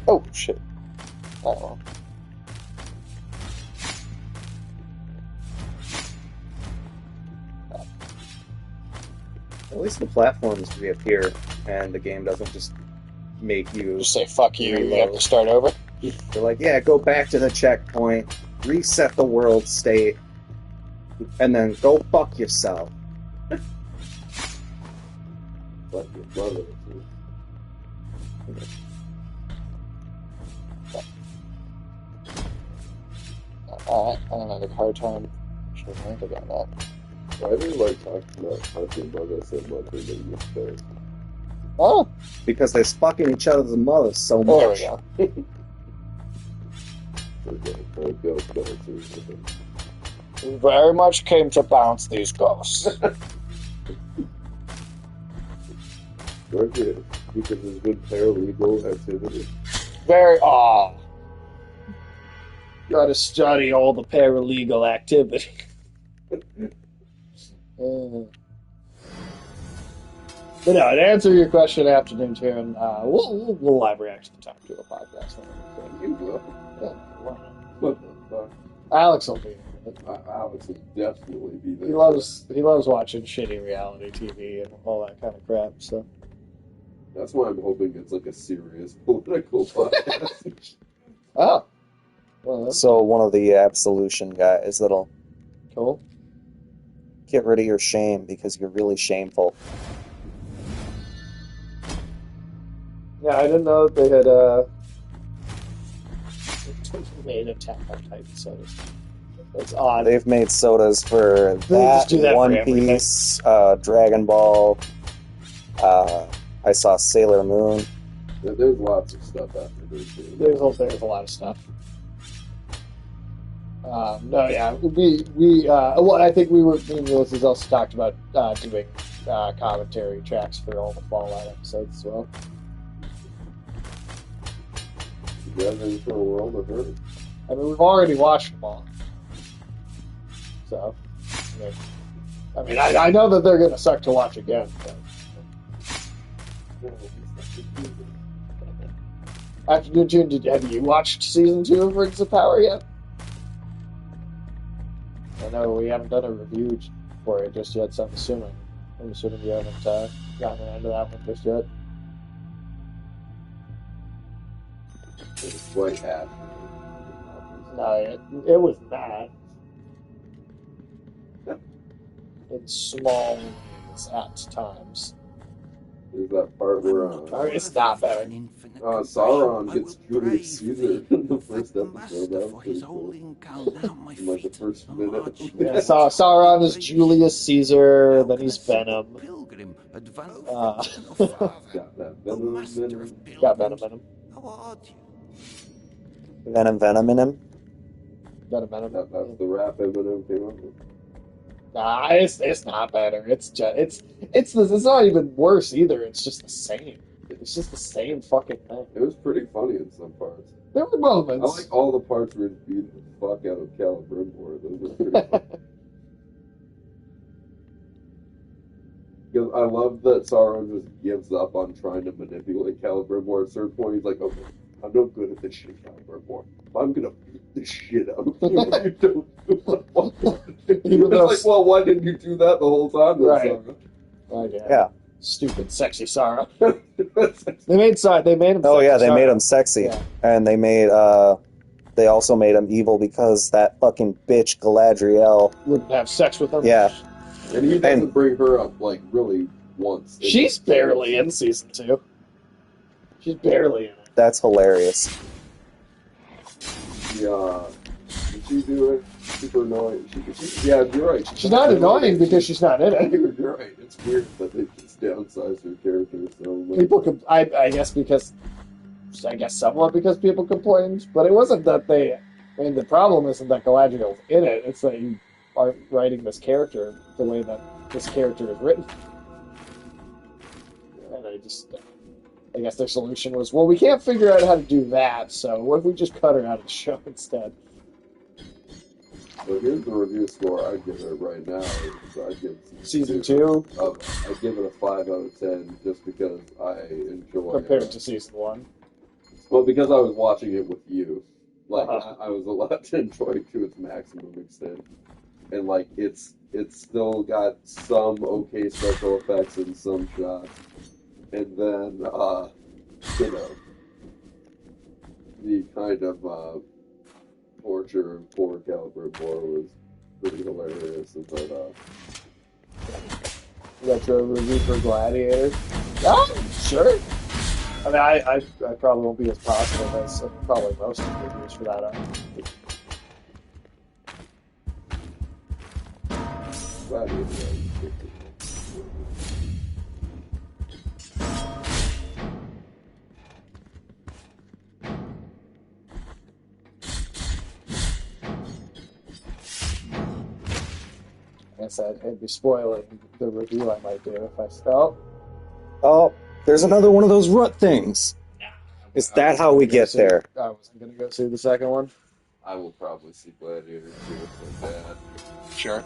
Oh, shit. Oh. At least the platforms reappear, and the game doesn't just make you... Just say, fuck you, you Reload. have to start over. They're like, yeah, go back to the checkpoint, reset the world state, and then go fuck yourself. Like your brother. Alright, I'm gonna have a hard time thinking about that. I really like talking about punching about that so much and then you start. Oh, Because they're fucking each other's mothers so there much. we go. We very much came to bounce these ghosts. Because there's good paralegal activity. Very, gotta study all the paralegal activity. But no, to answer your question, Afternoon Tune, we'll live react to the Time to a podcast. You will. Yeah, why not? What the fuck? Alex will be. Alex will definitely be there. He loves watching shitty reality TV and all that kind of crap. So That's why I'm hoping it's like a serious political podcast. oh, well, that's So one of the absolution guys that'll cool. get rid of your shame because you're really shameful. Yeah, I didn't know that they had made Attack on Titan sodas. That's odd. They've made sodas for They just do that for One everything. Piece, Dragon Ball. I saw Sailor Moon. There's lots of stuff after this. There's a lot of stuff. No, yeah, well, I think me and Ulysses also talked about doing commentary tracks for all the Fallout episodes as well. You guys ready for a world of hurt? I mean, we've already watched them all, so I know that they're gonna suck to watch again. But Afternoon Tune, have you watched season 2 of Rings of Power yet? I know we haven't done a review for it just yet, so I'm assuming you haven't gotten into that one just yet. Like half. No, it was not. In small ways at times. There's that part where It's not better. Sauron gets Julius Caesar in the first episode. That was pretty cool. In like the first minute. Yeah, Sauron is Julius Caesar, then he's Venom. Got that venom. Got Venom in him. Venom in him. Venom. That's the rap Eminem came up with. Nah, it's not better. It's not even worse either. It's just the same. It's just the same fucking thing. It was pretty funny in some parts. There were moments. I like all the parts where he's beating the fuck out of Celebrimbor. Those were pretty funny. Because I love that Sauron just gives up on trying to manipulate Celebrimbor. At a certain point, he's like, okay, I'm no good at this shit, Celebrimbor. I'm gonna beat the shit out of you when you don't do what I want to do. It's like, well, why didn't you do that the whole time? Then, Right. Sauron? Yeah. Stupid, sexy Sauron. They made him. Oh sexy yeah, they Sauron. made him sexy, Yeah. and they also made him evil because that fucking bitch Galadriel. Wouldn't have sex with him. Yeah, And he doesn't bring her up, like, really once. She's barely in season 2. She's barely in it. that's hilarious. Yeah. Did she do it? Super annoying. Yeah, you're right. She's not annoying because she's not in it. You're right. It's weird that they just downsized her character so much. People, I guess somewhat because people complained, but it wasn't that they. I mean, the problem isn't that Galadriel's in it; it's that you aren't writing this character the way that this character is written. And I guess their solution was, well, we can't figure out how to do that, so what if we just cut her out of the show instead? Well, here's the review score I'd give it right now. I'd give Season 2 I'd give it a 5 out of 10 just because I enjoy compared to season 1. Well, because I was watching it with you. Like, Uh-huh. I was allowed to enjoy it to its maximum extent. And, like, it's still got some okay special effects in some shots. And then, you know, the kind of, torture of poor Celebrimbor was pretty hilarious. But, Retro review for Gladiator. Sure. I mean, I probably won't be as positive as probably most of the reviews for that. I said it'd be spoiling the review I might do if I stop. Oh, there's another one of those rut things. Is that how we get there? I wasn't going to go see the second one. I will probably see Gladiator 2 if they're bad. Sure.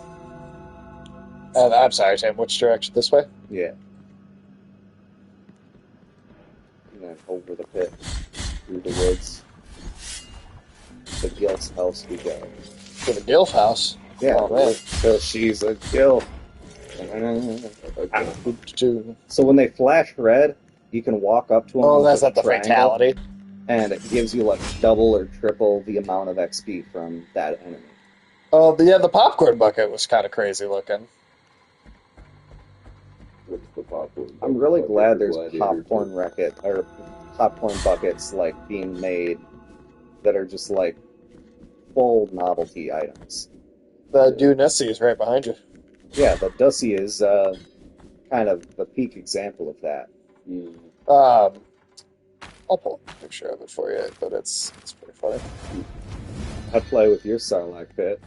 I'm sorry, Sam. Which direction? This way? Yeah. And then over the pit, through the woods. The Gil's house we go. To the Gilf house. Yeah, Oh, man. so she's a Gil. So when they flash red, you can walk up to them. Oh, with that's a not the triangle, fatality. and it gives you like double or triple the amount of XP from that enemy. Oh, the popcorn bucket was kind of crazy looking. What's the popcorn? I'm really glad there's Gladiator popcorn buckets like being made that are just like full novelty items. The Dunessi is right behind you. Yeah, the Dusty is kind of the peak example of that. I'll pull a picture of it for you, but it's pretty funny. I'd play with your Sarlacc pit.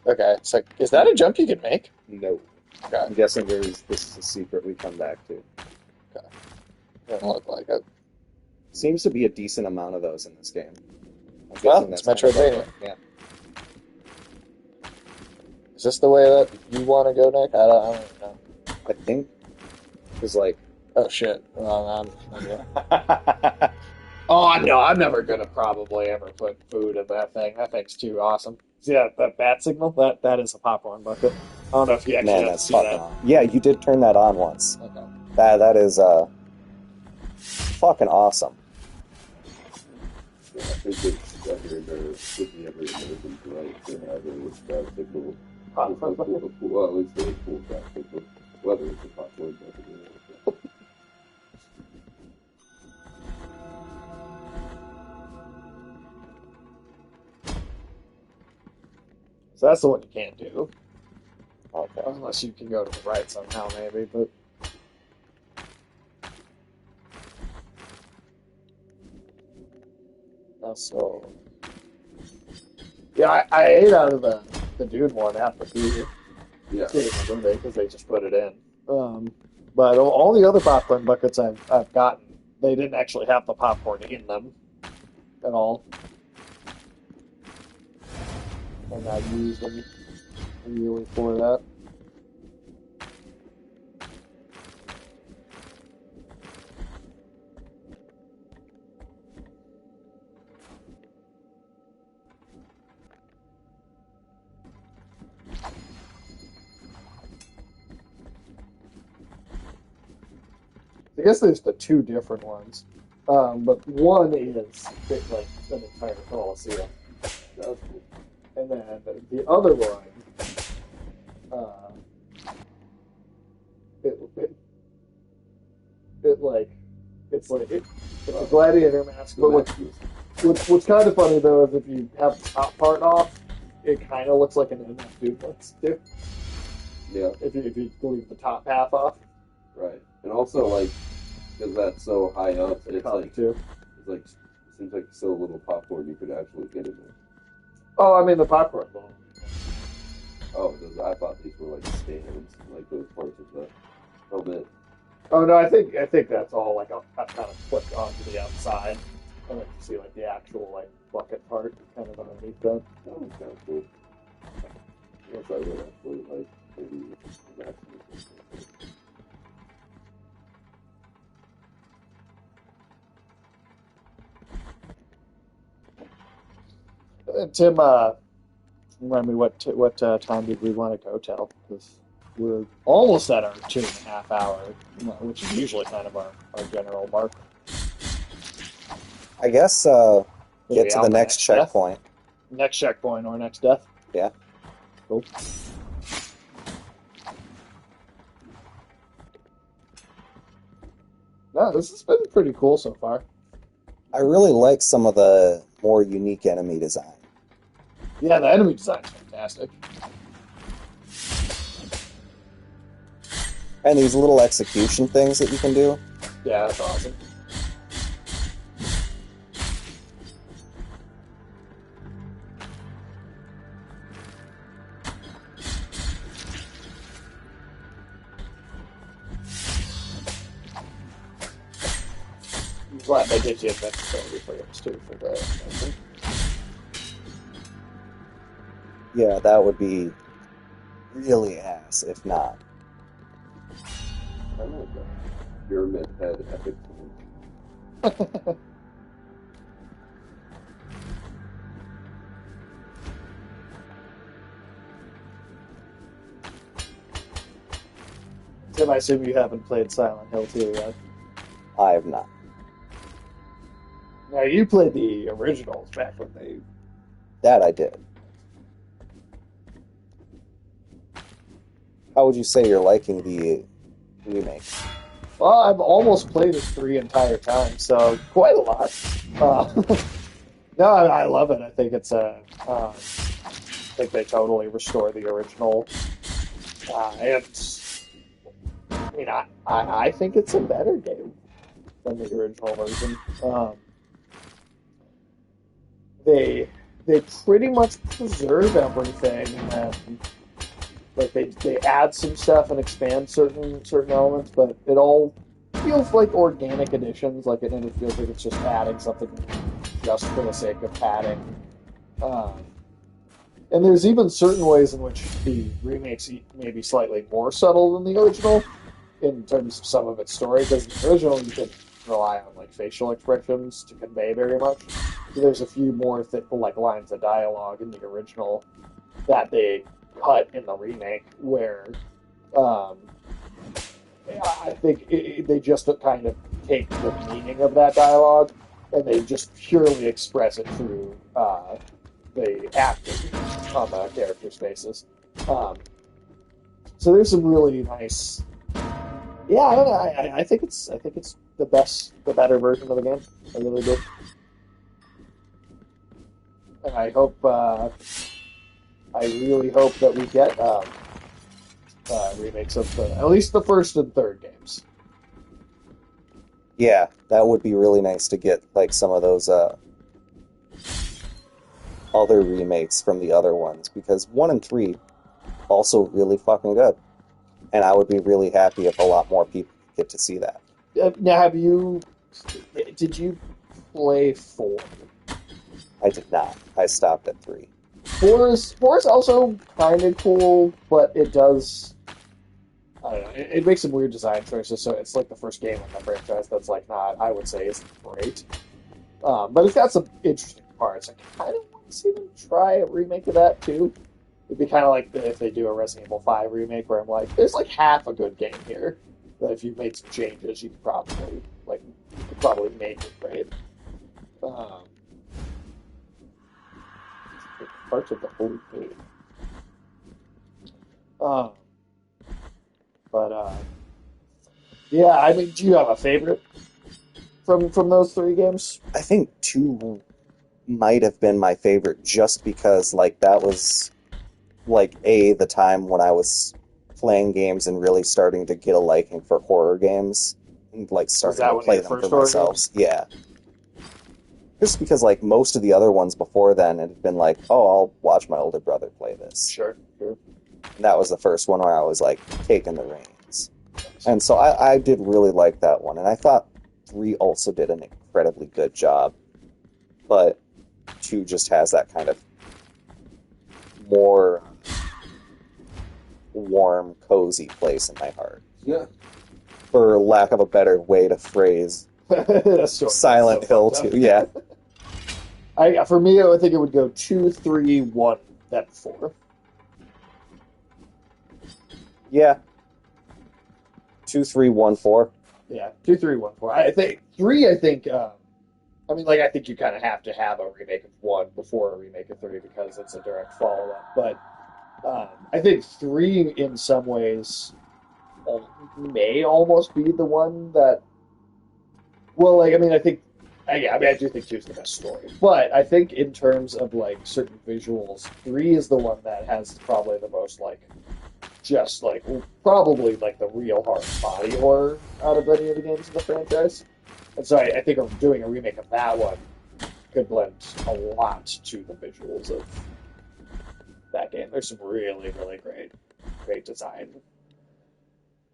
Okay, it's like, is that a jump you can make? No. Okay, I'm guessing this is a secret we come back to. doesn't look like it. Seems to be a decent amount of those in this game. I'm Well, guessing it's that's kind of Metroidvania. like- yeah. Is this the way that you want to go, Nick? I don't know. I think it's like Oh shit! Oh no, I'm never gonna probably ever put food in that thing. That thing's too awesome. Yeah, that bat signal, that is a popcorn bucket. I don't know if you actually man, have to that's see fucking that. on. Yeah, you did turn that on once. Okay. That is fucking awesome. Yeah, I think it's every American's right to have a crash signal. Well, at least a cool crash signal. Whether it's a popcorn or So that's the one you can't do. Okay. Unless you can go to the right somehow, maybe, but... So... Yeah, I ate out of the Dune one after the yeah. because they just put it in. But all the other popcorn buckets I've gotten, they didn't actually have the popcorn in them at all. And I used them really for that. I guess there's the two different ones. But one is like an entire Colosseum. That's cool. And then the other one, it's a gladiator mask. But what's kind of funny though is if you have the top part off, it kind of looks like an MF duplex too. Yeah. If you leave the top half off. Right. And also, like, because that's so high up, it's like, too. it seems like so little popcorn you could actually get in there. Oh, I mean the popcorn ball. Oh, I thought these were like stands, like those parts of the helmet. Oh no, I think that's all like a kind of flipped onto the outside. I like to see like the actual like bucket part kind of underneath that. That was kind of cool. Yes, I would actually like maybe Blasphemous. Tim, remind me what time did we want to go till? Because we're almost at our 2.5 hour, which is usually kind of our general mark. I guess get to the next checkpoint. Next checkpoint or next death? Yeah. Cool. No, this has been pretty cool so far. I really like some of the more unique enemy design. Yeah, the enemy design's fantastic. And these little execution things that you can do. Yeah, that's awesome. I'm glad they did the invincibility for us too for that. Yeah, that would be really ass if not. I like that. Pyramid head epic. Tim, I assume you haven't played Silent Hill 2 yet. I have not. Now, you played the originals back when they... That I did. How would you say you're liking the remake? Well, I've almost played it 3 entire times, so quite a lot. No, I love it. I think it's I think they totally restore the original. And I mean, I think it's a better game than the original version. They pretty much preserve everything, and like they add some stuff and expand certain elements, but it all feels like organic additions. Like it never feels like it's just adding something just for the sake of adding. And there's even certain ways in which the remakes may be slightly more subtle than the original in terms of some of its story. Because in the original, you could rely on like facial expressions to convey very much. So there's a few more like lines of dialogue in the original that they cut in the remake, where I think they just kind of take the meaning of that dialogue and they just purely express it through the acting on the characters' faces. So there's some really nice. Yeah, I don't know. I think it's the better version of the game. I really do. And I hope, I really hope that we get remakes of at least the first and third games. Yeah, that would be really nice to get like some of those other remakes from the other ones, because 1 and 3 also really fucking good. And I would be really happy if a lot more people get to see that. Now, did you play 4? I did not. I stopped at 3. 4 is also kind of cool, but it does. I don't know. It makes some weird design choices, so it's like the first game in the franchise that's like not. I would say isn't great, but it's got some interesting parts. I kind of want to see them try a remake of that too. It'd be kind of like if they do a Resident Evil 5 remake, where I'm like, there's like half a good game here that if you made some changes, you could probably make it great. Parts of the whole game. But yeah, I mean, do you have a favorite from those 3 games? I think 2 might have been my favorite just because like that was like the time when I was playing games and really starting to get a liking for horror games and like starting to play them for myself. Yeah. Just because like most of the other ones before then it had been like, oh, I'll watch my older brother play this. Sure. And that was the first one where I was like taking the reins. And so I did really like that one. And I thought 3 also did an incredibly good job. But 2 just has that kind of more warm, cozy place in my heart. Yeah. For lack of a better way to phrase Silent Hill 2. Yeah. For me, I think it would go 2, 3, 1, then 4. Yeah. 2, 3, 1, 4. Yeah, 2, 3, 1, 4. I think 3. I think. I mean, like, I think you kind of have to have a remake of 1 before a remake of 3 because it's a direct follow-up. But I think 3, in some ways, may almost be the one that. Well, like, I mean, I think. I do think 2 is the best story. But I think in terms of like certain visuals, 3 is the one that has probably the most like. Just like probably like the real hard body horror out of any of the games in the franchise, and so I think doing a remake of that one could blend a lot to the visuals of that game. There's some really great design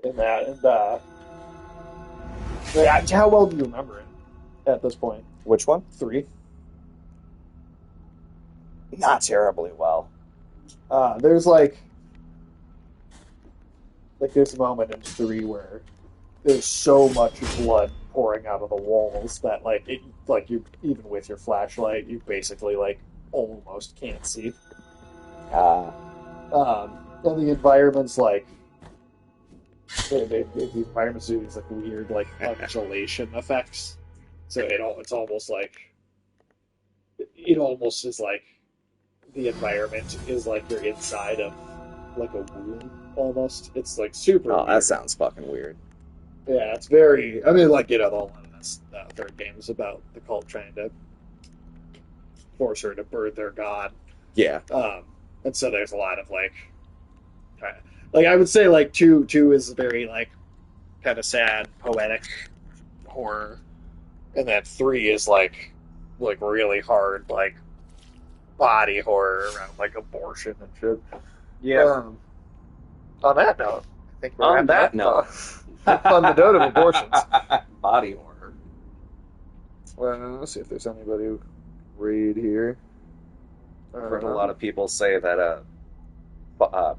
in that, and how well do you remember it at this point? Which one? 3. Not terribly well. There's there's a moment in 3 where there's so much blood pouring out of the walls that you even with your flashlight you basically almost can't see. And the environment's the environment's doing these weird undulation effects. So it's almost it almost is like the environment is like you're inside of like a womb almost. It's super. Oh, weird. that sounds fucking weird. Yeah, it's very. I mean, a lot of this third game is about the cult trying to force her to birth their god. Yeah. And so there's a lot of I would say two is very kind of sad, poetic horror, and then 3 is really hard body horror around abortion and shit. Yeah. On that note, I think we're On that note, on the note of abortions. body horror. Well, let's see if there's anybody who read here. I've heard a lot of people say that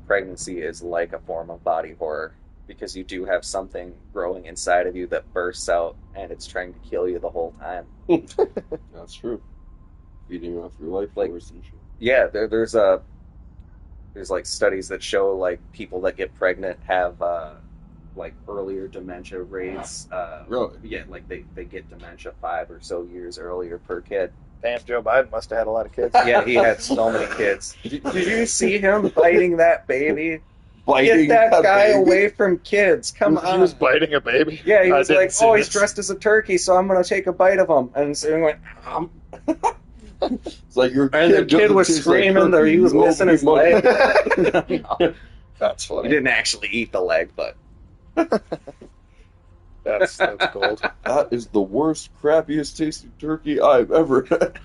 pregnancy is like a form of body horror because you do have something growing inside of you that bursts out and it's trying to kill you the whole time. That's true. Feeding off your life force and shit. Yeah, there's studies that show people that get pregnant have like earlier dementia rates. Really? Yeah, like they get dementia 5 or so years earlier per kid. Damn, Joe Biden must have had a lot of kids. Yeah, he had so many kids. Did you see him biting that baby? Biting Get that guy baby. away from kids. Come on. He was biting a baby. Yeah, he I was didn't like, see oh, he's this. dressed as a turkey, so I'm going to take a bite of him. And so he went, It's like your and the kid kid was doesn't taste like screaming that turkey, he was you owe missing me his money. leg. That's He funny. didn't actually eat the leg, but That's gold. That is the worst, crappiest tasting turkey I've ever had.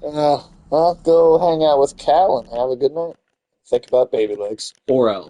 I'll go hang out with Cal and have a good night. Think about baby legs. or else.